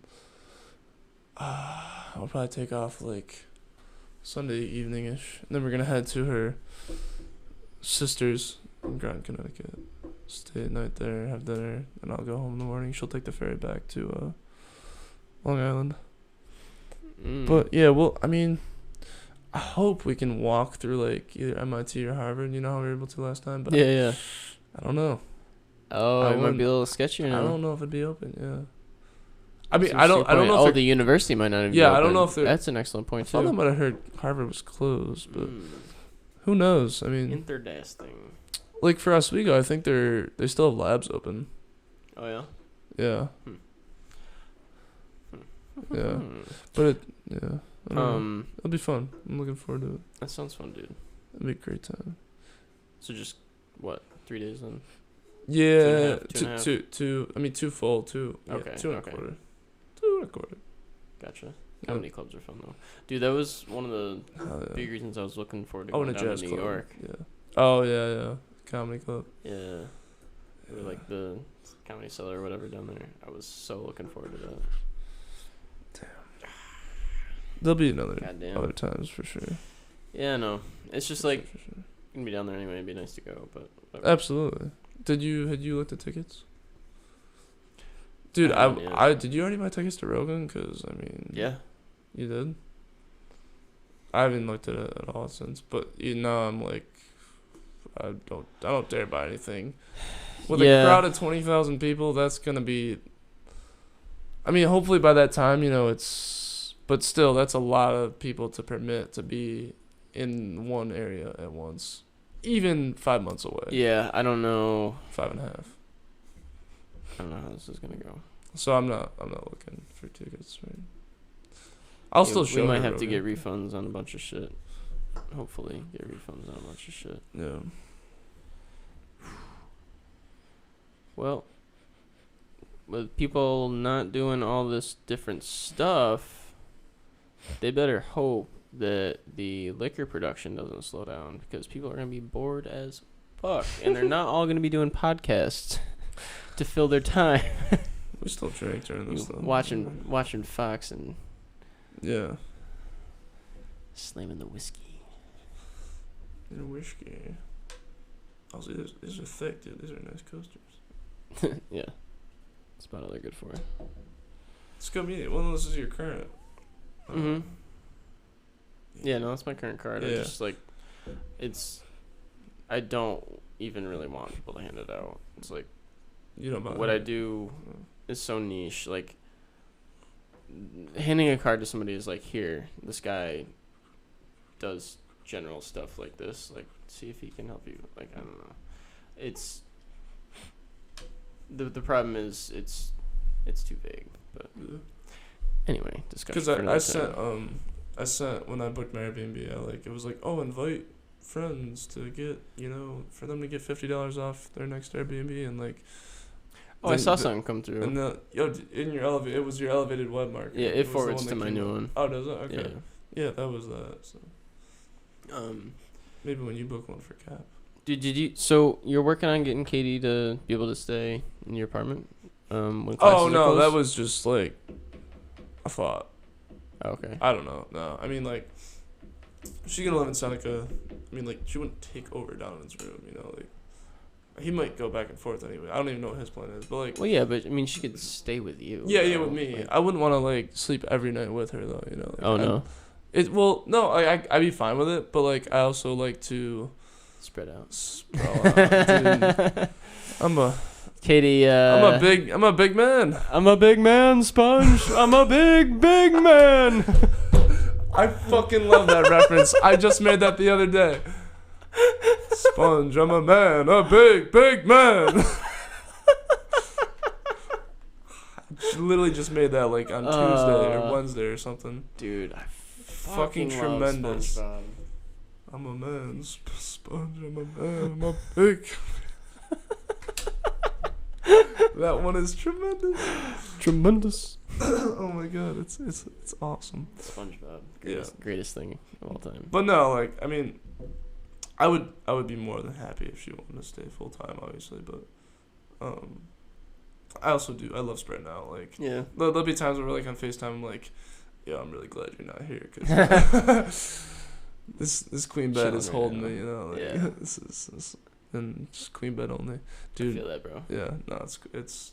I'll probably take off, like, Sunday evening-ish. And then we're going to head to her sister's in Groton, Connecticut. Stay at night there, have dinner, and I'll go home in the morning. She'll take the ferry back to Long Island. But yeah, well, I mean, I hope we can walk through like either MIT or Harvard. You know how we were able to last time, but yeah. I don't know. Oh, it might be a little sketchier now. I don't know if it'd be open. Yeah. I mean, I don't know. Oh, the university might not. Yeah, open. I don't know if that's an excellent point too. I might have heard Harvard was closed, but who knows? I mean, Interdasting. Like for Oswego, I think they still have labs open. Oh yeah. Yeah. Yeah, but it'll be fun. I'm looking forward to it. That sounds fun, dude. It'll be a great time. So just what, 3 days then? Yeah, 2.5. two. I mean, 2 full, 2. Yeah, okay, 2 and a quarter. 2 and a quarter. Gotcha. Comedy clubs are fun though, dude. That was one of the big reasons I was looking forward to going down to New York. Yeah. Oh yeah. Comedy club. Yeah. Or like the Comedy Cellar or whatever down there. I was so looking forward to that. Damn. There'll be other times for sure. Yeah, no. It's just like gonna be down there anyway. It'd be nice to go, but whatever. Absolutely. Had you looked at tickets? Dude, I did you already buy tickets to Rogan? Cause I mean, yeah, you did. I haven't looked at it at all since, but I'm like, I don't dare buy anything. With a crowd of 20,000 people, that's gonna be. I mean, hopefully by that time, it's. But still, that's a lot of people to permit to be in one area at once, even 5 months away. Yeah, I don't know. 5.5. I don't know how this is gonna go. So I'm not looking for tickets. Right? I'll still show. We might her, have to Rogan. get refunds on a bunch of shit. Hopefully, get refunds on a bunch of shit. Yeah. Well, with people not doing all this different stuff, they better hope that the liquor production doesn't slow down, because people are going to be bored as fuck, and they're not all going to be doing podcasts to fill their time. We still drink during this though. Watching Fox and yeah. slamming the whiskey. And whiskey. Also, these are thick, dude. These are nice coasters. Yeah. That's about all they're good for. It's good meeting. Well, this is your current. Mm-hmm. Yeah, no, that's my current card. Yeah. I just, like, I don't even really want people to hand it out. It's like, You don't buy what it. I do is so niche. Like, handing a card to somebody is like, here, this guy does general stuff like this. Like, see if he can help you. Like, I don't know. It's the problem is it's too vague. But anyway, discussion. Because I sent when I booked my Airbnb, it was like, oh, invite friends to get, for them to get $50 off their next Airbnb, and like. Oh, I saw something come through. And in your it was your elevated web marketing. Yeah, it forwards to my new one. Oh, does it? Okay. Yeah, that was that. So. Maybe when you book one for Cap. Did you? So you're working on getting Katie to be able to stay in your apartment? When classes Oh are no, closed? that was just like a thought. Oh, okay. I don't know. No, I mean like she's gonna live in Seneca. I mean like she wouldn't take over Donovan's room. He might go back and forth anyway. I don't even know what his plan is, but like. Well, yeah, but I mean, she could stay with you. Yeah, with me. Like, I wouldn't want to like sleep every night with her though. Oh no. No, I'd be fine with it, but like I also like to spread out. Dude, Katie. I'm a big man. I'm a big man, Sponge. I'm a big man. I fucking love that reference. I just made that the other day. Sponge, I'm a man, a big man. I literally just made that like on Tuesday or Wednesday or something. Dude, I fucking tremendous. SpongeBob. I'm a man, Sponge, I'm a man, I'm a big. That one is tremendous. Tremendous. Oh my god, it's awesome. SpongeBob, greatest thing of all time. But no, like I mean, I would be more than happy if she wanted to stay full time, obviously. But I also do. I love spreading out. Like there'll be times where we're like on FaceTime. I'm like, yeah, I'm really glad you're not here because this queen bed is holding me. Like, this is and just queen bed only, dude. I feel that, bro. Yeah, no, it's.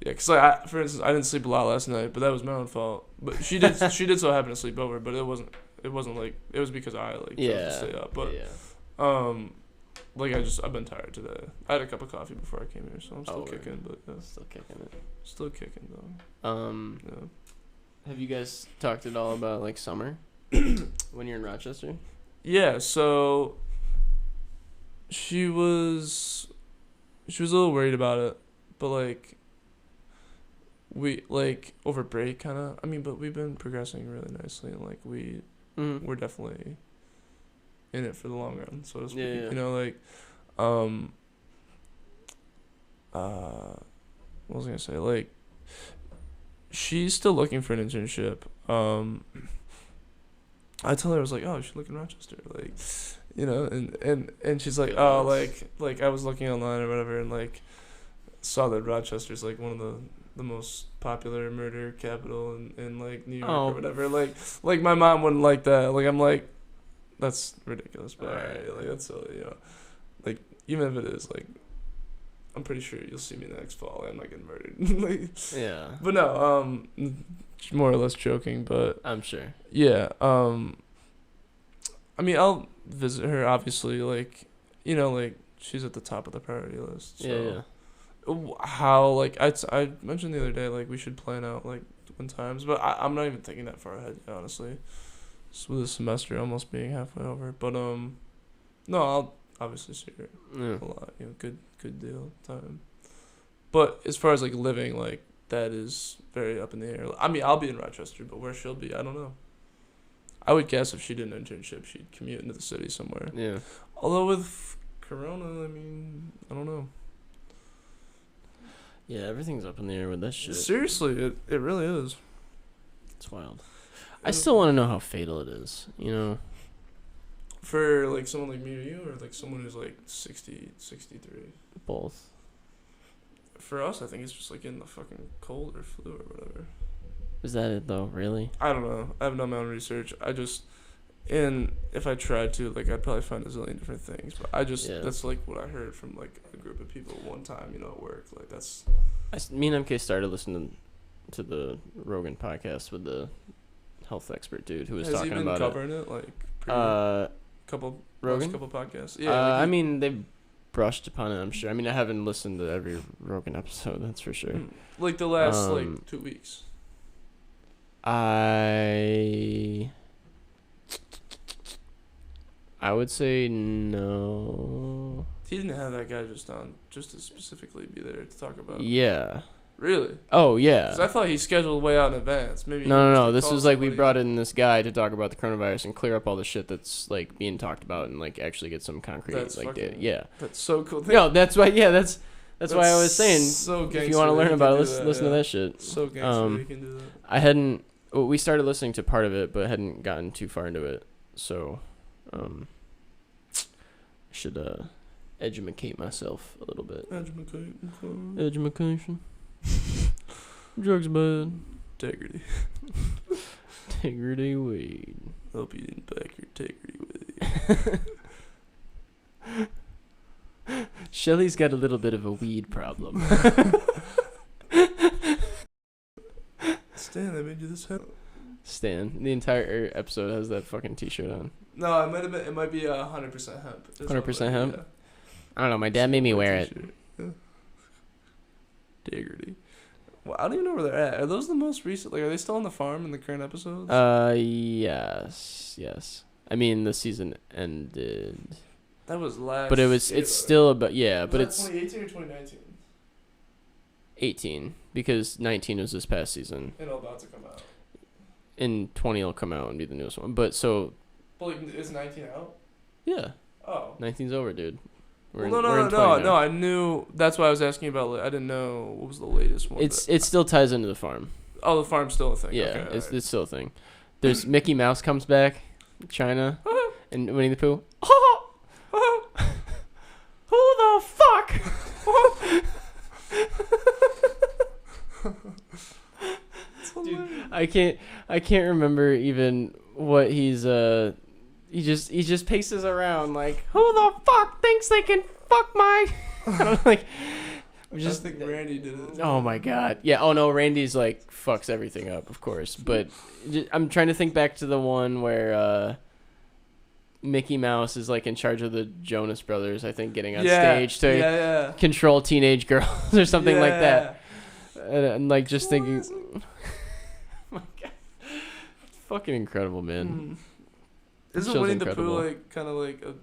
Yeah, cause like for instance, I didn't sleep a lot last night, but that was my own fault. But she did so happen to sleep over, but it wasn't like it was because I chose to stay up. But like I've been tired today. I had a cup of coffee before I came here, so I'm still kicking. But still kicking it. Still kicking though. Have you guys talked at all about like summer when you're in Rochester? Yeah, so she was a little worried about it, but like. We like over break kind of. I mean, but we've been progressing really nicely, and like we're definitely in it for the long run, so to speak. What was I gonna say? Like, she's still looking for an internship. I told her I was like, oh, you should look in Rochester, like, and she's like, oh, like I was looking online or whatever, and like saw that Rochester's like one of the most popular murder capital in like New York or whatever. Like my mom wouldn't like that. Like I'm like, that's ridiculous, but alright, like that's silly, Like even if it is, like I'm pretty sure you'll see me next fall. I'm not getting murdered. But no, more or less joking, but I'm sure. Yeah. I mean, I'll visit her. Obviously, like like she's at the top of the priority list. So. How like I mentioned the other day, like we should plan out like twin times, but I'm not even thinking that far ahead, honestly. with the semester almost being halfway over. But no, I'll obviously see her Yeah. a lot. Good deal time. But as far as like living, like that is very up in the air. I mean, I'll be in Rochester, but where she'll be, I don't know. I would guess if she did an internship, she'd commute into the city somewhere. Yeah. Although with Corona, I mean, I don't know. Yeah, everything's up in the air with that shit. Seriously, it really is. It's wild. I still want to know how fatal it is, you know? For like someone like me or you, or like someone who's like 60, 63. Both. For us, I think it's just like getting the fucking cold or flu or whatever. Is that it, though? Really? I don't know. I haven't done my own research. And if I tried to, like, I'd probably find a zillion different things. But that's like what I heard from like a group of people one time, at work. Like that's. Me and MK started listening to the Rogan podcast with the health expert dude who was Has talking he been about covering it like couple Rogan? couple podcasts? Yeah. I mean they brushed upon it. I'm sure. I mean I haven't listened to every Rogan episode. That's for sure. Like the last 2 weeks. I would say no. He didn't have that guy just on just to specifically be there to talk about. Yeah. Really? Oh yeah. Because I thought he scheduled way out in advance. Maybe. No. This was like we brought in this guy to talk about the coronavirus and clear up all the shit that's like being talked about and like actually get some concrete data. Yeah. That's so cool. No, that's why. Yeah, that's why I was saying. So if you want to learn about it, listen to that shit. So gangster, you can do that. I hadn't. Well, we started listening to part of it, but hadn't gotten too far into it. So, I should educate myself a little bit. Education. Drugs bad. Integrity. Integrity weed. Hope you didn't pack your integrity with you. Shelly's got a little bit of a weed problem. Stan, I made you this hat. Stan, the entire episode has that fucking t-shirt on. No, it might be 100% hemp. 100% hemp? Yeah. I don't know, my dad made me wear it. Yeah. Integrity. Well, I don't even know where they're at. Are those the most recent? Like, are they still on the farm in the current episodes? Yes. I mean, the season ended. That was last. But it's still about, yeah, but it's 2018 or 2019. 18 because 19 was this past season. And about to come out. And 20 will come out and be the newest one. But so. But like, is 19 out? Yeah. Oh. 19's over, dude. No. I knew. That's why I was asking about. I didn't know what was the latest one. It still ties into the farm. Oh, the farm's still a thing. Yeah, okay, it's still a thing. There's Mickey Mouse comes back, China, and Winnie the Pooh. Who the fuck? Dude, I can't remember even what he's he just paces around like, who the fuck thinks they can fuck my I'm like, I think Randy did it. Oh my god. Yeah, oh no, Randy's like fucks everything up, of course. But I'm trying to think back to the one where Mickey Mouse is like in charge of the Jonas Brothers, I think, getting on stage to control teenage girls or something like that. And like just thinking, oh my god, it's fucking incredible, man. Isn't Winnie the Pooh like kind of like a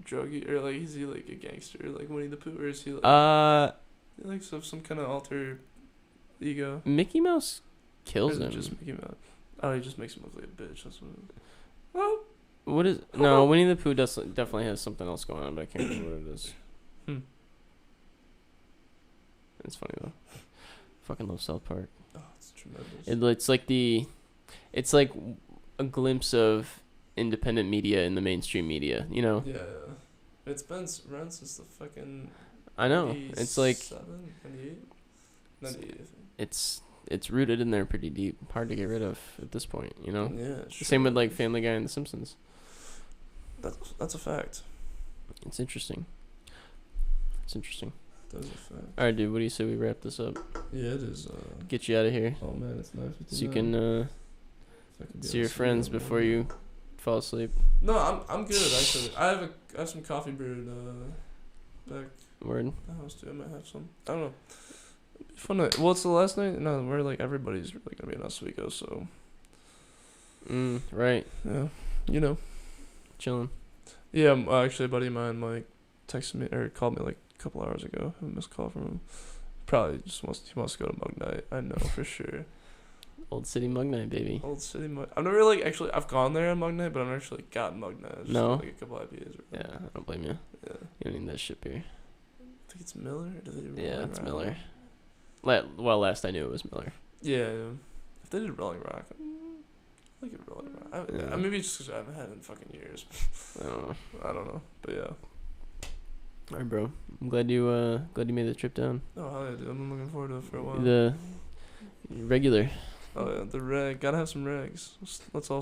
druggie, or like is he like a gangster like Winnie the Pooh, or is he like some kind of alter ego? Mickey Mouse kills him. Just Mickey Mouse. Oh, he just makes him look like a bitch. That's what. Oh. What is no? Winnie the Pooh definitely has something else going on, but I can't remember what it is. It's funny though. Fucking love South Park. Oh, it's tremendous. It's like a glimpse of independent media in the mainstream media, you know? Yeah. It's been around since the fucking. I know. It's like 98, I think. It's rooted in there pretty deep. Hard to get rid of at this point, you know? Yeah. Same with like Family Guy and The Simpsons. That's a fact. It's interesting. That is a fact. All right, dude. What do you say we wrap this up? Yeah, it is. Get you out of here. Oh man, it's 9:59. So you can see your friends before you fall asleep. No, I'm good actually. I have some coffee brewed back. Word. The house too. I might have some. I don't know. It'd be fun. Well, it's the last night. No, we're like everybody's really gonna be in Oswego, so. Right. Yeah, you know. Chilling. Yeah, actually, a buddy of mine like texted me or called me like a couple hours ago. I missed a call from him. Probably just wants to go to Mug Night. I know for sure. Old City Mug Night, baby. Old City Mug. I've never really actually. I've gone there on Mug Night, but I've never actually gotten Mug Night. I've just No? got, like a couple IPAs. Yeah, I don't blame you. Yeah. You don't need that shit beer. I think it's Miller. Or do they do Yeah, Rolling it's Rock? Miller. Well, last I knew it was Miller. Yeah. If they did Rolling Rock, I like it Rolling Rock. Yeah. Maybe it's just 'cause I haven't had it in fucking years. I don't know. I don't know, but yeah. All right, bro. I'm glad you made the trip down. Oh hell yeah, dude! I'm looking forward to it for a while. The regular. Oh yeah, the reg. Gotta have some regs. Let's all